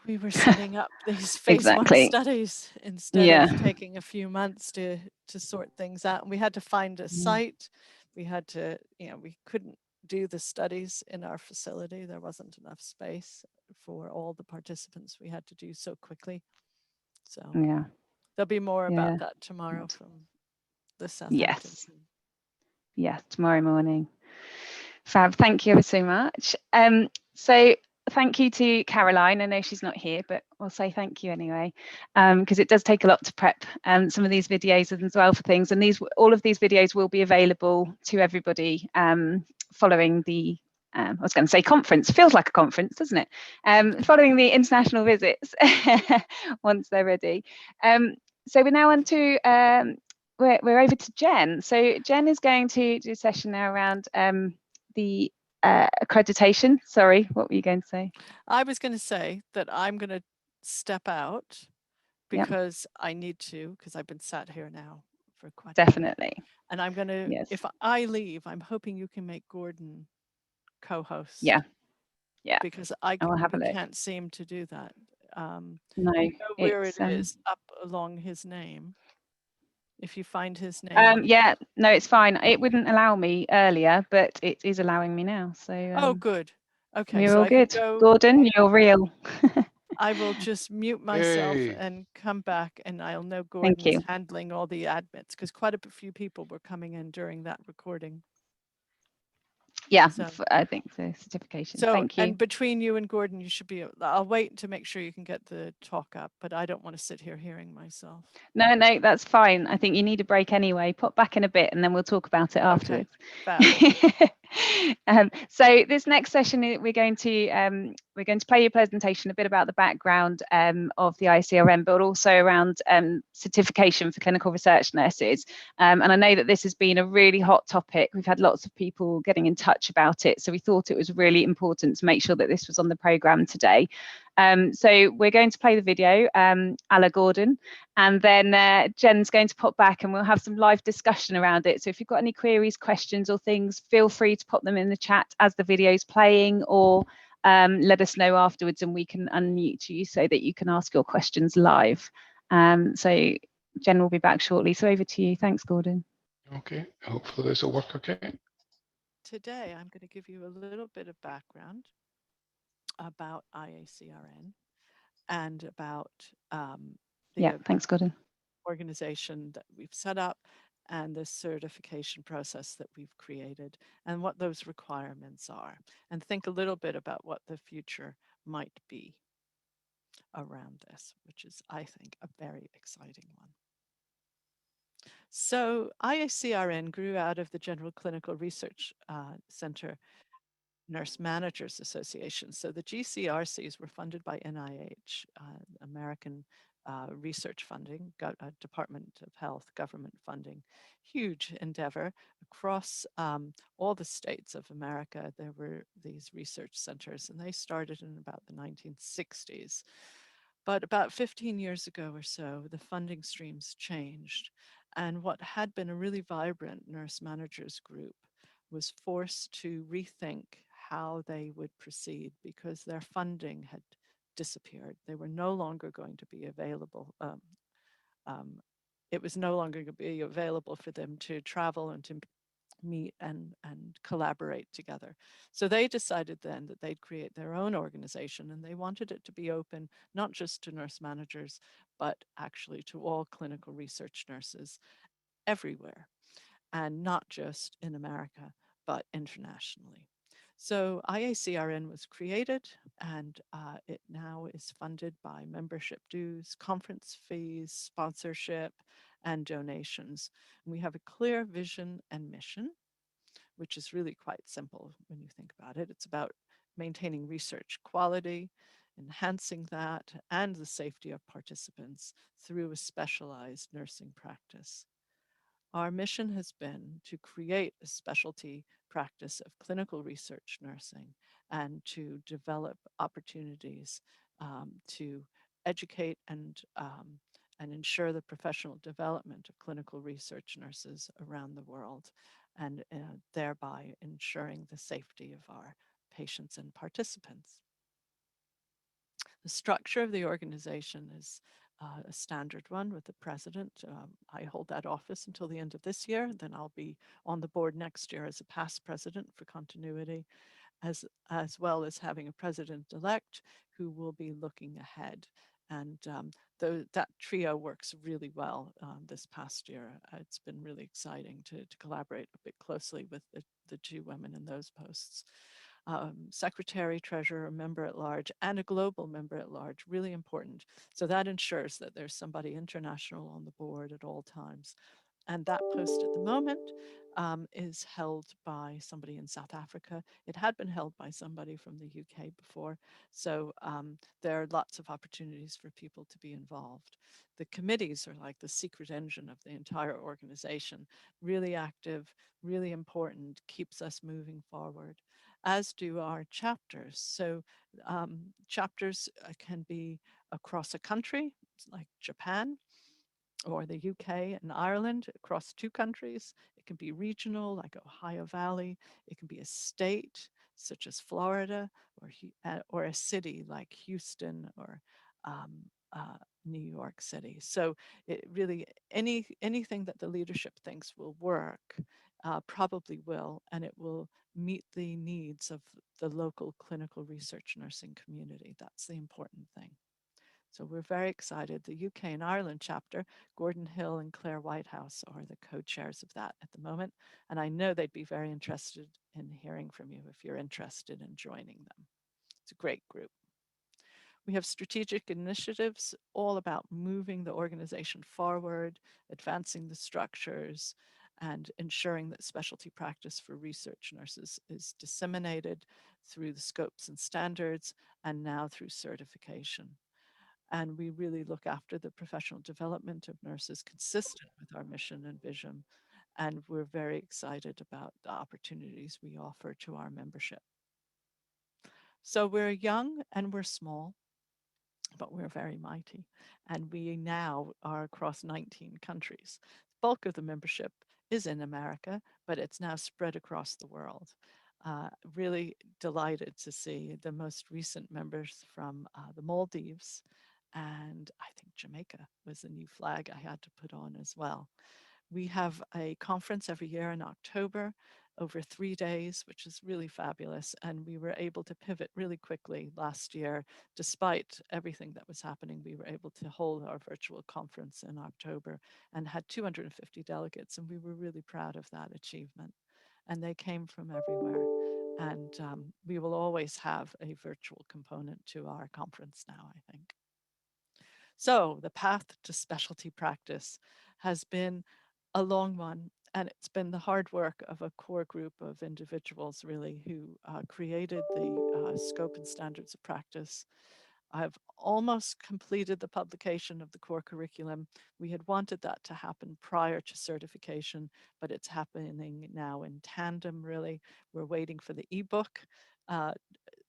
We were setting up these phase 1 studies instead of taking a few months to sort things out. And we had to find a site. We had to, we couldn't do the studies in our facility. There wasn't enough space for all the participants we had to do so quickly. So yeah, there'll be more yeah. about that tomorrow from the Southampton Yes, team. yes, tomorrow morning. Fab, thank you ever so much. So thank you to Caroline. I know she's not here, but I'll say thank you anyway, because it does take a lot to prep some of these videos as well for things. And all of these videos will be available to everybody following the, I was going to say conference, feels like a conference, doesn't it? Following the international visits once they're ready. So we're now on to, we're over to Jen. So Jen is going to do a session now around the accreditation. Sorry, what were you going to say? I was going to say that I'm going to step out because I need to, because I've been sat here now for quite definitely. a while. And I'm going to, if I leave, I'm hoping you can make Gordon co-host. Yeah. Because I can't seem to do that. No, you know where it is up along his name. If you find his name. Yeah, no, it's fine. It wouldn't allow me earlier, but it is allowing me now. So oh, good. Okay, you're so all good. Gordon, you're real. I will just mute myself and come back, and I'll know Gordon's handling all the admins, because quite a few people were coming in during that recording. Yeah, so, I think the certification. So, thank you. And between you and Gordon, you should be, I'll wait to make sure you can get the talk up, but I don't want to sit here hearing myself. No, that's fine. I think you need a break anyway. Pop back in a bit and then we'll talk about it afterwards. So this next session, we're going to play your presentation a bit about the background of the IACRN, but also around certification for clinical research nurses. And I know that this has been a really hot topic. We've had lots of people getting in touch about it. So we thought it was really important to make sure that this was on the programme today. So we're going to play the video, a la Gordon, and then Jen's going to pop back and we'll have some live discussion around it. So if you've got any queries, questions or things, feel free to pop them in the chat as the video is playing, or let us know afterwards and we can unmute you so that you can ask your questions live. So Jen will be back shortly. So over to you. Thanks, Gordon. Okay, hopefully this will work okay. Today, I'm going to give you a little bit of background about IACRN and about thanks, Gordon. Organization that we've set up and the certification process that we've created and what those requirements are, and think a little bit about what the future might be around this, which is, I think, a very exciting one. So IACRN grew out of the General Clinical Research Center Nurse Managers Association. So the GCRCs were funded by NIH, American research funding, Department of Health, government funding, huge endeavor across all the states of America. There were these research centers, and they started in about the 1960s. But about 15 years ago or so, the funding streams changed. And what had been a really vibrant nurse managers group was forced to rethink how they would proceed because their funding had disappeared. They were no longer going to be available. It was no longer going to be available for them to travel and to meet and collaborate together. So they decided then that they'd create their own organization, and they wanted it to be open not just to nurse managers, but actually to all clinical research nurses everywhere, and not just in America, but internationally. So IACRN was created, and it now is funded by membership dues, conference fees, sponsorship, and donations. And we have a clear vision and mission, which is really quite simple when you think about it. It's about maintaining research quality, enhancing that, and the safety of participants through a specialized nursing practice. Our mission has been to create a specialty practice of clinical research nursing and to develop opportunities to educate and ensure the professional development of clinical research nurses around the world, and thereby ensuring the safety of our patients and participants. The structure of the organization is a standard one with the president. I hold that office until the end of this year. Then I'll be on the board next year as a past president for continuity, as well as having a president-elect who will be looking ahead. And that trio works really well this past year. It's been really exciting to collaborate a bit closely with the two women in those posts. Secretary, treasurer, member at large, and a global member at large, really important. So that ensures that there's somebody international on the board at all times. And that post at the moment is held by somebody in South Africa. It had been held by somebody from the UK before. So there are lots of opportunities for people to be involved. The committees are like the secret engine of the entire organization, really active, really important, keeps us moving forward, as do our chapters. So chapters can be across a country, like Japan, or the UK and Ireland, across 2 countries. It can be regional, like Ohio Valley. It can be a state, such as Florida, or a city like Houston or New York City. So it really, anything that the leadership thinks will work probably will, and it will meet the needs of the local clinical research nursing community. That's the important thing. So we're very excited. The UK and Ireland chapter, Gordon Hill and Claire Whitehouse are the co-chairs of that at the moment. And I know they'd be very interested in hearing from you if you're interested in joining them. It's a great group. We have strategic initiatives all about moving the organization forward, advancing the structures, and ensuring that specialty practice for research nurses is disseminated through the scopes and standards, and now through certification. And we really look after the professional development of nurses consistent with our mission and vision. And we're very excited about the opportunities we offer to our membership. So we're young and we're small, but we're very mighty. And we now are across 19 countries. The bulk of the membership is in America, but it's now spread across the world. Really delighted to see the most recent members from the Maldives, and I think Jamaica was the new flag I had to put on as well. We have a conference every year in October over 3 days, which is really fabulous. And we were able to pivot really quickly last year. Despite everything that was happening, we were able to hold our virtual conference in October and had 250 delegates. And we were really proud of that achievement. And they came from everywhere. And we will always have a virtual component to our conference now, I think. So the path to specialty practice has been a long one, and it's been the hard work of a core group of individuals really who created the scope and standards of practice. I've almost completed the publication of the core curriculum. We had wanted that to happen prior to certification, but it's happening now in tandem really. We're waiting for the ebook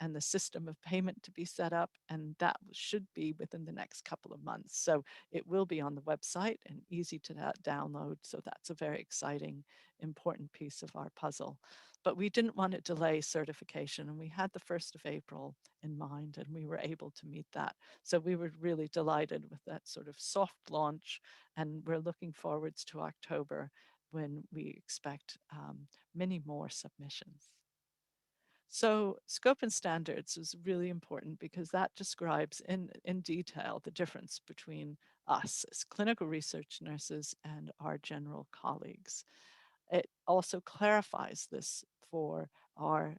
and the system of payment to be set up, and that should be within the next couple of months. So it will be on the website and easy to download. So that's a very exciting, important piece of our puzzle. But we didn't want to delay certification, and we had the 1st of April in mind, and we were able to meet that. So we were really delighted with that sort of soft launch, and we're looking forwards to October when we expect many more submissions. So scope and standards is really important because that describes in detail the difference between us as clinical research nurses and our general colleagues. It also clarifies this for our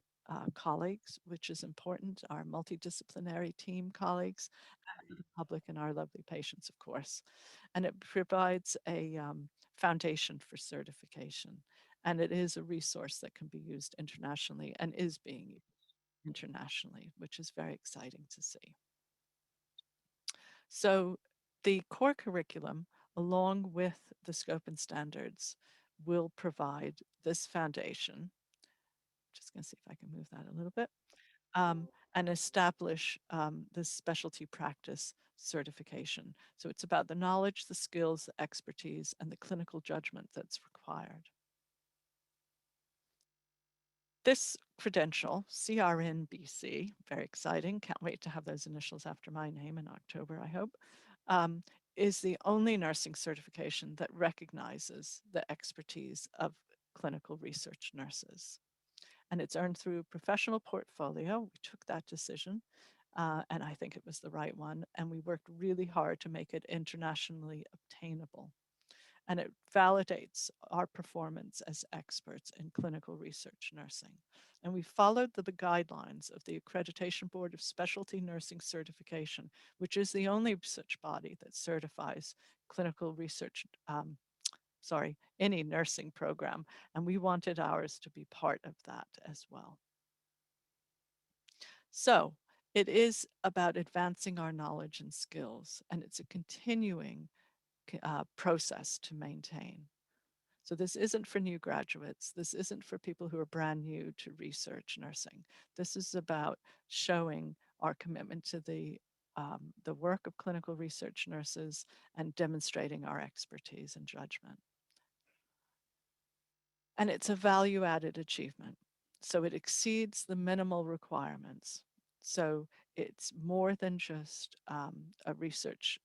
colleagues, which is important, our multidisciplinary team colleagues, and the public and our lovely patients, of course. And it provides a foundation for certification. And it is a resource that can be used internationally and is being used internationally, which is very exciting to see. So the core curriculum, along with the scope and standards, will provide this foundation. Just going to see if I can move that a little bit. And establish this specialty practice certification. So it's about the knowledge, the skills, the expertise, and the clinical judgment that's required. This credential, CRN BC, very exciting. Can't wait to have those initials after my name in October, I hope, is the only nursing certification that recognizes the expertise of clinical research nurses. And it's earned through professional portfolio. We took that decision, and I think it was the right one. And we worked really hard to make it internationally obtainable. And it validates our performance as experts in clinical research nursing. And we followed the guidelines of the Accreditation Board of Specialty Nursing Certification, which is the only such body that certifies clinical research, any nursing program. And we wanted ours to be part of that as well. So it is about advancing our knowledge and skills, and it's a continuing process to maintain. So this isn't for new graduates. This isn't for people who are brand new to research nursing. This is about showing our commitment to the work of clinical research nurses and demonstrating our expertise and judgment. And it's a value-added achievement. So it exceeds the minimal requirements. So it's more than just a research,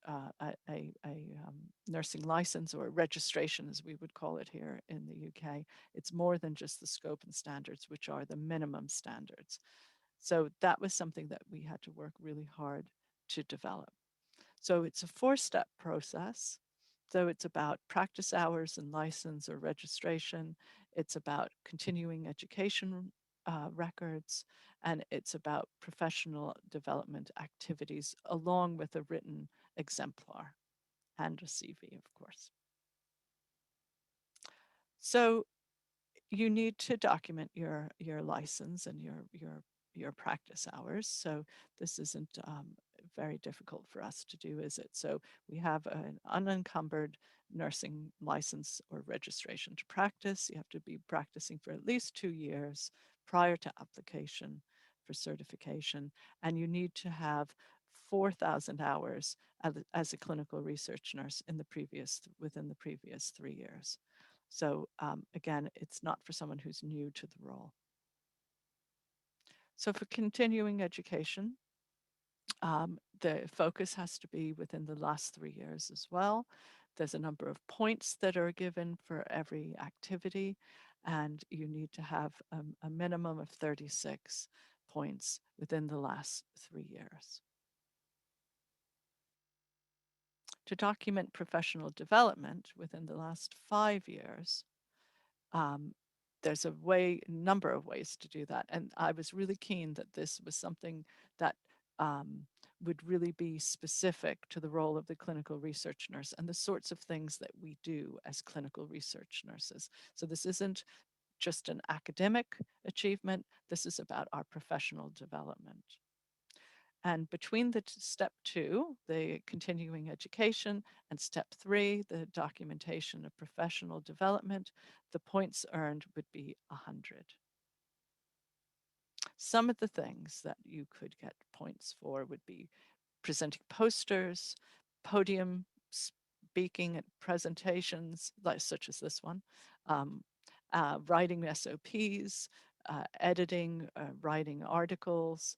nursing license or registration, as we would call it here in the UK. It's more than just the scope and standards, which are the minimum standards. So that was something that we had to work really hard to develop. So it's a 4-step process. So it's about practice hours and license or registration. It's about continuing education records, and it's about professional development activities along with a written exemplar and a CV, of course. So you need to document your license and your practice hours. So this isn't very difficult for us to do, is it? So we have an unencumbered nursing license or registration to practice. You have to be practicing for at least 2 years prior to application for certification, and you need to have 4,000 hours as a clinical research nurse within the previous 3 years. So again, it's not for someone who's new to the role. So for continuing education, the focus has to be within the last 3 years as well. There's a number of points that are given for every activity, and you need to have a minimum of 36 points within the last 3 years. To document professional development within the last 5 years, there's a number of ways to do that. And I was really keen that this was something that would really be specific to the role of the clinical research nurse and the sorts of things that we do as clinical research nurses. So this isn't just an academic achievement, this is about our professional development. And between the step 2, the continuing education, and step 3, the documentation of professional development, the points earned would be 100. Some of the things that you could get points for would be presenting posters, podium speaking at presentations, such as this one, writing SOPs, editing, writing articles,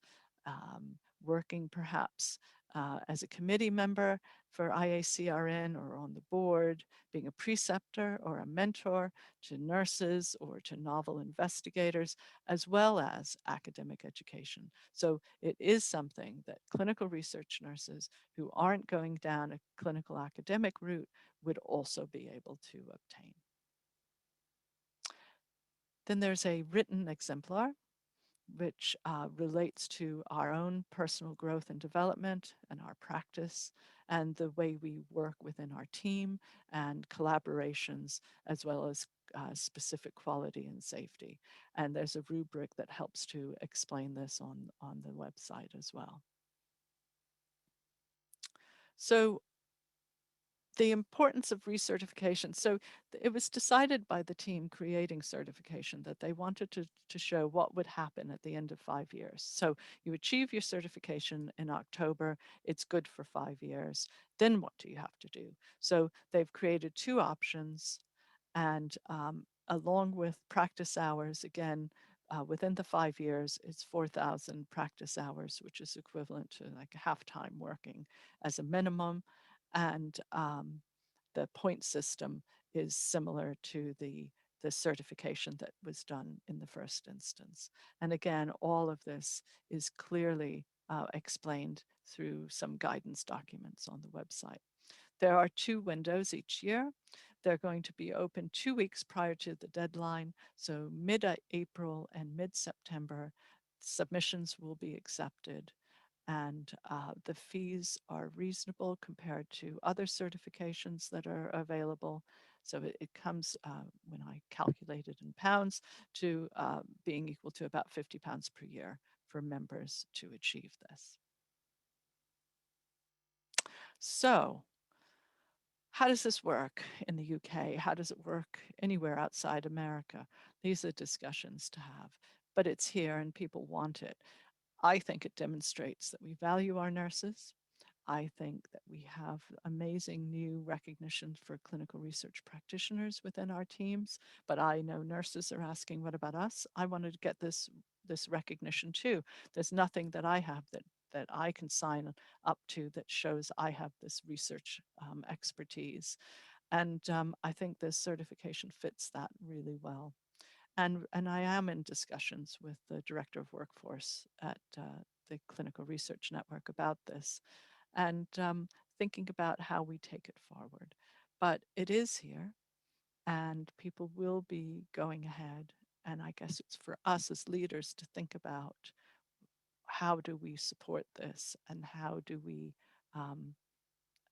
working perhaps as a committee member for IACRN or on the board, being a preceptor or a mentor to nurses or to novel investigators, as well as academic education. So it is something that clinical research nurses who aren't going down a clinical academic route would also be able to obtain. Then there's a written exemplar, which relates to our own personal growth and development and our practice and the way we work within our team and collaborations, as well as specific quality and safety. And there's a rubric that helps to explain this on the website as well. So the importance of recertification. So it was decided by the team creating certification that they wanted to show what would happen at the end of 5 years. So you achieve your certification in October, it's good for 5 years. Then what do you have to do? So they've created 2 options, and along with practice hours, again, within the 5 years, it's 4,000 practice hours, which is equivalent to like half-time working as a minimum. and the point system is similar to the certification that was done in the first instance. And again, all of this is clearly explained through some guidance documents on the website. There are 2 windows each year. They're going to be open 2 weeks prior to the deadline. So mid-April and mid-September, submissions will be accepted. And the fees are reasonable compared to other certifications that are available. So it comes, when I calculate it in pounds, to being equal to about £50 per year for members to achieve this. So how does this work in the UK? How does it work anywhere outside America? These are discussions to have, but it's here and people want it. I think it demonstrates that we value our nurses. I think that we have amazing new recognition for clinical research practitioners within our teams, but I know nurses are asking, what about us? I wanted to get this recognition too. There's nothing that I have that I can sign up to that shows I have this research expertise. And I think this certification fits that really well. And I am in discussions with the Director of Workforce at the Clinical Research Network about this, and thinking about how we take it forward. But it is here, and people will be going ahead. And I guess it's for us as leaders to think about how do we support this and how do we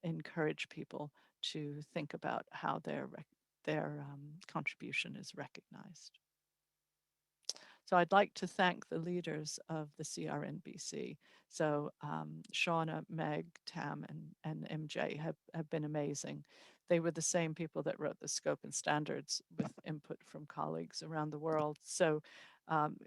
encourage people to think about how their contribution is recognized. So I'd like to thank the leaders of the CRNBC. So Shauna, Meg, Tam, and MJ have been amazing. They were the same people that wrote the scope and standards with input from colleagues around the world. So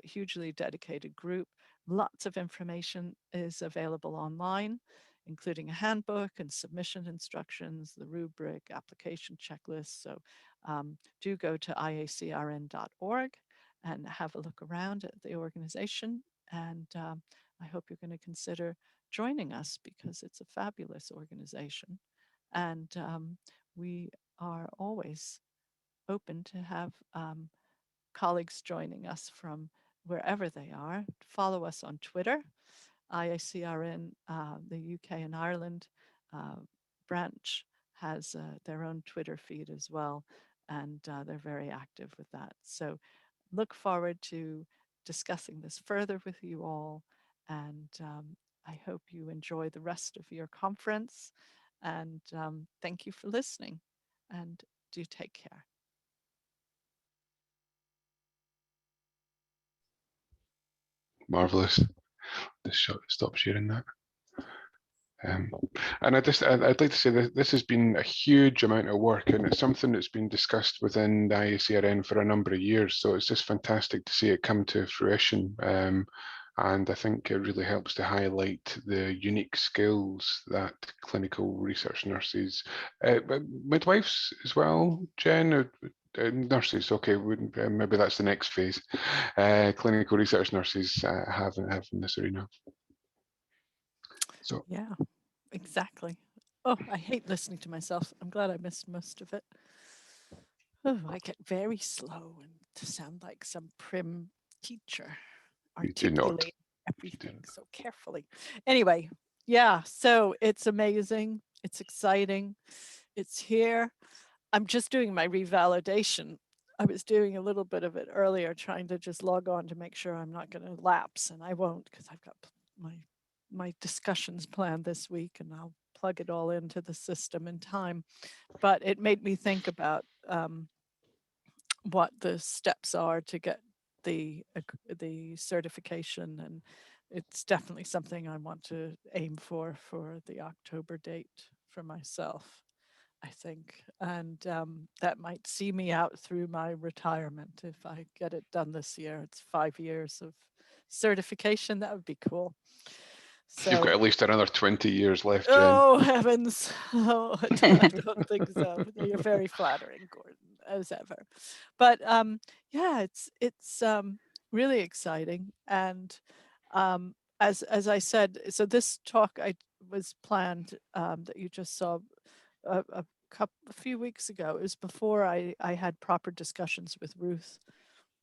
hugely dedicated group. Lots of information is available online, including a handbook and submission instructions, the rubric, application checklist. So do go to IACRN.org and have a look around at the organization. And I hope you're going to consider joining us because it's a fabulous organization. And we are always open to have colleagues joining us from wherever they are. Follow us on Twitter, IACRN, the UK and Ireland branch has their own Twitter feed as well. And they're very active with that. So look forward to discussing this further with you all. And I hope you enjoy the rest of your conference. And thank you for listening. And do take care. Marvelous. Just stop sharing that. And I'd like to say that this has been a huge amount of work, and it's something that's been discussed within the IACRN for a number of years. So it's just fantastic to see it come to fruition. And I think it really helps to highlight the unique skills that clinical research nurses, midwives as well, Jen, nurses, okay, maybe that's the next phase. Clinical research nurses have in this arena. So yeah, exactly. Oh, I hate listening to myself. I'm glad I missed most of it. Oh, I get very slow and to sound like some prim teacher, articulating everything so carefully. Anyway, yeah, so it's amazing. It's exciting. It's here. I'm just doing my revalidation. I was doing a little bit of it earlier, trying to just log on to make sure I'm not going to lapse, and I won't because I've got my discussions planned this week, and I'll plug it all into the system in time. But it made me think about what the steps are to get the certification, and it's definitely something I want to aim for the October date for myself, I think. And that might see me out through my retirement if I get it done this year. It's 5 years of certification. That would be cool. So, you've got at least another 20 years left, Jen. Oh, heavens. Oh, I don't think so. You're very flattering, Gordon, as ever. But yeah, it's really exciting. And as I said, so this talk was planned that you just saw a few weeks ago. It was before I had proper discussions with Ruth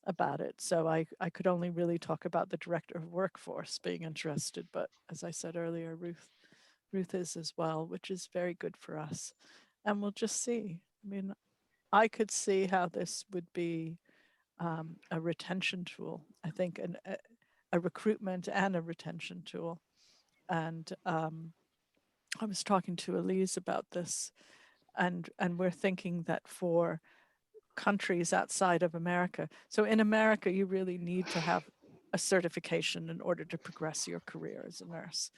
about it. So I could only really talk about the director of workforce being interested. But as I said earlier, Ruth is as well, which is very good for us. And we'll just see. I mean, I could see how this would be a retention tool. I think a recruitment and a retention tool. And I was talking to Elise about this, and we're thinking that for countries outside of America. So in America, you really need to have a certification in order to progress your career as a nurse.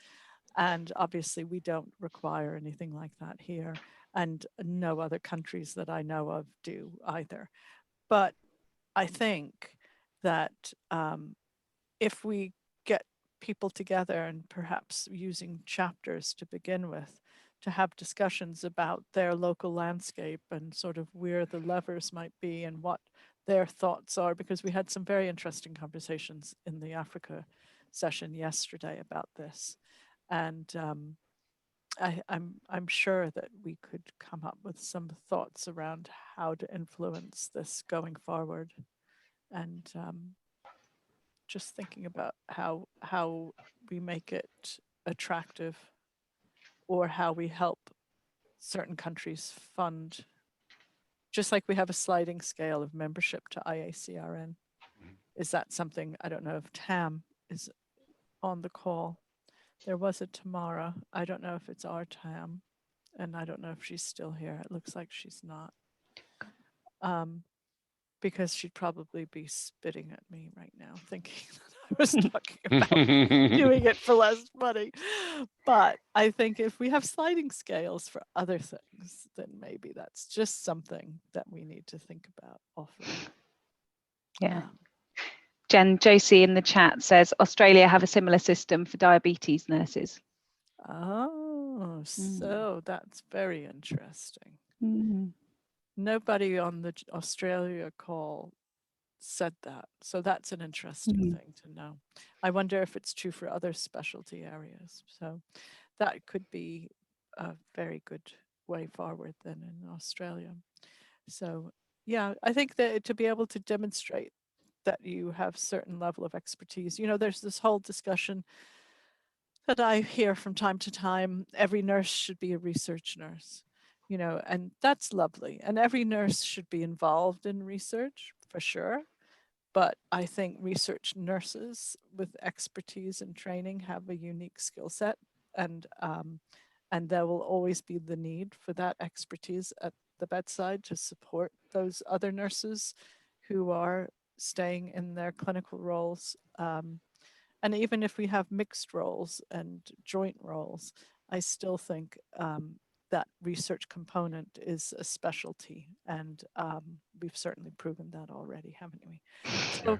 And obviously we don't require anything like that here, and no other countries that I know of do either. But I think that if we get people together and perhaps using chapters to begin with, to have discussions about their local landscape and sort of where the levers might be and what their thoughts are, because we had some very interesting conversations in the Africa session yesterday about this. And I'm sure that we could come up with some thoughts around how to influence this going forward. And just thinking about how we make it attractive, or how we help certain countries fund, just like we have a sliding scale of membership to IACRN. Is that something, I don't know if Tam is on the call. There was a Tamara. I don't know if it's our Tam, and I don't know if she's still here. It looks like she's not. Because she'd probably be spitting at me right now, thinking that I was talking about doing it for less money. But I think if we have sliding scales for other things, then maybe that's just something that we need to think about offering. Yeah. Jen Josie in the chat says Australia have a similar system for diabetes nurses. Oh, so that's very interesting. Mm. Nobody on the Australia call said that. So that's an interesting thing to know. I wonder if it's true for other specialty areas. So that could be a very good way forward then in Australia. So yeah, I think that to be able to demonstrate that you have certain level of expertise, you know, there's this whole discussion that I hear from time to time, every nurse should be a research nurse, you know, and that's lovely. And every nurse should be involved in research for sure. But I think research nurses with expertise and training have a unique skill set, and there will always be the need for that expertise at the bedside to support those other nurses who are staying in their clinical roles. And even if we have mixed roles and joint roles, I still think that research component is a specialty, and we've certainly proven that already, haven't we? So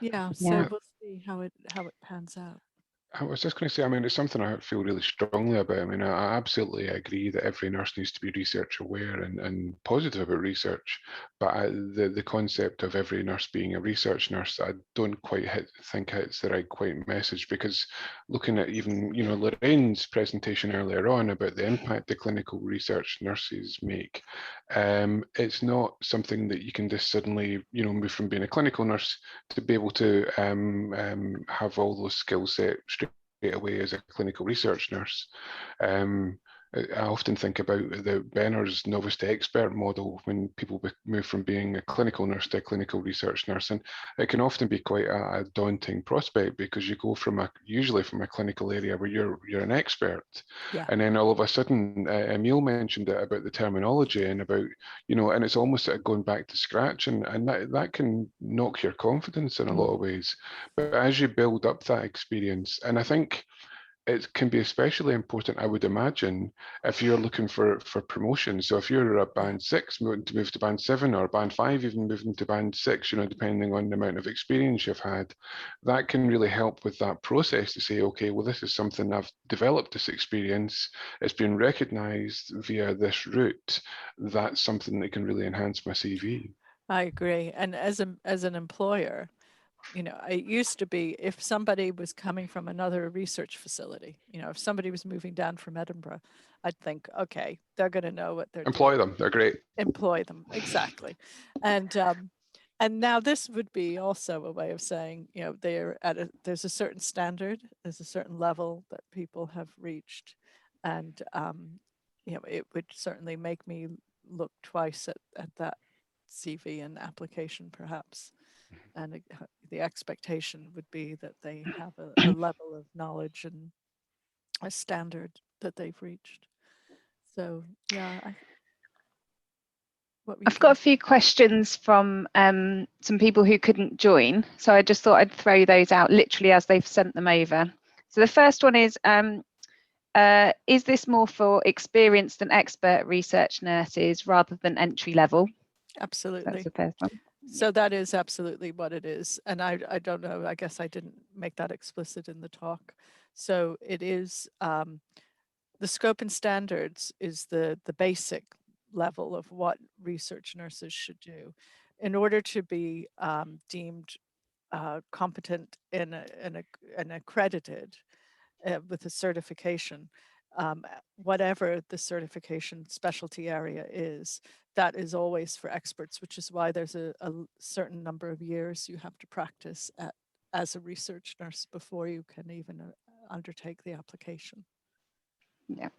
yeah, so we'll see how it pans out. I was just going to say, I mean, it's something I feel really strongly about. I mean, I absolutely agree that every nurse needs to be research aware and positive about research. But the concept of every nurse being a research nurse, I don't quite think it's the right message, because looking at even, you know, Lorraine's presentation earlier on about the impact the clinical research nurses make, it's not something that you can just suddenly, you know, move from being a clinical nurse to be able to have all those skill sets straight away as a clinical research nurse. I often think about the Benner's novice to expert model when people move from being a clinical nurse to a clinical research nurse, and it can often be quite a daunting prospect, because you go from usually from a clinical area where you're an expert, and then all of a sudden, Emile mentioned it about the terminology and about, you know, and it's almost like going back to scratch, and that can knock your confidence in a lot of ways. But as you build up that experience, and I think it can be especially important, I would imagine, if you're looking for promotion. So if you're a band 6 moving to move to band 7, or band 5 even moving to band 6, you know, depending on the amount of experience you've had, that can really help with that process to say, okay, well, this is something I've developed, this experience, it's been recognized via this route. That's something that can really enhance my CV. I agree. And as an employer, You know, it used to be if somebody was coming from another research facility, you know, if somebody was moving down from Edinburgh, I'd think, okay, they're going to know what they're Employ doing. them, they're great. Employ them, exactly. And now this would be also a way of saying, you know, there's a certain standard, there's a certain level that people have reached. And, you know, it would certainly make me look twice at that CV and application, perhaps. And the expectation would be that they have a level of knowledge and a standard that they've reached. So, yeah, I've got a few questions from some people who couldn't join. So I just thought I'd throw those out literally as they've sent them over. So the first one is this more for experienced and expert research nurses rather than entry level? Absolutely. That's the first one. So that is absolutely what it is. And I don't know, I guess I didn't make that explicit in the talk. So it is, the scope and standards is the basic level of what research nurses should do in order to be deemed competent and accredited with a certification. Whatever the certification specialty area is, that is always for experts, which is why there's a certain number of years you have to practice as a research nurse before you can even undertake the application. Yeah.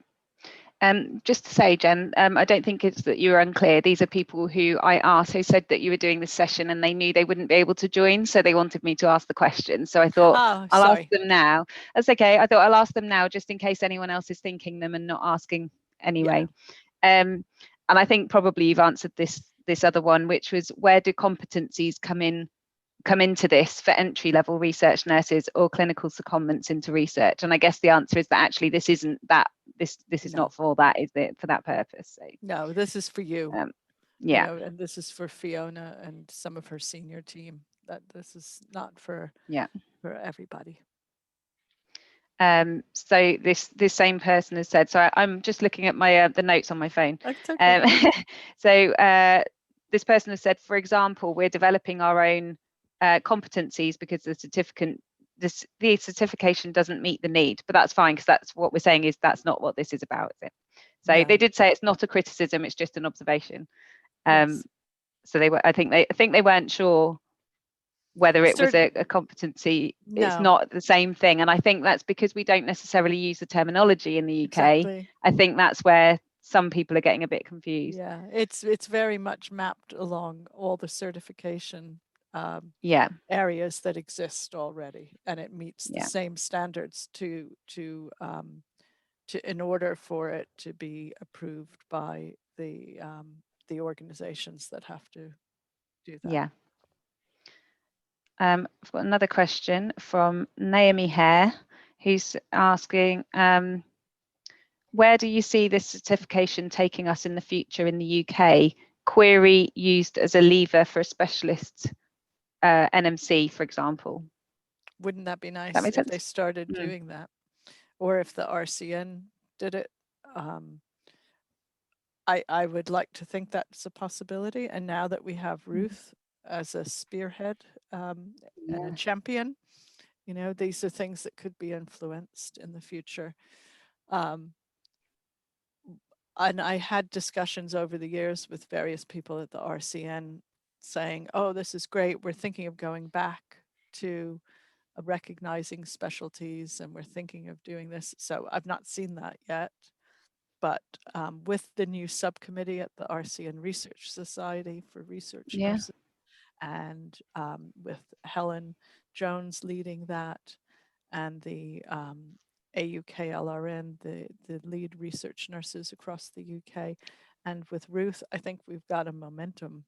Just to say, Jen, I don't think it's that you were unclear. These are people who I asked who said that you were doing this session and they knew they wouldn't be able to join, so they wanted me to ask the question. So I thought I'll ask them now. That's okay. I thought I'll ask them now just in case anyone else is thinking them and not asking anyway. Yeah. And I think probably you've answered this other one, which was where do competencies come into this for entry-level research nurses or clinical secondments into research? And I guess the answer is that actually this isn't that. This is not for that, is it? For that purpose? So, no, this is for you. Yeah. You know, and this is for Fiona and some of her senior team. That this is not for for everybody. So this same person has said. So I'm just looking at my the notes on my phone. That's okay. So this person has said, for example, we're developing our own competencies because the certification doesn't meet the need, but that's fine because that's what we're saying is that's not what this is about, is it? So they did say it's not a criticism, it's just an observation. Yes. So I think they weren't sure whether it was a competency. No. It's not the same thing, and I think that's because we don't necessarily use the terminology in the UK. Exactly. I think that's where some people are getting a bit confused. Yeah, it's very much mapped along all the certification areas that exist already, and it meets the same standards to in order for it to be approved by the organizations that have to do that. Yeah. I've got another question from Naomi Hare, who's asking, where do you see this certification taking us in the future in the UK? Query used as a lever for a specialist NMC, for example. Wouldn't that be nice if they started doing that? Or if the RCN did it? I would like to think that's a possibility. And now that we have Ruth as a spearhead and a champion, you know, these are things that could be influenced in the future. And I had discussions over the years with various people at the RCN saying, oh, this is great. We're thinking of going back to recognizing specialties and we're thinking of doing this. So I've not seen that yet. But with the new subcommittee at the RCN Research Society for Research Nurses, and with Helen Jones leading that, and the IACRN, the lead research nurses across the UK, and with Ruth, I think we've got a momentum.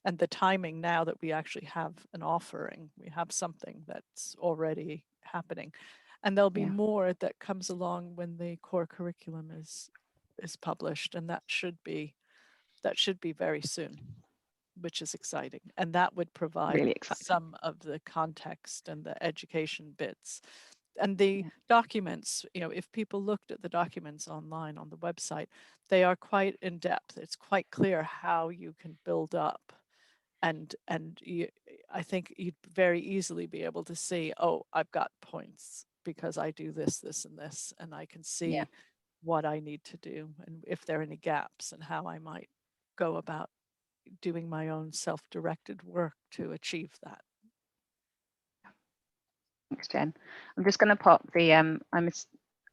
And the timing now that we actually have an offering, we have something that's already happening. And there'll be more that comes along when the core curriculum is published, and that should be very soon, which is exciting. And that would provide really some of the context and the education bits. And the documents, you know, if people looked at the documents online on the website, they are quite in depth. It's quite clear how you can build up and I think you'd very easily be able to see, oh, I've got points because I do this, this, and this, and I can see what I need to do and if there are any gaps and how I might go about doing my own self-directed work to achieve that. Thanks, Jen. I'm just going to pop the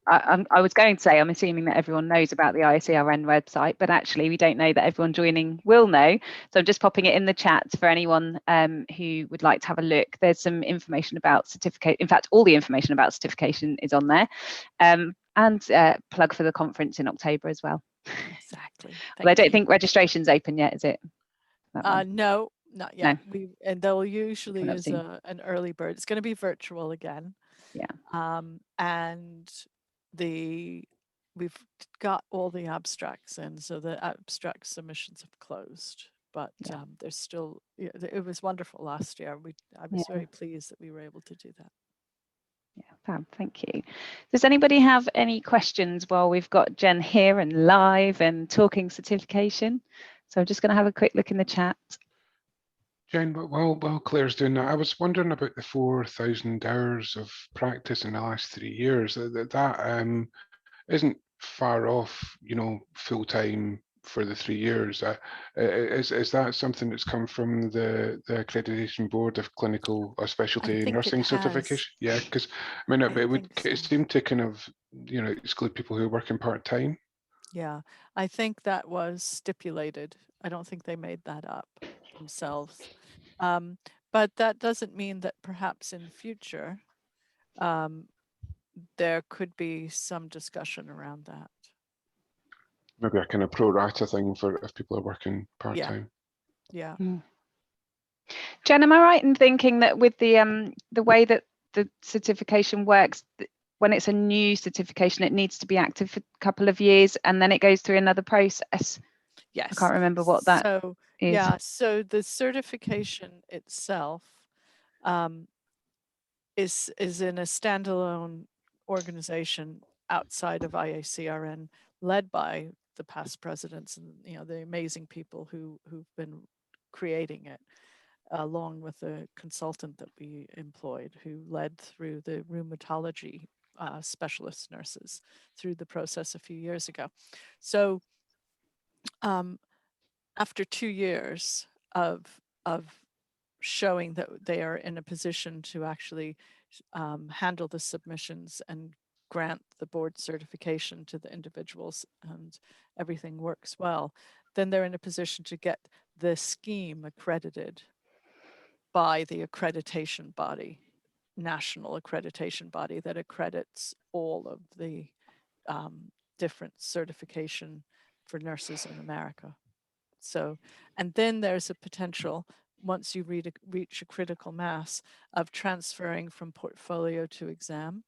I was going to say, I'm assuming that everyone knows about the IACRN website, but actually we don't know that everyone joining will know. So I'm just popping it in the chat for anyone who would like to have a look. There's some information about certificate. In fact, all the information about certification is on there. And plug for the conference in October as well. Exactly. Well, I don't think registration's open yet, is it? No, not yet. No. And there usually is soon. an early bird. It's going to be virtual again. Yeah. And we've got all the abstracts in, so the abstract submissions have closed, but there's still, it was wonderful last year. I was very pleased that we were able to do that. Yeah, fab, thank you. Does anybody have any questions while we've got Jen here and live and talking certification? So I'm just going to have a quick look in the chat. Jen, while Claire's doing that, I was wondering about the 4,000 hours of practice in the last 3 years. That isn't far off, full-time for the 3 years. Is that something that's come from the Accreditation Board of Clinical or Specialty Nursing Certification? Yeah, because it seemed to kind of, exclude people who are working part-time. Yeah, I think that was stipulated. I don't think they made that up themselves. But that doesn't mean that perhaps in future there could be some discussion around that. Maybe a kind of pro rata thing for if people are working part-time. Yeah. Jen, am I right in thinking that with the way that the certification works, when it's a new certification, it needs to be active for a couple of years and then it goes through another process? Yes. I can't remember what that is. Yeah, so the certification itself is in a standalone organization outside of IACRN, led by the past presidents and the amazing people who've been creating it, along with the consultant that we employed who led through the rheumatology specialist nurses through the process a few years ago. So after 2 years of showing that they are in a position to actually handle the submissions and grant the board certification to the individuals and everything works well, then they're in a position to get the scheme accredited by the accreditation body, national accreditation body that accredits all of the different certification for nurses in America. So, and then there's a potential, once you reach a critical mass, of transferring from portfolio to exam.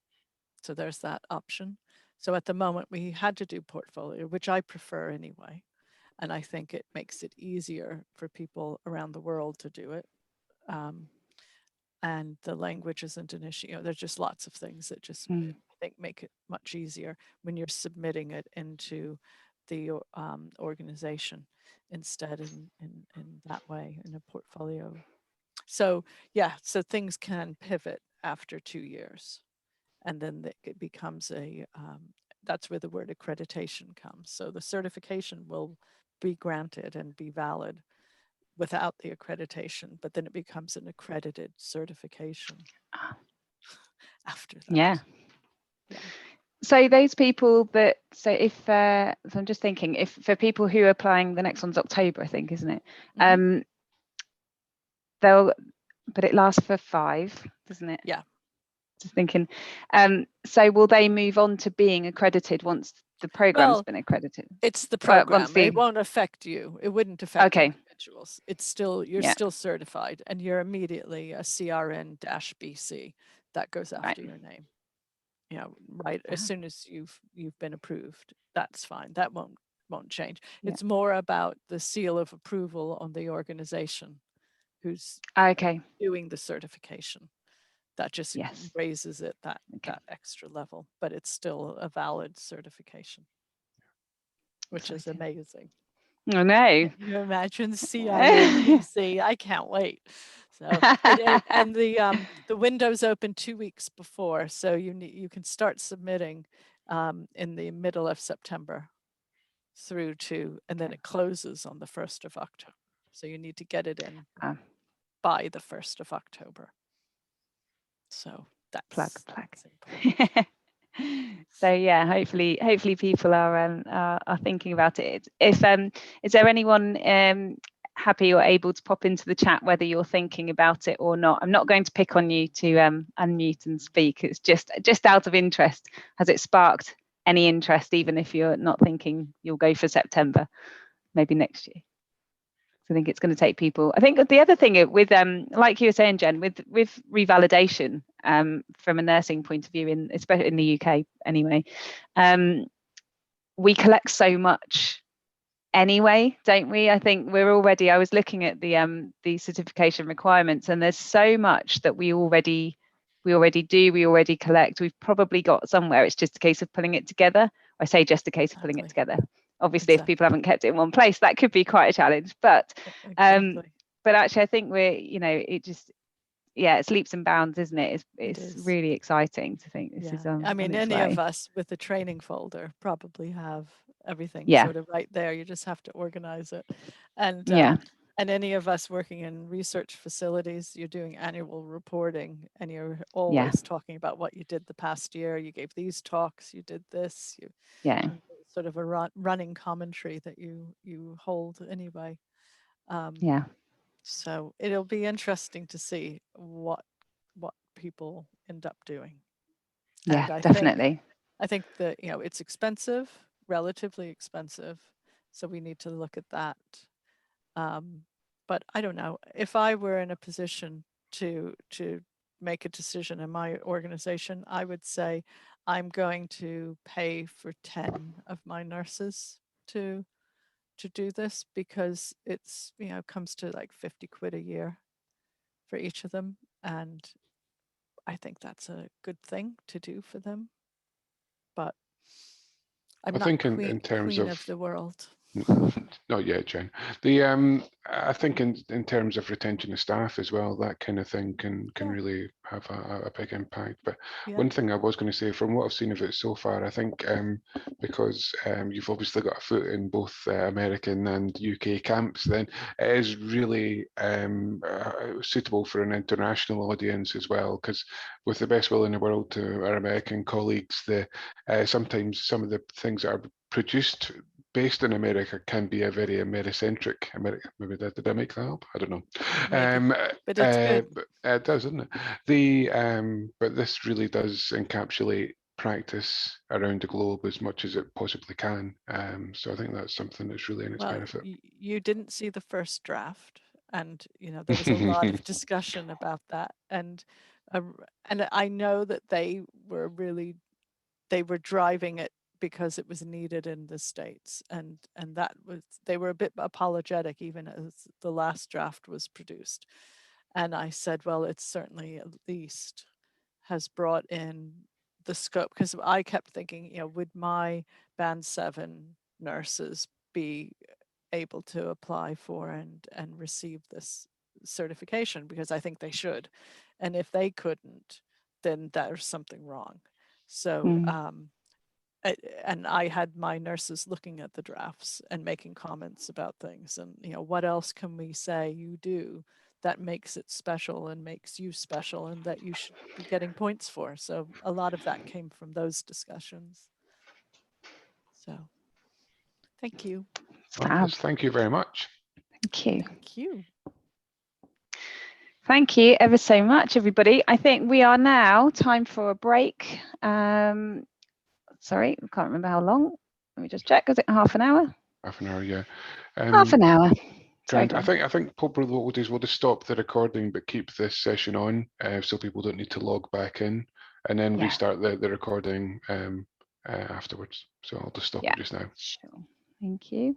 So there's that option. So at the moment we had to do portfolio, which I prefer anyway. And I think it makes it easier for people around the world to do it. And the language isn't an issue. There's just lots of things that just, I think, make it much easier when you're submitting it into the organization instead in that way, in a portfolio. So yeah, so things can pivot after 2 years. And then it becomes that's where the word accreditation comes. So the certification will be granted and be valid without the accreditation, but then it becomes an accredited certification after that. Yeah. So those people that, so I'm just thinking, if for people who are applying, the next one's October, I think, isn't it? But it lasts for 5, doesn't it? Yeah. Just thinking, so will they move on to being accredited once the program's been accredited? It's the program. It won't affect you. It wouldn't affect individuals. It's still, you're still certified and you're immediately a CRN-BC. That goes after your name. As soon as you've been approved, that's fine. That won't change. It's more about the seal of approval on the organization who's doing the certification. That just raises it that extra level, but it's still a valid certification, which is amazing. I know. Can you imagine CRN-BC? I can't wait. So and the window's open 2 weeks before, so you can start submitting in the middle of September through to, and then it closes on the 1st of October. So you need to get it in by the 1st of October. So that's plug. So yeah, hopefully people are thinking about it. If is there anyone happy or able to pop into the chat whether you're thinking about it or not? I'm not going to pick on you to unmute and speak. It's just out of interest. Has it sparked any interest, even if you're not thinking you'll go for September, maybe next year? I think it's going to take people. I think the other thing with like you were saying, Jen, with revalidation from a nursing point of view, especially in the UK anyway, we collect so much anyway, don't we? I think we're already. I was looking at the certification requirements, and there's so much that we already do. We already collect. We've probably got somewhere. It's just a case of pulling it together. I say just a case of pulling it together. Obviously, if people haven't kept it in one place, that could be quite a challenge. But actually, I think it just, it's leaps and bounds, isn't it? It's really exciting to think this is on. I mean, on its any way. of us with the training folder probably have everything sort of right there. You just have to organize it. And any of us working in research facilities, you're doing annual reporting, and you're always talking about what you did the past year. You gave these talks, you did this. Sort of a running commentary that you hold anyway. So it'll be interesting to see what people end up doing. And definitely. I think that it's expensive, relatively expensive, so we need to look at that. But I don't know, if I were in a position to make a decision in my organization, I would say I'm going to pay for 10 of my nurses to do this, because it's comes to like 50 quid a year for each of them, and I think that's a good thing to do for them. But I'm not in terms queen of the world. Not yet, Jen. I think in terms of retention of staff as well, that kind of thing can really have a big impact. But one thing I was going to say, from what I've seen of it so far, I think because you've obviously got a foot in both American and UK camps, then it is really suitable for an international audience as well. Because with the best will in the world to our American colleagues, sometimes some of the things that are produced based in America can be a very Americentric. Maybe did I make that up? I don't know. But it's good. It does, doesn't it? But this really does encapsulate practice around the globe as much as it possibly can. So I think that's something that's really in its benefit. You didn't see the first draft, and there was a lot of discussion about that, and I know that they were driving it because it was needed in the States, and that was, they were a bit apologetic even as the last draft was produced. And I said, well, it's certainly at least has brought in the scope, because I kept thinking, would my band 7 nurses be able to apply for and receive this certification, because I think they should, and if they couldn't, then there's something wrong. So and I had my nurses looking at the drafts and making comments about things, and what else can we say you do that makes it special and makes you special and that you should be getting points for. So a lot of that came from those discussions. So thank you. Thank you very much. Thank you. Thank you. Thank you ever so much, everybody. I think we are now time for a break. Sorry, I can't remember how long. Let me just check. Is it half an hour? Half an hour, yeah. Half an hour. Sorry, I think probably what we'll do is we'll just stop the recording, but keep this session on, so people don't need to log back in, and then restart the recording afterwards. So I'll just stop it just now. Sure. Thank you.